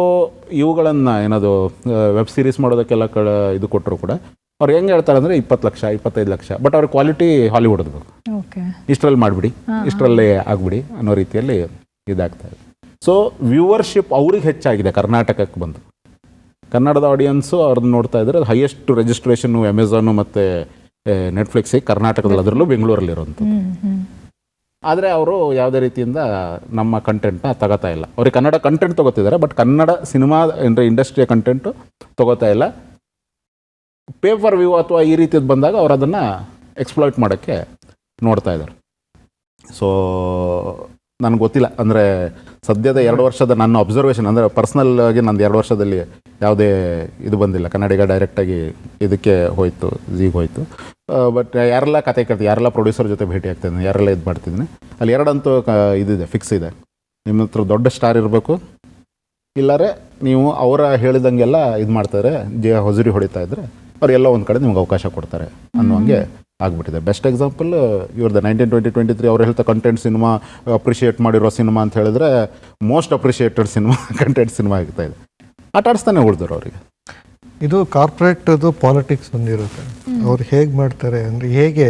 ಇವುಗಳನ್ನು ಏನದು ವೆಬ್ ಸೀರೀಸ್ ಮಾಡೋದಕ್ಕೆಲ್ಲ ಇದು ಕೊಟ್ಟರು ಕೂಡ ಅವ್ರು ಹೆಂಗೆ ಹೇಳ್ತಾರೆ ಅಂದರೆ 20 ಲಕ್ಷ 25 ಲಕ್ಷ, ಬಟ್ ಅವ್ರ ಕ್ವಾಲಿಟಿ ಹಾಲಿವುಡ್ದು ಬೇಕು, ಇಷ್ಟರಲ್ಲಿ ಮಾಡಿಬಿಡಿ, ಇಷ್ಟರಲ್ಲೇ ಆಗಿಬಿಡಿ ಅನ್ನೋ ರೀತಿಯಲ್ಲಿ ಇದಾಗ್ತಾ ಇದೆ. ಸೊ ವ್ಯೂವರ್ಶಿಪ್ ಅವ್ರಿಗೆ ಹೆಚ್ಚಾಗಿದೆ ಕರ್ನಾಟಕಕ್ಕೆ ಬಂದು. ಕನ್ನಡದ ಆಡಿಯನ್ಸು ಅವ್ರನ್ನ ನೋಡ್ತಾ ಇದ್ದಾರೆ. ಹೈಯೆಸ್ಟ್ ರಿಜಿಸ್ಟ್ರೇಷನ್ನು ಅಮೆಝಾನು ಮತ್ತು ನೆಟ್ಫ್ಲಿಕ್ಸಿಗೆ ಕರ್ನಾಟಕದಲ್ಲಿ, ಅದರಲ್ಲೂ ಬೆಂಗಳೂರಲ್ಲಿರೋಂಥದ್ದು. ಆದರೆ ಅವರು ಯಾವುದೇ ರೀತಿಯಿಂದ ನಮ್ಮ ಕಂಟೆಂಟ್ನ ತಗೋತಾ ಇಲ್ಲ. ಅವ್ರಿಗೆ ಕನ್ನಡ ಕಂಟೆಂಟ್ ತೊಗೋತಿದ್ದಾರೆ, ಬಟ್ ಕನ್ನಡ ಸಿನಿಮಾ ಅಂದರೆ ಇಂಡಸ್ಟ್ರಿಯ ಕಂಟೆಂಟು ತೊಗೋತಾ ಇಲ್ಲ. ಪೇಪರ್ ವ್ಯೂ ಅಥವಾ ಈ ರೀತಿಯದ್ದು ಬಂದಾಗ ಅವ್ರು ಅದನ್ನು ಎಕ್ಸ್ಪ್ಲಾಯ್ಟ್ ಮಾಡೋಕ್ಕೆ ನೋಡ್ತಾ ಇದ್ದಾರೆ. ಸೊ ನನಗೆ ಗೊತ್ತಿಲ್ಲ, ಅಂದರೆ ಸದ್ಯದ 2 ವರ್ಷದ ನನ್ನ ಅಬ್ಸರ್ವೇಷನ್, ಅಂದರೆ ಪರ್ಸ್ನಲ್ ಆಗಿ ನಂದು 2 ವರ್ಷದಲ್ಲಿ ಯಾವುದೇ ಇದು ಬಂದಿಲ್ಲ. ಕನ್ನಡಿಗ ಡೈರೆಕ್ಟಾಗಿ ಇದಕ್ಕೆ ಹೋಯಿತು, ಝೀಗೆ ಹೋಯಿತು. ಬಟ್ ಯಾರೆಲ್ಲ ಕತೆ ಕೇಳ್ತೀನಿ, ಯಾರೆಲ್ಲ ಪ್ರೊಡ್ಯೂಸರ್ ಜೊತೆ ಭೇಟಿ ಆಗ್ತಿದ್ದೀನಿ, ಯಾರೆಲ್ಲ ಇದು ಮಾಡ್ತಿದ್ದೀನಿ, ಅಲ್ಲಿ 2 ಅಂತೂ ಇದಿದೆ, ಫಿಕ್ಸ್ ಇದೆ. ನಿಮ್ಮ ಹತ್ರ ದೊಡ್ಡ ಸ್ಟಾರ್ ಇರಬೇಕು, ಇಲ್ಲಾರೆ ನೀವು ಅವರ ಹೇಳಿದಂಗೆಲ್ಲ ಇದು ಮಾಡ್ತಾರೆ, ಹೊಸರಿ ಹೊಡಿತಾ ಇದ್ದರೆ ಅವರೆಲ್ಲ ಒಂದು ಕಡೆ ನಿಮ್ಗೆ ಅವಕಾಶ ಕೊಡ್ತಾರೆ ಅನ್ನೋಂಗೆ ಆಗ್ಬಿಟ್ಟಿದೆ. ಬೆಸ್ಟ್ ಎಕ್ಸಾಂಪಲ್ ಇವ್ರದ್ದು 1920-23 ಅವ್ರು ಹೇಳ್ತಾ ಕಂಟೆಂಟ್ ಸಿನಿಮಾ ಅಪ್ರಿಷಿಯೇಟ್ ಮಾಡಿರೋ ಸಿನಿಮಾ ಅಂತ ಹೇಳಿದ್ರೆ most appreciated cinema content cinema ಆಗ್ತಾ ಇದೆ. ಆಟ ಆಡಿಸ್ತಾನೆ ಉಳಿದ್ರು ಅವರಿಗೆ. ಇದು ಕಾರ್ಪೊರೇಟ್ದು ಪಾಲಿಟಿಕ್ಸ್ ಬಂದಿರುತ್ತೆ. ಅವ್ರು ಹೇಗೆ ಮಾಡ್ತಾರೆ ಅಂದರೆ, ಹೇಗೆ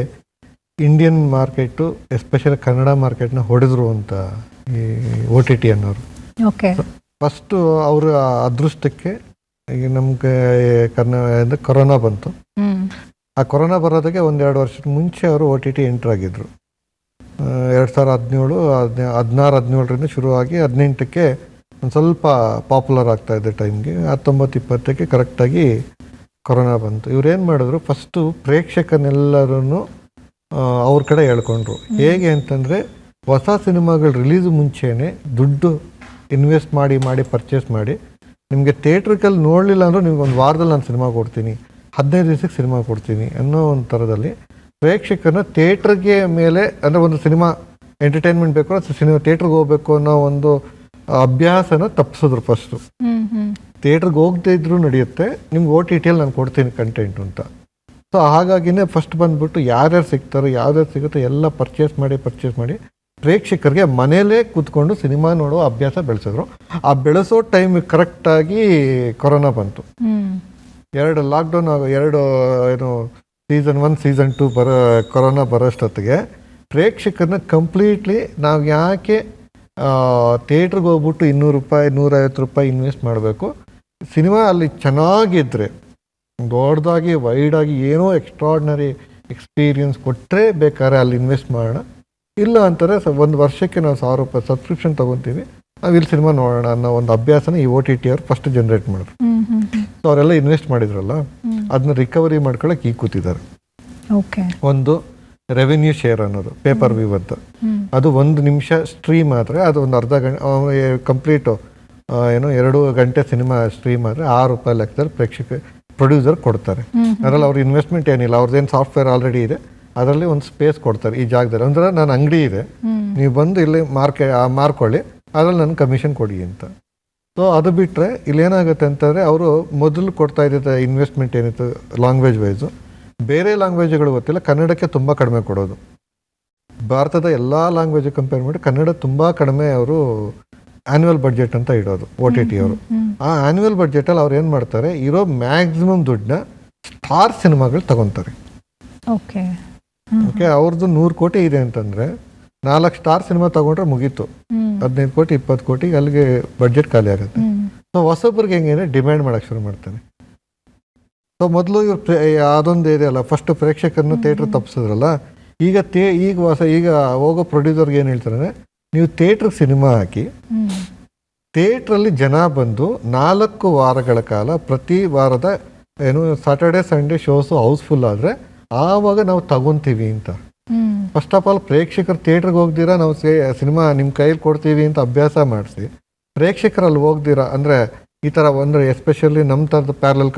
ಇಂಡಿಯನ್ ಮಾರ್ಕೆಟು ಎಸ್ಪೆಷಲಿ ಕನ್ನಡ ಮಾರ್ಕೆಟ್ನ ಹೊಡೆದ್ರು ಅಂತ ಈ OTT ಅನ್ನೋರು. ಫಸ್ಟು ಅವರ ಅದೃಷ್ಟಕ್ಕೆ ಈಗ ನಮಗೆ ಕೊರೋನಾ ಬಂತು. ಆ ಕೊರೋನಾ ಬರೋದಕ್ಕೆ 1-2 ವರ್ಷದ ಮುಂಚೆ ಅವರು OTT ಎಂಟ್ರ್ ಆಗಿದ್ರು. 2017 ಶುರುವಾಗಿ 18ಕ್ಕೆ ಒಂದು ಸ್ವಲ್ಪ ಪಾಪ್ಯುಲರ್ ಆಗ್ತಾಯಿದ್ದೆ ಟೈಮ್ಗೆ. 19-20ಕ್ಕೆ ಕರೆಕ್ಟಾಗಿ ಕೊರೋನಾ ಬಂತು. ಇವ್ರೇನು ಮಾಡಿದ್ರು, ಫಸ್ಟು ಪ್ರೇಕ್ಷಕನೆಲ್ಲರೂ ಅವ್ರ ಕಡೆ ಹೇಳ್ಕೊಂಡ್ರು. ಹೇಗೆ ಅಂತಂದರೆ, ಹೊಸ ಸಿನಿಮಾಗಳು ರಿಲೀಸ್ ಮುಂಚೆನೇ ದುಡ್ಡು ಇನ್ವೆಸ್ಟ್ ಮಾಡಿ ಪರ್ಚೇಸ್ ಮಾಡಿ ನಿಮಗೆ ಥಿಯೇಟ್ರಿಕಲ್ಲಿ ನೋಡಲಿಲ್ಲ ಅಂದರೂ ನಿಮ್ಗೆ ಒಂದು ವಾರದಲ್ಲಿ ನಾನು ಸಿನಿಮಾ ಕೊಡ್ತೀನಿ, 15 ದಿವಸಕ್ಕೆ ಸಿನಿಮಾ ಕೊಡ್ತೀನಿ ಅನ್ನೋ ಒಂದು ಥರದಲ್ಲಿ ಪ್ರೇಕ್ಷಕರನ್ನ ಥಿಯೇಟ್ರಿಗೆ ಮೇಲೆ ಅಂದರೆ ಒಂದು ಸಿನಿಮಾ ಎಂಟರ್ಟೈನ್ಮೆಂಟ್ ಬೇಕು ಅಥವಾ ಸಿನಿಮಾ ಥಿಯೇಟ್ರಿಗೆ ಹೋಗ್ಬೇಕು ಅನ್ನೋ ಒಂದು ಅಭ್ಯಾಸನ ತಪ್ಪಿಸಿದ್ರು ಫಸ್ಟು. ಥಿಯೇಟ್ರಿಗೆ ಹೋಗದೇ ಇದ್ರೂ ನಡೆಯುತ್ತೆ, ನಿಮ್ಗೆ OTT ನಾನು ಕೊಡ್ತೀನಿ ಕಂಟೆಂಟು ಅಂತ. ಸೊ ಹಾಗಾಗಿನೇ ಫಸ್ಟ್ ಬಂದುಬಿಟ್ಟು ಯಾರ್ಯಾರು ಸಿಗ್ತಾರೋ ಯಾವ್ಯಾರು ಸಿಗುತ್ತೋ ಎಲ್ಲ ಪರ್ಚೇಸ್ ಮಾಡಿ ಪ್ರೇಕ್ಷಕರಿಗೆ ಮನೇಲೇ ಕೂತ್ಕೊಂಡು ಸಿನಿಮಾ ನೋಡೋ ಅಭ್ಯಾಸ ಬೆಳೆಸಿದ್ರು. ಆ ಬೆಳೆಸೋ ಟೈಮ್ ಕರೆಕ್ಟಾಗಿ ಕೊರೋನಾ ಬಂತು. 2 ಲಾಕ್ಡೌನ್ ಏನು ಸೀಸನ್ 1 ಸೀಸನ್ 2 ಕೊರೋನಾ ಬರೋಷ್ಟೊತ್ತಿಗೆ ಪ್ರೇಕ್ಷಕರನ್ನ ಕಂಪ್ಲೀಟ್ಲಿ ನಾವು ಯಾಕೆ ಥಿಯೇಟ್ರಿಗೆ ಹೋಗ್ಬಿಟ್ಟು 200 ರೂಪಾಯಿ 150 ರೂಪಾಯಿ ಇನ್ವೆಸ್ಟ್ ಮಾಡಬೇಕು, ಸಿನಿಮಾ ಅಲ್ಲಿ ಚೆನ್ನಾಗಿದ್ದರೆ ದೊಡ್ಡದಾಗಿ ವೈಡಾಗಿ ಏನೋ ಎಕ್ಸ್ಟ್ರಾರ್ಡಿನರಿ ಎಕ್ಸ್ಪೀರಿಯನ್ಸ್ ಕೊಟ್ಟರೆ ಬೇಕಾದ್ರೆ ಅಲ್ಲಿ ಇನ್ವೆಸ್ಟ್ ಮಾಡೋಣ, ಇಲ್ಲ ಅಂತಾರೆ ಒಂದು ವರ್ಷಕ್ಕೆ ನಾವು 1000 ರೂಪಾಯಿ ಸಬ್ಸ್ಕ್ರಿಪ್ಷನ್ ತೊಗೊತೀವಿ, ನಾವು ಇಲ್ಲಿ ಸಿನಿಮಾ ನೋಡೋಣ ಅನ್ನೋ ಒಂದು ಅಭ್ಯಾಸನ ಈ OTT ಅವ್ರು ಫಸ್ಟ್ ಜನರೇಟ್ ಮಾಡಿದ್ರು. ಸೊ ಅವರೆಲ್ಲ ಇನ್ವೆಸ್ಟ್ ಮಾಡಿದ್ರಲ್ಲ ಅದನ್ನ ರಿಕವರಿ ಮಾಡ್ಕೊಳಕ್ಕೆ ಈಗ ಕೂತಿದ್ದಾರೆ. ಒಂದು ರೆವೆನ್ಯೂ ಶೇರ್ ಅನ್ನೋದು ಪೇಪರ್ ವ್ಯೂ ಅಂತ, ಅದು 1 ನಿಮಿಷ ಸ್ಟ್ರೀಮ್ ಆದರೆ ಅದು ಒಂದು ಅರ್ಧ ಗಂಟೆ ಕಂಪ್ಲೀಟು 2 ಗಂಟೆ ಸಿನಿಮಾ ಸ್ಟ್ರೀಮ್ ಆದರೆ 6 ರೂಪಾಯಿ ಲೆಕ್ಕದಲ್ಲಿ ಪ್ರೊಡ್ಯೂಸರ್ ಕೊಡ್ತಾರೆ. ಅದರಲ್ಲಿ ಅವ್ರ ಇನ್ವೆಸ್ಟ್ಮೆಂಟ್ ಏನಿಲ್ಲ, ಅವ್ರದ್ದೇನು ಸಾಫ್ಟ್ವೇರ್ ಆಲ್ರೆಡಿ ಇದೆ, ಅದರಲ್ಲಿ ಒಂದು ಸ್ಪೇಸ್ ಕೊಡ್ತಾರೆ ಈ ಜಾಗದಲ್ಲಿ. ಅಂದರೆ ನನ್ನ ಅಂಗಡಿ ಇದೆ, ನೀವು ಬಂದು ಇಲ್ಲಿ ಮಾರ್ಕೊಳ್ಳಿ, ಅದರಲ್ಲಿ ನನ್ನ ಕಮಿಷನ್ ಕೊಡಿ ಅಂತ. ಸೊ ಅದು ಬಿಟ್ಟರೆ ಇಲ್ಲೇನಾಗುತ್ತೆ ಅಂತಂದರೆ ಅವರು ಮೊದಲು ಕೊಡ್ತಾ ಇದ್ದ ಇನ್ವೆಸ್ಟ್ಮೆಂಟ್ ಏನಿತ್ತು ಲ್ಯಾಂಗ್ವೇಜ್ ವೈಸು, ಬೇರೆ ಲ್ಯಾಂಗ್ವೇಜ್ಗಳು ಗೊತ್ತಿಲ್ಲ, ಕನ್ನಡಕ್ಕೆ ತುಂಬ ಕಡಿಮೆ ಕೊಡೋದು. ಭಾರತದ ಎಲ್ಲ ಲ್ಯಾಂಗ್ವೇಜ್ ಕಂಪೇರ್ ಮಾಡಿ ಕನ್ನಡ ತುಂಬ ಕಡಿಮೆ ಅವರು ಆ್ಯನ್ಯುವಲ್ ಬಡ್ಜೆಟ್ ಅಂತ ಇಡೋದು OTT ಅವರು. ಆ ಆ್ಯನ್ಯುವಲ್ ಬಡ್ಜೆಟಲ್ಲಿ ಅವ್ರು ಏನು ಮಾಡ್ತಾರೆ, ಇರೋ ಮ್ಯಾಕ್ಸಿಮಮ್ ದುಡ್ಡನ್ನ ಸ್ಟಾರ್ ಸಿನಿಮಾಗಳು ತಗೊತಾರೆ. ಓಕೆ, ಅವ್ರದ್ದು 100 ಕೋಟಿ ಇದೆ ಅಂತಂದರೆ 4 ಸ್ಟಾರ್ ಸಿನಿಮಾ ತಗೊಂಡ್ರೆ ಮುಗೀತು, 15 ಕೋಟಿ 20 ಕೋಟಿ ಅಲ್ಲಿಗೆ ಬಡ್ಜೆಟ್ ಖಾಲಿ ಆಗುತ್ತೆ. ಸೊ ಹೊಸಬ್ರಿಗೆ ಹೆಂಗೆ ಡಿಮ್ಯಾಂಡ್ ಮಾಡೋಕ್ಕೆ ಶುರು ಮಾಡ್ತಾನೆ. ಸೊ ಮೊದಲು ಇವ್ರು ಅದೊಂದು ಇದೆಯಲ್ಲ, ಫಸ್ಟ್ ಪ್ರೇಕ್ಷಕರನ್ನ ಥಿಯೇಟ್ರ್ ತಪ್ಪಿಸಿದ್ರಲ್ಲ, ಈಗ ಹೋಗೋ ಪ್ರೊಡ್ಯೂಸರ್ಗೆ ಏನು ಹೇಳ್ತಾರೆ, ನೀವು ಥಿಯೇಟ್ರಿಗೆ ಸಿನಿಮಾ ಹಾಕಿ ಥಿಯೇಟ್ರಲ್ಲಿ ಜನ ಬಂದು 4 ವಾರಗಳ ಕಾಲ ಪ್ರತಿ ವಾರದ ಸಾಟರ್ಡೆ ಸಂಡೇ ಶೋಸು ಹೌಸ್ಫುಲ್ ಆದರೆ ಆವಾಗ ನಾವು ತಗೊತೀವಿ ಅಂತ. ಫಸ್ಟ್ ಆಫ್ ಆಲ್ ಪ್ರೇಕ್ಷಕರು ಥಿಯೇಟ್ರಿಗೆ ಹೋಗ್ದಿರಾ ನಾವು ಸಿನಿಮಾ ನಿಮ್ಮ ಕೈಯಲ್ಲಿ ಕೊಡ್ತೀವಿ ಅಂತ ಅಭ್ಯಾಸ ಮಾಡಿಸಿ, ಪ್ರೇಕ್ಷಕರಲ್ಲಿ ಹೋಗ್ದಿರಾ ಅಂದರೆ ಈ ಥರ ಅಂದರೆ ಎಸ್ಪೆಷಲಿ ನಮ್ಮ ಥರದ ಪ್ಯಾರಲಲ್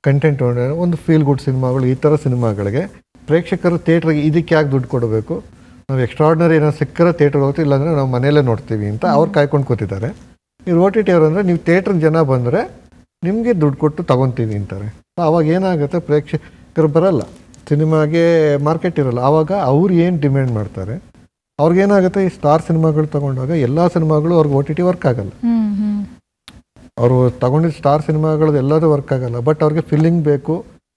ಕಂಟೆಂಟ್ ಒಂದು ಫೀಲ್ ಗುಡ್ ಸಿನಿಮಾಗಳು, ಈ ಥರ ಸಿನಿಮಾಗಳಿಗೆ ಪ್ರೇಕ್ಷಕರು ಥಿಯೇಟ್ರಿಗೆ ಇದಕ್ಕೆ ಯಾಕೆ ದುಡ್ಡು ಕೊಡಬೇಕು, ನಾವು ಎಕ್ಸ್ಟ್ರಾರ್ಡಿನರಿ ಏನೋ ಸಿಕ್ಕರೆ ಥಿಯೇಟ್ರಿಗೆ ಹೋಗ್ತೀವಿ, ಇಲ್ಲಾಂದರೆ ನಾವು ಮನೆಯಲ್ಲೇ ನೋಡ್ತೀವಿ ಅಂತ ಅವ್ರು ಕಾಯ್ಕೊಂಡು ಕೂತಿದ್ದಾರೆ. ಈ OTT ಅವರು ಅಂದರೆ ನೀವು ಥಿಯೇಟ್ರಿಗೆ ಜನ ಬಂದರೆ ನಿಮಗೆ ದುಡ್ಡು ಕೊಟ್ಟು ತಗೊತೀವಿ ಅಂತಾರೆ. ಆವಾಗ ಏನಾಗುತ್ತೆ, ಪ್ರೇಕ್ಷಕರು ಬರಲ್ಲ, ಸಿನಿಮಾಗೆ ಮಾರ್ಕೆಟ್ ಇರಲ್ಲ. ಆವಾಗ ಅವ್ರು ಏನು ಡಿಮ್ಯಾಂಡ್ ಮಾಡ್ತಾರೆ, ಅವ್ರಿಗೇನಾಗುತ್ತೆ, ಈ ಸ್ಟಾರ್ ಸಿನಿಮಾಗಳು ತಗೊಂಡಾಗ ಎಲ್ಲ ಸಿನಿಮಾಗಳು ಅವ್ರಿಗೆ OTT ವರ್ಕ್ ಆಗಲ್ಲ. ಅವರು ತಗೊಂಡಿದ್ದ ಸ್ಟಾರ್ ಸಿನಿಮಾಗಳದ್ದು ಎಲ್ಲದೂ ವರ್ಕ್ ಆಗಲ್ಲ. ಬಟ್ ಅವ್ರಿಗೆ ಫಿಲ್ಲಿಂಗ್ ಬೇಕು,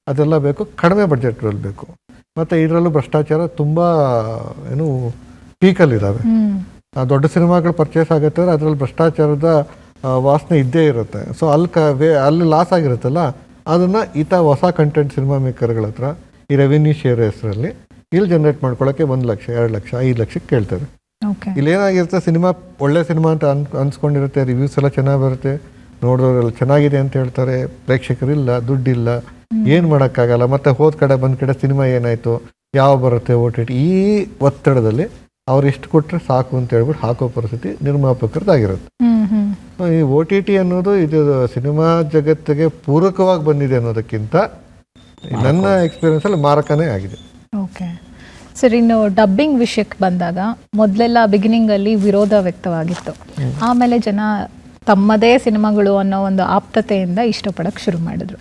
ಅದೆಲ್ಲ ಬೇಕು, ಕಡಿಮೆ ಬಡ್ಜೆಟ್ಗಳಲ್ಲಿ ಬೇಕು. ಮತ್ತು ಇದರಲ್ಲೂ ಭ್ರಷ್ಟಾಚಾರ ತುಂಬ ಪೀಕಲ್ಲಿದ್ದಾವೆ. ದೊಡ್ಡ ಸಿನಿಮಾಗಳು ಪರ್ಚೇಸ್ ಆಗುತ್ತೆ ಅಂದರೆ ಅದರಲ್ಲಿ ಭ್ರಷ್ಟಾಚಾರದ ವಾಸನೆ ಇದ್ದೇ ಇರುತ್ತೆ. ಸೊ ಅಲ್ಲಿ ಲಾಸ್ ಆಗಿರುತ್ತಲ್ಲ, ಅದನ್ನು ಹೊಸ ಕಂಟೆಂಟ್ ಸಿನಿಮಾ ಮೇಕರ್ಗಳ ಹತ್ರ ಈ ರೆವಿನ್ಯೂ ಶೇರ್ ಹೆಸರಲ್ಲಿ ಇಲ್ಲಿ ಜನರೇಟ್ ಮಾಡ್ಕೊಳ್ಳೋಕ್ಕೆ 1 ಲಕ್ಷ 2 ಲಕ್ಷ 5 ಲಕ್ಷಕ್ಕೆ ಕೇಳ್ತಾರೆ. ಇಲ್ಲೇನಾಗಿರುತ್ತೆ, ಸಿನಿಮಾ ಒಳ್ಳೆ ಸಿನಿಮಾ ಅಂತ ಅನ್ಸ್ಕೊಂಡಿರುತ್ತೆ, ರಿವ್ಯೂಸ್ ಎಲ್ಲ ಚೆನ್ನಾಗಿ ಬರುತ್ತೆ, ನೋಡೋರೆಲ್ಲ ಚೆನ್ನಾಗಿದೆ ಅಂತ ಹೇಳ್ತಾರೆ, ಪ್ರೇಕ್ಷಕರಿಲ್ಲ, ದುಡ್ಡಿಲ್ಲ, ಏನು ಮಾಡೋಕ್ಕಾಗಲ್ಲ. ಮತ್ತು ಹೋದ ಕಡೆ ಬಂದ ಕಡೆ ಸಿನಿಮಾ ಏನಾಯಿತು, ಯಾವ ಬರುತ್ತೆ OTT, ಈ ಒತ್ತಡದಲ್ಲಿ ಅವ್ರು ಎಷ್ಟು ಕೊಟ್ಟರೆ ಸಾಕು ಅಂತ ಹೇಳ್ಬಿಟ್ಟು ಹಾಕೋ ಪರಿಸ್ಥಿತಿ ನಿರ್ಮಾಪಕರದ್ದಾಗಿರುತ್ತೆ. ಈ OTT ಅನ್ನೋದು ಇದು ಸಿನಿಮಾ ಜಗತ್ತಿಗೆ ಪೂರಕವಾಗಿ ಬಂದಿದೆ ಅನ್ನೋದಕ್ಕಿಂತ ನನ್ನ ಎಕ್ಸ್ಪೀರಿಯನ್ಸಲ್ಲಿ ಮಾರಕನೇ ಆಗಿದೆ. ಓಕೆ ಸರ್, ಇನ್ನು ಡಬ್ಬಿಂಗ್ ವಿಷಯಕ್ಕೆ ಬಂದಾಗ ಮೊದಲೆಲ್ಲ ಬಿಗಿನಿಂಗಲ್ಲಿ ವಿರೋಧ ವ್ಯಕ್ತವಾಗಿತ್ತು. ಆಮೇಲೆ ಜನ ತಮ್ಮದೇ ಸಿನಿಮಾಗಳು ಅನ್ನೋ ಒಂದು ಆಪ್ತತೆಯಿಂದ ಇಷ್ಟಪಡೋಕ್ಕೆ ಶುರು ಮಾಡಿದ್ರು.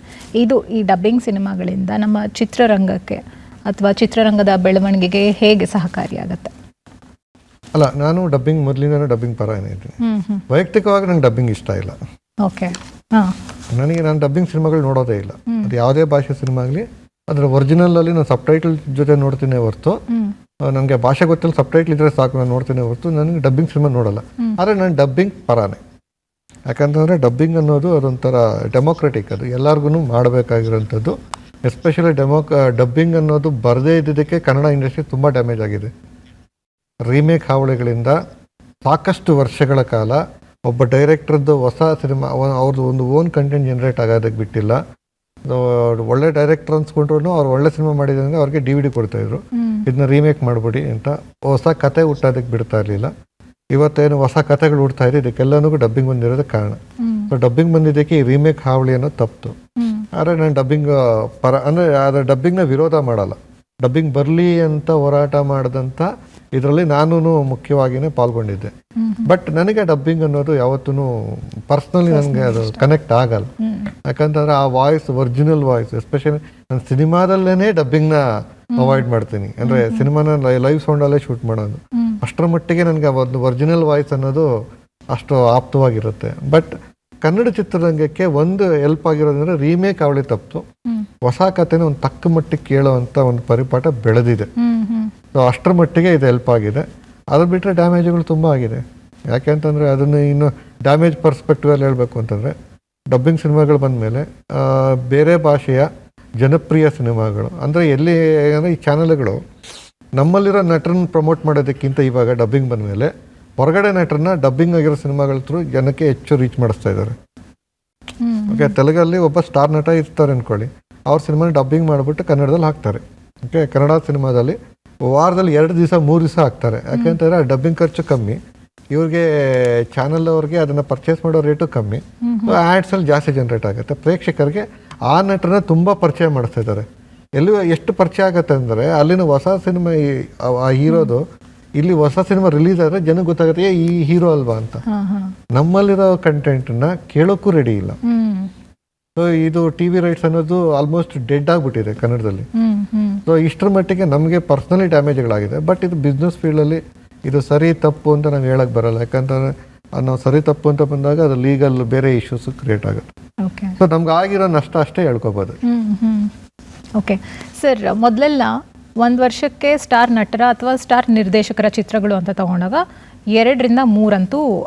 ಈ ಡಬ್ಬಿಂಗ್ ಸಿನಿಮಾಗಳಿಂದ ನಮ್ಮ ಚಿತ್ರರಂಗಕ್ಕೆ ಅಥವಾ ಚಿತ್ರರಂಗದ ಬೆಳವಣಿಗೆಗೆ ಹೇಗೆ ಸಹಕಾರಿಯಾಗುತ್ತೆ? ಅಲ್ಲ, ನಾನು ಮೊದಲಿಂದ ಡಬ್ಬಿಂಗ್ ಪರ ಏನಿದ್ದೀನಿ. ವೈಯಕ್ತಿಕವಾಗಿ ನಂಗೆ ಡಬ್ಬಿಂಗ್ ಇಷ್ಟ ಇಲ್ಲ. ಓಕೆ, ನಾನು ಡಬ್ಬಿಂಗ್ ಸಿನಿಮಾಗಳು ನೋಡೋದೇ ಇಲ್ಲ. ಅದು ಯಾವುದೇ ಭಾಷೆ ಸಿನಿಮಾ ಆಗಲಿ ಅದರ ಒರಿಜಿನಲಲ್ಲಿ ನಾನು ಸಬ್ಟೈಟಲ್ ಜೊತೆ ನೋಡ್ತೀನಿ ಹೊರತು, ನನಗೆ ಭಾಷೆ ಗೊತ್ತಿಲ್ಲ, ಸಬ್ಟೈಟಲ್ ಇದ್ರೆ ಸಾಕು ನಾನು ನೋಡ್ತೀನಿ ಹೊರತು ನನಗೆ ಡಬ್ಬಿಂಗ್ ಸಿನಿಮಾ ನೋಡಲ್ಲ. ಆದರೆ ನಾನು ಡಬ್ಬಿಂಗ್ ಪರಾನೆ. ಯಾಕಂತಂದರೆ ಡಬ್ಬಿಂಗ್ ಅನ್ನೋದು ಅದೊಂಥರ ಡೆಮೋಕ್ರೆಟಿಕ್, ಅದು ಎಲ್ಲರಿಗೂ ಮಾಡಬೇಕಾಗಿರೋಂಥದ್ದು. ಎಸ್ಪೆಷಲಿ ಡಬ್ಬಿಂಗ್ ಅನ್ನೋದು ಬರದೇ ಇದ್ದಿದ್ದಕ್ಕೆ ಕನ್ನಡ ಇಂಡಸ್ಟ್ರಿ ತುಂಬ ಡ್ಯಾಮೇಜ್ ಆಗಿದೆ. ರೀಮೇಕ್ ಹಾವಳಿಗಳಿಂದ ಸಾಕಷ್ಟು ವರ್ಷಗಳ ಕಾಲ ಒಬ್ಬ ಡೈರೆಕ್ಟ್ರದ್ದು ಹೊಸ ಸಿನಿಮಾ ಅವ್ರದ್ದು ಒಂದು ಓನ್ ಕಂಟೆಂಟ್ ಜನರೇಟ್ ಆಗೋದಕ್ಕೆ ಬಿಟ್ಟಿಲ್ಲ. ಒಳ್ಳೆ ಡೈರೆಕ್ಟರ್ ಅನ್ಸ್ಕೊಂಡ್ರು ಅವ್ರು ಒಳ್ಳೆ ಸಿನಿಮಾ ಮಾಡಿದ್ರೆ ಅವ್ರಿಗೆ DVD ಕೊಡ್ತಾಯಿದ್ರು, ಇದನ್ನ ರೀಮೇಕ್ ಮಾಡಿಬಿಡಿ ಅಂತ. ಹೊಸ ಕತೆ ಹುಟ್ಟೋದಕ್ಕೆ ಬಿಡ್ತಾ ಇರಲಿಲ್ಲ. ಇವತ್ತೇನು ಹೊಸ ಕಥೆಗಳು ಹುಡ್ತಾ ಇದೆ, ಇದಕ್ಕೆಲ್ಲನೂ ಡಬ್ಬಿಂಗ್ ಬಂದಿರೋದೇ ಕಾರಣ. ಸೊ ಡಬ್ಬಿಂಗ್ ಬಂದಿದ್ದಕ್ಕೆ ಈ ರೀಮೇಕ್ ಹಾವಳಿ ಅನ್ನೋದು ತಪ್ಪು. ಆದರೆ ನಾನು ಡಬ್ಬಿಂಗ್ ಅಂದರೆ ಅದರ ಡಬ್ಬಿಂಗ್ನ ವಿರೋಧ ಮಾಡಲ್ಲ. ಡಬ್ಬಿಂಗ್ ಬರಲಿ ಅಂತ ಹೋರಾಟ ಮಾಡಿದಂಥ ಇದರಲ್ಲಿ ನಾನು ಮುಖ್ಯವಾಗಿಯೇ ಪಾಲ್ಗೊಂಡಿದ್ದೆ. ಬಟ್ ನನಗೆ ಡಬ್ಬಿಂಗ್ ಅನ್ನೋದು ಯಾವತ್ತೂ ಪರ್ಸ್ನಲಿ ನನಗೆ ಅದು ಕನೆಕ್ಟ್ ಆಗಲ್ಲ. ಯಾಕಂತಂದ್ರೆ ಆ ವಾಯ್ಸ್, ಒರಿಜಿನಲ್ ವಾಯ್ಸ್, ಎಸ್ಪೆಷಲಿ ನಾನು ಸಿನಿಮಾದಲ್ಲೇ ಡಬ್ಬಿಂಗ್ನ ಅವಾಯ್ಡ್ ಮಾಡ್ತೀನಿ. ಅಂದರೆ ಸಿನಿಮಾನ ಲೈವ್ ಸೌಂಡಲ್ಲೇ ಶೂಟ್ ಮಾಡೋದು. ಅಷ್ಟರ ಮಟ್ಟಿಗೆ ನನಗೆ ಒಂದು ಒರಿಜಿನಲ್ ವಾಯ್ಸ್ ಅನ್ನೋದು ಅಷ್ಟು ಆಪ್ತವಾಗಿರುತ್ತೆ. ಬಟ್ ಕನ್ನಡ ಚಿತ್ರರಂಗಕ್ಕೆ ಒಂದು ಹೆಲ್ಪ್ ಆಗಿರೋದಂದ್ರೆ ರೀಮೇಕ್ ಅವಳಿ ತಪ್ಪು, ಹೊಸ ಕಥೆನ ಒಂದು ತಕ್ಕ ಮಟ್ಟಿಗೆ ಕೇಳೋವಂಥ ಒಂದು ಪರಿಪಾಠ ಬೆಳೆದಿದೆ. ಸೊ ಅಷ್ಟರ ಮಟ್ಟಿಗೆ ಇದು ಹೆಲ್ಪ್ ಆಗಿದೆ. ಅದು ಬಿಟ್ಟರೆ ಡ್ಯಾಮೇಜ್ಗಳು ತುಂಬ ಆಗಿದೆ. ಯಾಕೆ ಅಂತಂದರೆ ಅದನ್ನು ಇನ್ನು ಡ್ಯಾಮೇಜ್ ಪರ್ಸ್ಪೆಕ್ಟಿವಲ್ಲಿ ಹೇಳಬೇಕು ಅಂತಂದರೆ, ಡಬ್ಬಿಂಗ್ ಸಿನಿಮಾಗಳು ಬಂದಮೇಲೆ ಬೇರೆ ಭಾಷೆಯ ಜನಪ್ರಿಯ ಸಿನಿಮಾಗಳು ಅಂದರೆ ಎಲ್ಲಿ ಅಂದರೆ ಈ ಚಾನಲ್ಗಳು ನಮ್ಮಲ್ಲಿರೋ ನಟರನ್ನ ಪ್ರಮೋಟ್ ಮಾಡೋದಕ್ಕಿಂತ ಇವಾಗ ಡಬ್ಬಿಂಗ್ ಬಂದಮೇಲೆ ಹೊರಗಡೆ ನಟರನ್ನ ಡಬ್ಬಿಂಗ್ ಆಗಿರೋ ಸಿನಿಮಾಗಳ ಥ್ರೂ ಜನಕ್ಕೆ ಹೆಚ್ಚು ರೀಚ್ ಮಾಡಿಸ್ತಾ ಇದ್ದಾರೆ. ಓಕೆ, ತೆಲುಗಲ್ಲಿ ಒಬ್ಬ ಸ್ಟಾರ್ ನಟ ಇರ್ತಾರೆ ಅಂದ್ಕೊಳ್ಳಿ, ಅವ್ರ ಸಿನಿಮಾನ ಡಬ್ಬಿಂಗ್ ಮಾಡಿಬಿಟ್ಟು ಕನ್ನಡದಲ್ಲಿ ಹಾಕ್ತಾರೆ. ಓಕೆ, ಕನ್ನಡ ಸಿನಿಮಾದಲ್ಲಿ ವಾರದಲ್ಲಿ 2 ದಿವಸ 3 ದಿವಸ ಹಾಕ್ತಾರೆ. ಯಾಕೆಂತಂದರೆ ಆ ಡಬ್ಬಿಂಗ್ ಖರ್ಚು ಕಮ್ಮಿ, ಇವ್ರಿಗೆ ಚಾನಲ್ ಅವ್ರಿಗೆ ಅದನ್ನು ಪರ್ಚೇಸ್ ಮಾಡೋ ರೇಟು ಕಮ್ಮಿ, ಆ್ಯಡ್ಸಲ್ಲಿ ಜಾಸ್ತಿ ಜನ್ರೇಟ್ ಆಗುತ್ತೆ. ಪ್ರೇಕ್ಷಕರಿಗೆ ಆ ನಟರನ್ನ ತುಂಬ ಪರಿಚಯ ಮಾಡಿಸ್ತಾ ಇದ್ದಾರೆ. ಎಷ್ಟು ಪರಿಚಯ ಆಗುತ್ತೆ ಅಂದರೆ ಅಲ್ಲಿನ ಹೊಸ ಸಿನಿಮಾ ಆ ಹೀರೋದು ಇಲ್ಲಿ ಹೊಸ ಸಿನಿಮಾ ರಿಲೀಸ್ ಆದರೆ ಜನಕ್ಕೆ ಗೊತ್ತಾಗುತ್ತೆ ಈ ಹೀರೋ ಅಲ್ವಾ ಅಂತ. ನಮ್ಮಲ್ಲಿರೋ ಕಂಟೆಂಟನ್ನ ಕೇಳೋಕ್ಕೂ ರೆಡಿ ಇಲ್ಲ. ಸೊ ಇದು ಟಿವಿ ರೈಟ್ಸ್ ಅನ್ನೋದು ಆಲ್ಮೋಸ್ಟ್ ಡೆಡ್ ಆಗಿಬಿಟ್ಟಿದೆ ಕನ್ನಡದಲ್ಲಿ. ಸೊ ಇಷ್ಟರ ಮಟ್ಟಿಗೆ ನಮಗೆ ಪರ್ಸ್ನಲಿ ಡ್ಯಾಮೇಜ್ಗಳಾಗಿದೆ. ಬಟ್ ಇದು ಬಿಸ್ನೆಸ್ ಫೀಲ್ಡಲ್ಲಿ ಇದು ಸರಿ ತಪ್ಪು ಅಂತ ನಾವು ಹೇಳಕ್ಕೆ ಬರಲ್ಲ. ಯಾಕಂತಂದರೆ ನಾವು ಸರಿ ತಪ್ಪು ಅಂತ ಬಂದಾಗ ಅದು ಲೀಗಲ್ ಬೇರೆ ಇಶ್ಯೂಸ್ ಕ್ರಿಯೇಟ್ ಆಗುತ್ತೆ. ಸೊ ನಮ್ಗೆ ಆಗಿರೋ ನಷ್ಟ ಅಷ್ಟೇ ಹೇಳ್ಕೊಬೋದು. ಓಕೆ ಸರ್, ಮೊದಲೆಲ್ಲ 1 ವರ್ಷಕ್ಕೆ ಸ್ಟಾರ್ ನಟರ ಅಥವಾ ಸ್ಟಾರ್ ನಿರ್ದೇಶಕರ ಚಿತ್ರಗಳು ಅಂತ ತಗೊಂಡಾಗ 2 ರಿಂದ 3 ಅಂತೂ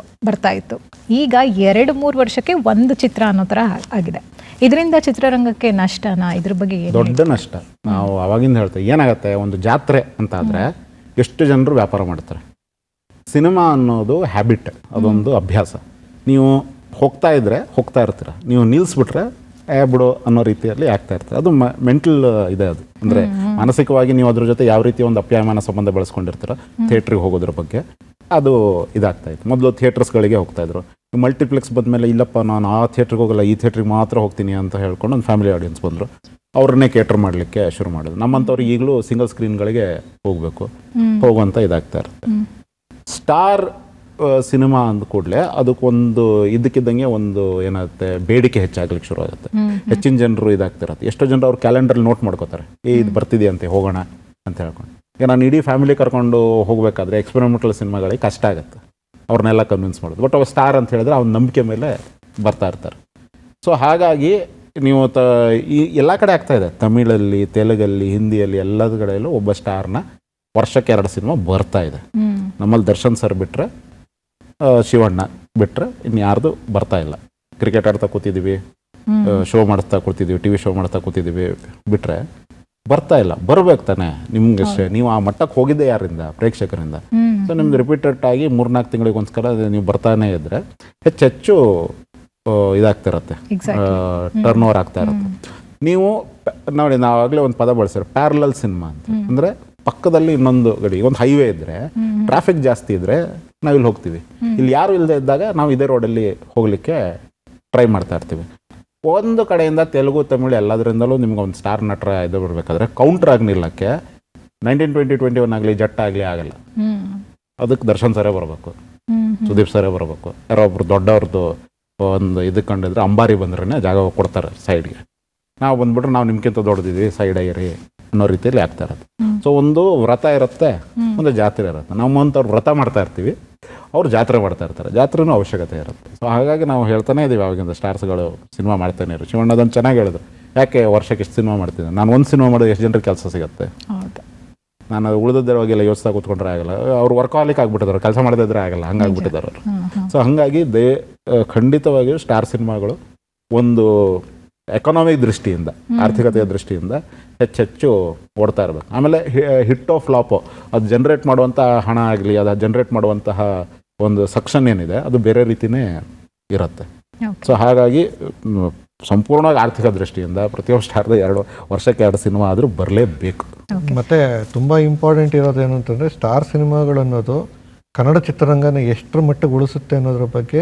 ಬರ್ತಾ ಇತ್ತು. ಈಗ 2-3 ವರ್ಷಕ್ಕೆ 1 ಚಿತ್ರ ಅನ್ನೋ ಥರ ಆಗಿದೆ. ಇದರಿಂದ ಚಿತ್ರರಂಗಕ್ಕೆ ನಷ್ಟನಾ? ಇದ್ರ ಬಗ್ಗೆ ದೊಡ್ಡ ನಷ್ಟ. ನಾವು ಅವಾಗಿಂದ ಹೇಳ್ತೇವೆ, ಏನಾಗುತ್ತೆ, ಒಂದು ಜಾತ್ರೆ ಅಂತ ಆದರೆ ಎಷ್ಟು ಜನರು ವ್ಯಾಪಾರ ಮಾಡ್ತಾರೆ. ಸಿನಿಮಾ ಅನ್ನೋದು ಹ್ಯಾಬಿಟ್, ಅದೊಂದು ಅಭ್ಯಾಸ. ನೀವು ಹೋಗ್ತಾ ಇದ್ರೆ ಹೋಗ್ತಾ ಇರ್ತೀರ, ನೀವು ನಿಲ್ಲಿಸ್ಬಿಟ್ರೆ ಬಿಡು ಅನ್ನೋ ರೀತಿಯಲ್ಲಿ ಆಗ್ತಾ ಇರ್ತಾರೆ. ಅದು ಮೆಂಟಲ್ ಇದೆ. ಅದು ಅಂದರೆ ಮಾನಸಿಕವಾಗಿ ನೀವು ಅದ್ರ ಜೊತೆ ಯಾವ ರೀತಿ ಒಂದು ಅಪ್ಯಾಯಮಾನ ಸಂಬಂಧ ಬೆಳೆಸ್ಕೊಂಡಿರ್ತೀರ ಥಿಯೇಟ್ರಿಗೆ ಹೋಗೋದ್ರ ಬಗ್ಗೆ, ಅದು ಇದಾಗ್ತಾ ಇತ್ತು. ಮೊದಲು ಥಿಯೇಟರ್ಸ್ಗಳಿಗೆ ಹೋಗ್ತಾಯಿದ್ರು. ಮಲ್ಟಿಪ್ಲೆಕ್ಸ್ ಬಂದಮೇಲೆ ಇಲ್ಲಪ್ಪ ನಾನು ಆ ಥಿಯೇಟ್ರಿಗೆ ಹೋಗಲ್ಲ, ಈ ಥಿಯೇಟ್ರಿಗೆ ಮಾತ್ರ ಹೋಗ್ತೀನಿ ಅಂತ ಹೇಳ್ಕೊಂಡು ಒಂದು ಫ್ಯಾಮಿಲಿ ಆಡಿಯನ್ಸ್ ಬಂದರು. ಅವ್ರನ್ನೇ ಕೇಟರ್ ಮಾಡಲಿಕ್ಕೆ ಶುರು ಮಾಡಿದ್ರು. ನಮ್ಮಂಥವ್ರಿಗೆ ಈಗಲೂ ಸಿಂಗಲ್ ಸ್ಕ್ರೀನ್ಗಳಿಗೆ ಹೋಗುವಂಥ ಇದಾಗ್ತಾ ಇರುತ್ತೆ. ಸ್ಟಾರ್ ಸಿನಿಮಾ ಅಂದ ಕೂಡಲೇ ಅದಕ್ಕೊಂದು ಇದಕ್ಕಿದ್ದಂಗೆ ಒಂದು ಏನಾಗುತ್ತೆ, ಬೇಡಿಕೆ ಹೆಚ್ಚಾಗ್ಲಿಕ್ಕೆ ಶುರು ಆಗುತ್ತೆ. ಹೆಚ್ಚಿನ ಜನರು ಇದಾಗ್ತಿರತ್ತೆ. ಎಷ್ಟೋ ಜನರು ಅವ್ರ ಕ್ಯಾಲೆಂಡರ್ ನೋಟ್ ಮಾಡ್ಕೋತಾರೆ, ಇದು ಬರ್ತಿದೆಯಂತೆ ಹೋಗೋಣ ಅಂತ ಹೇಳ್ಕೊಂಡು. ಈಗ ನಾನು ಇಡೀ ಫ್ಯಾಮಿಲಿ ಕರ್ಕೊಂಡು ಹೋಗಬೇಕಾದ್ರೆ ಎಕ್ಸ್ಪೆರಿಮೆಂಟಲ್ ಸಿನಿಮಾಗಳಿಗೆ ಕಷ್ಟ ಆಗುತ್ತೆ ಅವ್ರನ್ನೆಲ್ಲ ಕನ್ವಿನ್ಸ್ ಮಾಡೋದು. ಬಟ್ ಅವ್ರು ಸ್ಟಾರ್ ಅಂತ ಹೇಳಿದ್ರೆ ಅವ್ನ ನಂಬಿಕೆ ಮೇಲೆ ಬರ್ತಾ ಇರ್ತಾರೆ. ಸೊ ಹಾಗಾಗಿ ನೀವು ಈ ಎಲ್ಲ ಕಡೆ ಆಗ್ತಾ ಇದೆ, ತಮಿಳಲ್ಲಿ, ತೆಲುಗಲ್ಲಿ, ಹಿಂದಿಯಲ್ಲಿ, ಎಲ್ಲದ ಕಡೆಯಲ್ಲೂ ಒಬ್ಬ ಸ್ಟಾರ್ನ ವರ್ಷಕ್ಕೆ 2 ಸಿನಿಮಾ ಬರ್ತಾ ಇದೆ. ನಮ್ಮಲ್ಲಿ ದರ್ಶನ್ ಸರ್ ಬಿಟ್ಟರೆ, ಶಿವಣ್ಣ ಬಿಟ್ಟರೆ ಇನ್ಯಾರ್ದು ಬರ್ತಾ ಇಲ್ಲ. ಕ್ರಿಕೆಟ್ ಆಡ್ತಾ ಕೂತಿದ್ದೀವಿ, ಶೋ ಮಾಡಿಸ್ತಾ ಕೂತಿದ್ದೀವಿ, ಟಿ ವಿ ಶೋ ಮಾಡ್ತಾ ಕೂತಿದ್ದೀವಿ, ಬಿಟ್ಟರೆ ಬರ್ತಾ ಇಲ್ಲ. ಬರಬೇಕು ತಾನೆ ನಿಮ್ಗೆ. ನೀವು ಆ ಮಟ್ಟಕ್ಕೆ ಹೋಗಿದ್ದೆ ಯಾರಿಂದ? ಪ್ರೇಕ್ಷಕರಿಂದ. ಸೊ ನಿಮ್ದು ರಿಪೀಟೆಡ್ ಆಗಿ 3-4 ತಿಂಗಳಿಗೋಸ್ಕರ ನೀವು ಬರ್ತಾನೆ ಇದ್ರೆ ಹೆಚ್ಚೆಚ್ಚು ಇದಾಗ್ತಿರತ್ತೆ, ಟರ್ನ್ ಓವರ್ ಆಗ್ತಾ ಇರುತ್ತೆ. ನೀವು ನೋಡಿ, ನಾವಾಗಲೇ ಒಂದು ಪದ ಬಳಸಿರೋ ಪ್ಯಾರಲಲ್ ಸಿನಿಮಾ ಅಂತ. ಅಂದರೆ ಪಕ್ಕದಲ್ಲಿ ಇನ್ನೊಂದು ಗಡಿ, ಒಂದು ಹೈವೇ ಇದ್ದರೆ, ಟ್ರಾಫಿಕ್ ಜಾಸ್ತಿ ಇದ್ದರೆ ನಾವಿಲ್ಲಿ ಹೋಗ್ತೀವಿ. ಇಲ್ಲಿ ಯಾರು ಇಲ್ಲದೆ ಇದ್ದಾಗ ನಾವು ಇದೇ ರೋಡಲ್ಲಿ ಹೋಗಲಿಕ್ಕೆ ಟ್ರೈ ಮಾಡ್ತಾ ಇರ್ತೀವಿ. ಒಂದು ಕಡೆಯಿಂದ ತೆಲುಗು, ತಮಿಳು ಎಲ್ಲದರಿಂದಲೂ ನಿಮ್ಗೆ ಒಂದು ಸ್ಟಾರ್ ನಟರ ಇದು ಬರಬೇಕಾದ್ರೆ ಕೌಂಟರ್ ಆಗಿ ನಿಲ್ಲಕ್ಕೆ 1920-21 ಆಗಲಿ, ಜಟ್ ಆಗಲಿ ಆಗಲ್ಲ. ಅದಕ್ಕೆ ದರ್ಶನ್ ಸರೇ ಬರಬೇಕು, ಸುದೀಪ್ ಸರೇ ಬರಬೇಕು, ಯಾರೋ ಒಬ್ರು ದೊಡ್ಡವ್ರದ್ದು ಒಂದು ಇದಕ್ಕೆ ಕಂಡಿದ್ರೆ ಅಂಬಾರಿ ಬಂದ್ರೇ ಜಾಗ ಕೊಡ್ತಾರೆ ಸೈಡ್ಗೆ. ನಾವು ಬಂದ್ಬಿಟ್ರೆ ನಾವು ನಿಮ್ಗಿಂತ ದೊಡ್ಡದಿದ್ವಿ, ಸೈಡ್ ಆಗಿರಿ ಅನ್ನೋ ರೀತಿಯಲ್ಲಿ ಆಗ್ತಾ ಇರುತ್ತೆ. ಸೊ ಒಂದು ವ್ರತ ಇರುತ್ತೆ, ಒಂದು ಜಾತ್ರೆ ಇರುತ್ತೆ. ನಮ್ಮಂಥವ್ರು ವ್ರತ ಮಾಡ್ತಾ ಇರ್ತೀವಿ, ಅವ್ರು ಜಾತ್ರೆ ಮಾಡ್ತಾ ಇರ್ತಾರೆ. ಜಾತ್ರೆನೂ ಅವಶ್ಯಕತೆ ಇರುತ್ತೆ. ಸೊ ಹಾಗಾಗಿ ನಾವು ಹೇಳ್ತಾನೆ ಇದ್ದೀವಿ ಅವಾಗಿಂದ ಸ್ಟಾರ್ಸ್ಗಳು ಸಿನಿಮಾ ಮಾಡ್ತಾನೆ ಇರು. ಶಿವಣ್ಣ ಅದನ್ನು ಚೆನ್ನಾಗಿ ಹೇಳಿದ್ರು, ಯಾಕೆ ವರ್ಷಕ್ಕೆ ಎಷ್ಟು ಸಿನಿಮಾ ಮಾಡ್ತಿದ್ದೆ ನಾನು, ಒಂದು ಸಿನಿಮಾ ಮಾಡಿದ್ರೆ ಎಷ್ಟು ಜನರಿಗೆ ಕೆಲಸ ಸಿಗುತ್ತೆ. ನಾನು ಅದು ಉಳಿದಿದ್ದವಾಗಿಲ್ಲ ಯೋಚಿಸ್ತಾ ಕೂತ್ಕೊಂಡ್ರೆ ಆಗಲ್ಲ. ಅವ್ರು ವರ್ಕಾಲಿಕ್ ಆಗ್ಬಿಟ್ಟಿದ್ದಾರೆ, ಕೆಲಸ ಮಾಡದಿದ್ರೆ ಆಗಲ್ಲ, ಹಂಗಾಗ್ಬಿಟ್ಟಿದ್ದಾರೆ ಅವರು. ಸೊ ಹಾಗಾಗಿ ಖಂಡಿತವಾಗಿಯೂ ಸ್ಟಾರ್ ಸಿನಿಮಾಗಳು ಒಂದು ಎಕನಾಮಿಕ್ ದೃಷ್ಟಿಯಿಂದ, ಆರ್ಥಿಕತೆಯ ದೃಷ್ಟಿಯಿಂದ ಹೆಚ್ಚೆಚ್ಚು ಓಡ್ತಾ ಇರಬೇಕು. ಆಮೇಲೆ ಹಿಟ್ಟೋ ಫ್ಲಾಪೋ ಅದು ಜನ್ರೇಟ್ ಮಾಡುವಂಥ ಹಣ ಆಗಲಿ, ಅದು ಜನ್ರೇಟ್ ಮಾಡುವಂತಹ ಒಂದು ಸಕ್ಷನ್ ಏನಿದೆ ಅದು ಬೇರೆ ರೀತಿಯೇ ಇರುತ್ತೆ. ಸೊ ಹಾಗಾಗಿ ಸಂಪೂರ್ಣವಾಗಿ ಆರ್ಥಿಕ ದೃಷ್ಟಿಯಿಂದ ಪ್ರತಿಯೊಬ್ಬ ಸ್ಟಾರ್ದ 2 ವರ್ಷಕ್ಕೆ 2 ಸಿನಿಮಾ ಆದರೂ ಬರಲೇಬೇಕು. ಮತ್ತು ತುಂಬ ಇಂಪಾರ್ಟೆಂಟ್ ಇರೋದೇನು ಅಂತಂದರೆ, ಸ್ಟಾರ್ ಸಿನಿಮಾಗಳು ಅನ್ನೋದು ಕನ್ನಡ ಚಿತ್ರರಂಗನ ಎಷ್ಟರ ಮಟ್ಟಿಗೆ ಉಳಿಸುತ್ತೆ ಅನ್ನೋದ್ರ ಬಗ್ಗೆ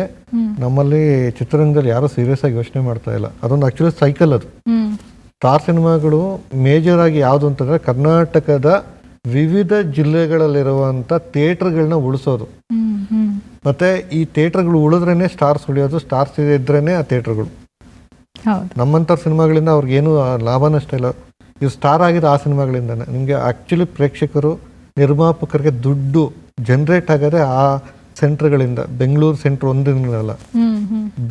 ನಮ್ಮಲ್ಲಿ ಚಿತ್ರರಂಗದಲ್ಲಿ ಯಾರೂ ಸೀರಿಯಸ್ ಆಗಿ ಯೋಚನೆ ಮಾಡ್ತಾ ಇಲ್ಲ. ಅದೊಂದು ಆಕ್ಚುಲಿ ಸೈಕಲ್ ಅದು. ಸ್ಟಾರ್ ಸಿನಿಮಾಗಳು ಮೇಜರ್ ಆಗಿ ಯಾವುದು ಅಂತಂದ್ರೆ ಕರ್ನಾಟಕದ ವಿವಿಧ ಜಿಲ್ಲೆಗಳಲ್ಲಿರುವಂಥ ಥಿಯೇಟರ್ಗಳನ್ನ ಉಳಿಸೋದು. ಮತ್ತೆ ಈ ಥಿಯೇಟರ್ಗಳು ಉಳಿದ್ರೇನೆ ಸ್ಟಾರ್ಸ್ ಉಳಿಯೋದು, ಸ್ಟಾರ್ಸ್ ಇದ್ರೇನೆ ಆ ಥಿಯೇಟರ್ಗಳು. ನಮ್ಮಂಥ ಸಿನಿಮಾಗಳಿಂದ ಅವ್ರಿಗೇನು ಲಾಭ ನಷ್ಟ ಇಲ್ಲ. ಇವು ಸ್ಟಾರ್ ಆಗಿದ್ದು ಆ ಸಿನಿಮಾಗಳಿಂದಾನೆ. ನಿಮಗೆ ಆ್ಯಕ್ಚುಲಿ ಪ್ರೇಕ್ಷಕರು ನಿರ್ಮಾಪಕರಿಗೆ ದುಡ್ಡು ಜನರೇಟ್ ಆಗೋದೇ ಆ ಸೆಂಟ್ರ್ಗಳಿಂದ. ಬೆಂಗಳೂರು ಸೆಂಟ್ರ್ ಒಂದಿನಲ್ಲ,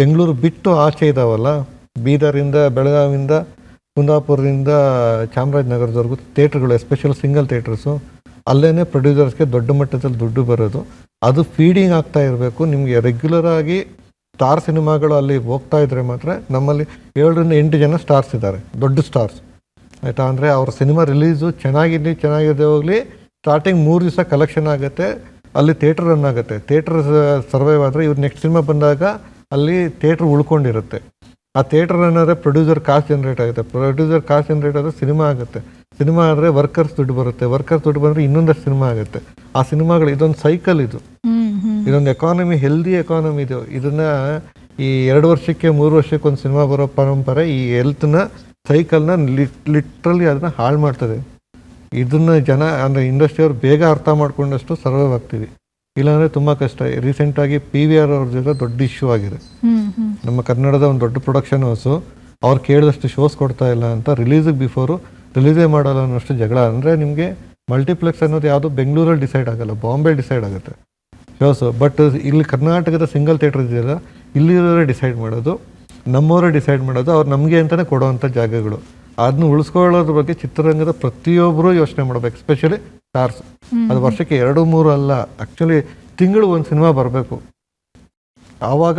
ಬೆಂಗಳೂರು ಬಿಟ್ಟು ಆಚೆ ಇದಾವಲ್ಲ, ಬೀದರಿಂದ, ಬೆಳಗಾವಿಯಿಂದ, ಕುಂದಾಪುರದಿಂದ ಚಾಮರಾಜನಗರದವರೆಗೂ ಥಿಯೇಟ್ರ್ಗಳು, ಎಸ್ಪೆಷಲ್ ಸಿಂಗಲ್ ಥಿಯೇಟರ್ಸು, ಅಲ್ಲೇ ಪ್ರೊಡ್ಯೂಸರ್ಸ್ಗೆ ದೊಡ್ಡ ಮಟ್ಟದಲ್ಲಿ ದುಡ್ಡು ಬರೋದು. ಅದು ಫೀಡಿಂಗ್ ಆಗ್ತಾ ಇರಬೇಕು. ನಿಮಗೆ ರೆಗ್ಯುಲರ್ ಆಗಿ ಸ್ಟಾರ್ ಸಿನಿಮಾಗಳು ಅಲ್ಲಿ ಹೋಗ್ತಾ ಇದ್ರೆ ಮಾತ್ರ. ನಮ್ಮಲ್ಲಿ 7-8 ಜನ ಸ್ಟಾರ್ಸ್ ಇದ್ದಾರೆ, ದೊಡ್ಡ ಸ್ಟಾರ್ಸ್, ಆಯಿತಾ. ಅಂದರೆ ಅವ್ರ ಸಿನಿಮಾ ರಿಲೀಸು ಚೆನ್ನಾಗಿದೆ ಹೋಗಲಿ, ಸ್ಟಾರ್ಟಿಂಗ್ 3 ದಿವಸ ಕಲೆಕ್ಷನ್ ಆಗುತ್ತೆ, ಅಲ್ಲಿ ಥಿಯೇಟ್ರ್ ರನ್ ಆಗುತ್ತೆ. ಥಿಯೇಟ್ರ್ ಸರ್ವೈವ್ ಆದರೆ ಇವ್ರು ನೆಕ್ಸ್ಟ್ ಸಿನಿಮಾ ಬಂದಾಗ ಅಲ್ಲಿ ಥಿಯೇಟ್ರ್ ಉಳ್ಕೊಂಡಿರುತ್ತೆ. ಆ ಥಿಯೇಟ್ರ್ ರನ್ ಆದರೆ ಪ್ರೊಡ್ಯೂಸರ್ ಕಾಸ್ಟ್ ಜನರೇಟ್ ಆಗುತ್ತೆ, ಪ್ರೊಡ್ಯೂಸರ್ ಕಾಸ್ಟ್ ಜನರೇಟ್ ಆದರೆ ಸಿನಿಮಾ ಆಗುತ್ತೆ, ಸಿನಿಮಾ ಆದರೆ ವರ್ಕರ್ಸ್ ದುಡ್ಡು ಬರುತ್ತೆ, ವರ್ಕರ್ಸ್ ದುಡ್ಡು ಬಂದರೆ ಇನ್ನೊಂದಷ್ಟು ಸಿನಿಮಾ ಆಗುತ್ತೆ. ಆ ಸಿನಿಮಾಗಳು ಇದೊಂದು ಸೈಕಲ್, ಇದೊಂದು ಎಕಾನಮಿ, ಹೆಲ್ದಿ ಎಕಾನಮಿ ಇದು. ಇದನ್ನು ಈ 2 ವರ್ಷಕ್ಕೆ 3 ವರ್ಷಕ್ಕೆ ಒಂದು ಸಿನಿಮಾ ಬರೋ ಪರಂಪರೆ ಈ ಹೆಲ್ತ್ನ ಸೈಕಲ್ನ ಲಿಟ್ರಲಿ ಅದನ್ನ ಹಾಳು ಮಾಡ್ತದೆ. ಇದನ್ನ ಜನ ಅಂದರೆ ಇಂಡಸ್ಟ್ರಿಯವ್ರು ಬೇಗ ಅರ್ಥ ಮಾಡ್ಕೊಂಡಷ್ಟು ಸರ್ವೈವ್ ಆಗ್ತೀವಿ, ಇಲ್ಲಾಂದರೆ ತುಂಬ ಕಷ್ಟ. ರೀಸೆಂಟಾಗಿ PVR ಅವ್ರ ಜೊತೆ ದೊಡ್ಡ ಇಶ್ಯೂ ಆಗಿದೆ. ನಮ್ಮ ಕನ್ನಡದ ಒಂದು ದೊಡ್ಡ ಪ್ರೊಡಕ್ಷನ್ ಹೌಸು ಅವ್ರು ಕೇಳಿದಷ್ಟು ಶೋಸ್ ಕೊಡ್ತಾ ಇಲ್ಲ ಅಂತ ರಿಲೀಸಿಗೆ ಬಿಫೋರು ರಿಲೀಸೇ ಮಾಡಲ್ಲ ಅನ್ನೋಷ್ಟು ಜಗಳ. ಅಂದರೆ ನಿಮಗೆ ಮಲ್ಟಿಪ್ಲೆಕ್ಸ್ ಅನ್ನೋದು ಯಾವುದು ಬೆಂಗಳೂರಲ್ಲಿ ಡಿಸೈಡ್ ಆಗಲ್ಲ, ಬಾಂಬೆ ಡಿಸೈಡ್ ಆಗುತ್ತೆ ಶೋಸು. ಬಟ್ ಇಲ್ಲಿ ಕರ್ನಾಟಕದ ಸಿಂಗಲ್ ಥಿಯೇಟರ್ ಇದೆಯಲ್ಲ, ಇಲ್ಲಿರೋರೇ ಡಿಸೈಡ್ ಮಾಡೋದು, ನಮ್ಮವರೇ ಡಿಸೈಡ್ ಮಾಡೋದು, ಅವ್ರು ನಮಗೆ ಅಂತಲೇ ಕೊಡೋವಂಥ ಜಾಗಗಳು. ಅದನ್ನ ಉಳಿಸ್ಕೊಳ್ಳೋದ್ರ ಬಗ್ಗೆ ಚಿತ್ರರಂಗದ ಪ್ರತಿಯೊಬ್ಬರು ಯೋಚನೆ ಮಾಡಬೇಕು, ಎಸ್ಪೆಷಲಿ ಸ್ಟಾರ್ಸ್. ಅದು ವರ್ಷಕ್ಕೆ 2-3 ಅಲ್ಲ, ಆ್ಯಕ್ಚುಲಿ ತಿಂಗಳು ಒಂದು ಸಿನಿಮಾ ಬರಬೇಕು. ಆವಾಗ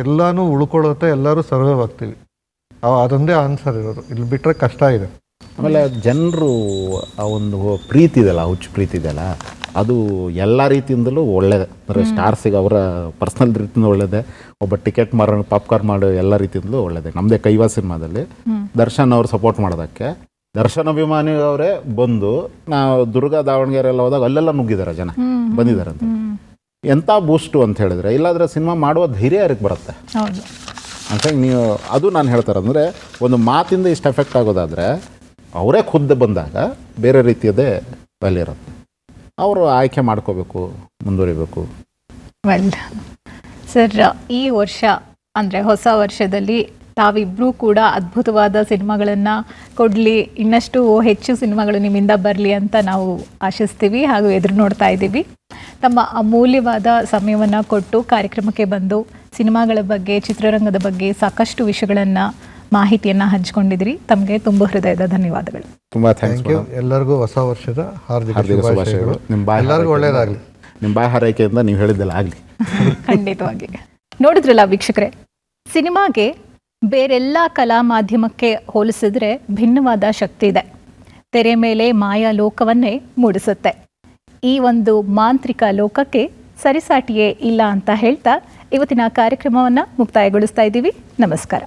ಎಲ್ಲನೂ ಉಳ್ಕೊಳ್ಳುತ್ತೆ, ಎಲ್ಲರೂ ಸರ್ವೈವ್ ಆಗ್ತೀವಿ. ಅದೊಂದೇ ಆನ್ಸರ್ ಇರೋದು. ಇಲ್ಲಿ ಬಿಟ್ಟರೆ ಕಷ್ಟ ಇದೆ. ಆಮೇಲೆ ಜನರು ಆ ಒಂದು ಪ್ರೀತಿ ಇದೆಯಲ್ಲ, ಹುಚ್ಚು ಪ್ರೀತಿ ಇದೆಯಲ್ಲ, ಅದು ಎಲ್ಲ ರೀತಿಯಿಂದಲೂ ಒಳ್ಳೇದೆ. ಅಂದರೆ ಸ್ಟಾರ್ಸಿಗೆ ಅವರ ಪರ್ಸ್ನಲ್ ರೀತಿಯಿಂದ ಒಳ್ಳೇದೆ, ಒಬ್ಬ ಟಿಕೆಟ್ ಮಾರೋ, ಪಾಪ್ಕಾರ್ನ್ ಮಾಡೋ ಎಲ್ಲ ರೀತಿಯಿಂದಲೂ ಒಳ್ಳೇದೆ. ನಮ್ಮದೇ ಕೈವಾ ಸಿನಿಮಾದಲ್ಲಿ ದರ್ಶನ್ ಅವ್ರು ಸಪೋರ್ಟ್ ಮಾಡೋದಕ್ಕೆ ದರ್ಶನ್ ಅಭಿಮಾನಿ ಅವರೇ ಬಂದು, ನಾವು ದುರ್ಗಾ ದಾವಣಗೆರೆ ಎಲ್ಲ ಹೋದಾಗ ಅಲ್ಲೆಲ್ಲ ನುಗ್ಗಿದ್ದಾರೆ ಜನ, ಬಂದಿದ್ದಾರೆ ಅಂತ. ಎಂಥ ಬೂಸ್ಟು ಅಂತ ಹೇಳಿದ್ರೆ, ಇಲ್ಲಾಂದರೆ ಸಿನಿಮಾ ಮಾಡುವ ಧೈರ್ಯ ಯಾರಿಗೆ ಬರುತ್ತೆ ಅಂತ ನೀವು ಅದು ನಾನು ಹೇಳ್ತಾರೆ. ಅಂದರೆ ಒಂದು ಮಾತಿಂದ ಇಷ್ಟು ಎಫೆಕ್ಟ್ ಆಗೋದಾದರೆ ಅವರೇ ಖುದ್ದು ಬಂದಾಗ ಬೇರೆ ರೀತಿಯದೇ ವ್ಯಾಲ್ಯೂ ಇರುತ್ತೆ. ಅವರು ಆಯ್ಕೆ ಮಾಡ್ಕೋಬೇಕು, ಮುಂದುವರಿಬೇಕು. ವೆಲ್ ಸರ್, ಈ ವರ್ಷ ಅಂದರೆ ಹೊಸ ವರ್ಷದಲ್ಲಿ ತಾವಿಬ್ಬರೂ ಕೂಡ ಅದ್ಭುತವಾದ ಸಿನಿಮಾಗಳನ್ನು ಕೊಡಲಿ, ಇನ್ನಷ್ಟು ಹೆಚ್ಚು ಸಿನಿಮಾಗಳು ನಿಮ್ಮಿಂದ ಬರಲಿ ಅಂತ ನಾವು ಆಶಿಸ್ತೀವಿ ಹಾಗೂ ಎದುರು ನೋಡ್ತಾ ಇದ್ದೀವಿ. ತಮ್ಮ ಅಮೂಲ್ಯವಾದ ಸಮಯವನ್ನು ಕೊಟ್ಟು ಕಾರ್ಯಕ್ರಮಕ್ಕೆ ಬಂದು ಸಿನಿಮಾಗಳ ಬಗ್ಗೆ, ಚಿತ್ರರಂಗದ ಬಗ್ಗೆ ಸಾಕಷ್ಟು ವಿಷಯಗಳನ್ನು, ಮಾಹಿತಿಯನ್ನು ಹಂಚಿಕೊಂಡಿದ್ರಿ. ತಮಗೆ ತುಂಬ ಹೃದಯದ ಧನ್ಯವಾದಗಳು. ತುಂಬ ಥ್ಯಾಂಕ್ಸ್. ಎಲ್ಲರಿಗೂ ಹೊಸ ವರ್ಷದ ಹಾರ್ದಿಕ ಶುಭಾಶಯಗಳು. ಎಲ್ಲರಿಗೂ ಒಳ್ಳೆಯದಾಗಲಿ. ನಿಮ್ಮ ಬಾಯಿ ಹಾರೈಕೆಯಿಂದ ನೀವು ಹೇಳಿದ್ದೆಲ್ಲ ಆಗಲಿ. ಖಂಡಿತವಾಗಿ. ನೋಡಿದ್ರಲ್ಲ ವೀಕ್ಷಕರೇ, ಸಿನಿಮಾಗೆ ಬೇರೆಲ್ಲ ಕಲಾ ಮಾಧ್ಯಮಕ್ಕೆ ಹೋಲಿಸಿದ್ರೆ ಭಿನ್ನವಾದ ಶಕ್ತಿ ಇದೆ. ತೆರೆ ಮೇಲೆ ಮಾಯಾ ಲೋಕವನ್ನೇ ಮೂಡಿಸುತ್ತೆ. ಈ ಒಂದು ಮಾಂತ್ರಿಕ ಲೋಕಕ್ಕೆ ಸರಿಸಾಟಿಯೇ ಇಲ್ಲ ಅಂತ ಹೇಳ್ತಾ ಇವತ್ತಿನ ಕಾರ್ಯಕ್ರಮವನ್ನು ಮುಕ್ತಾಯಗೊಳಿಸ್ತಾ ಇದ್ದೀವಿ. ನಮಸ್ಕಾರ.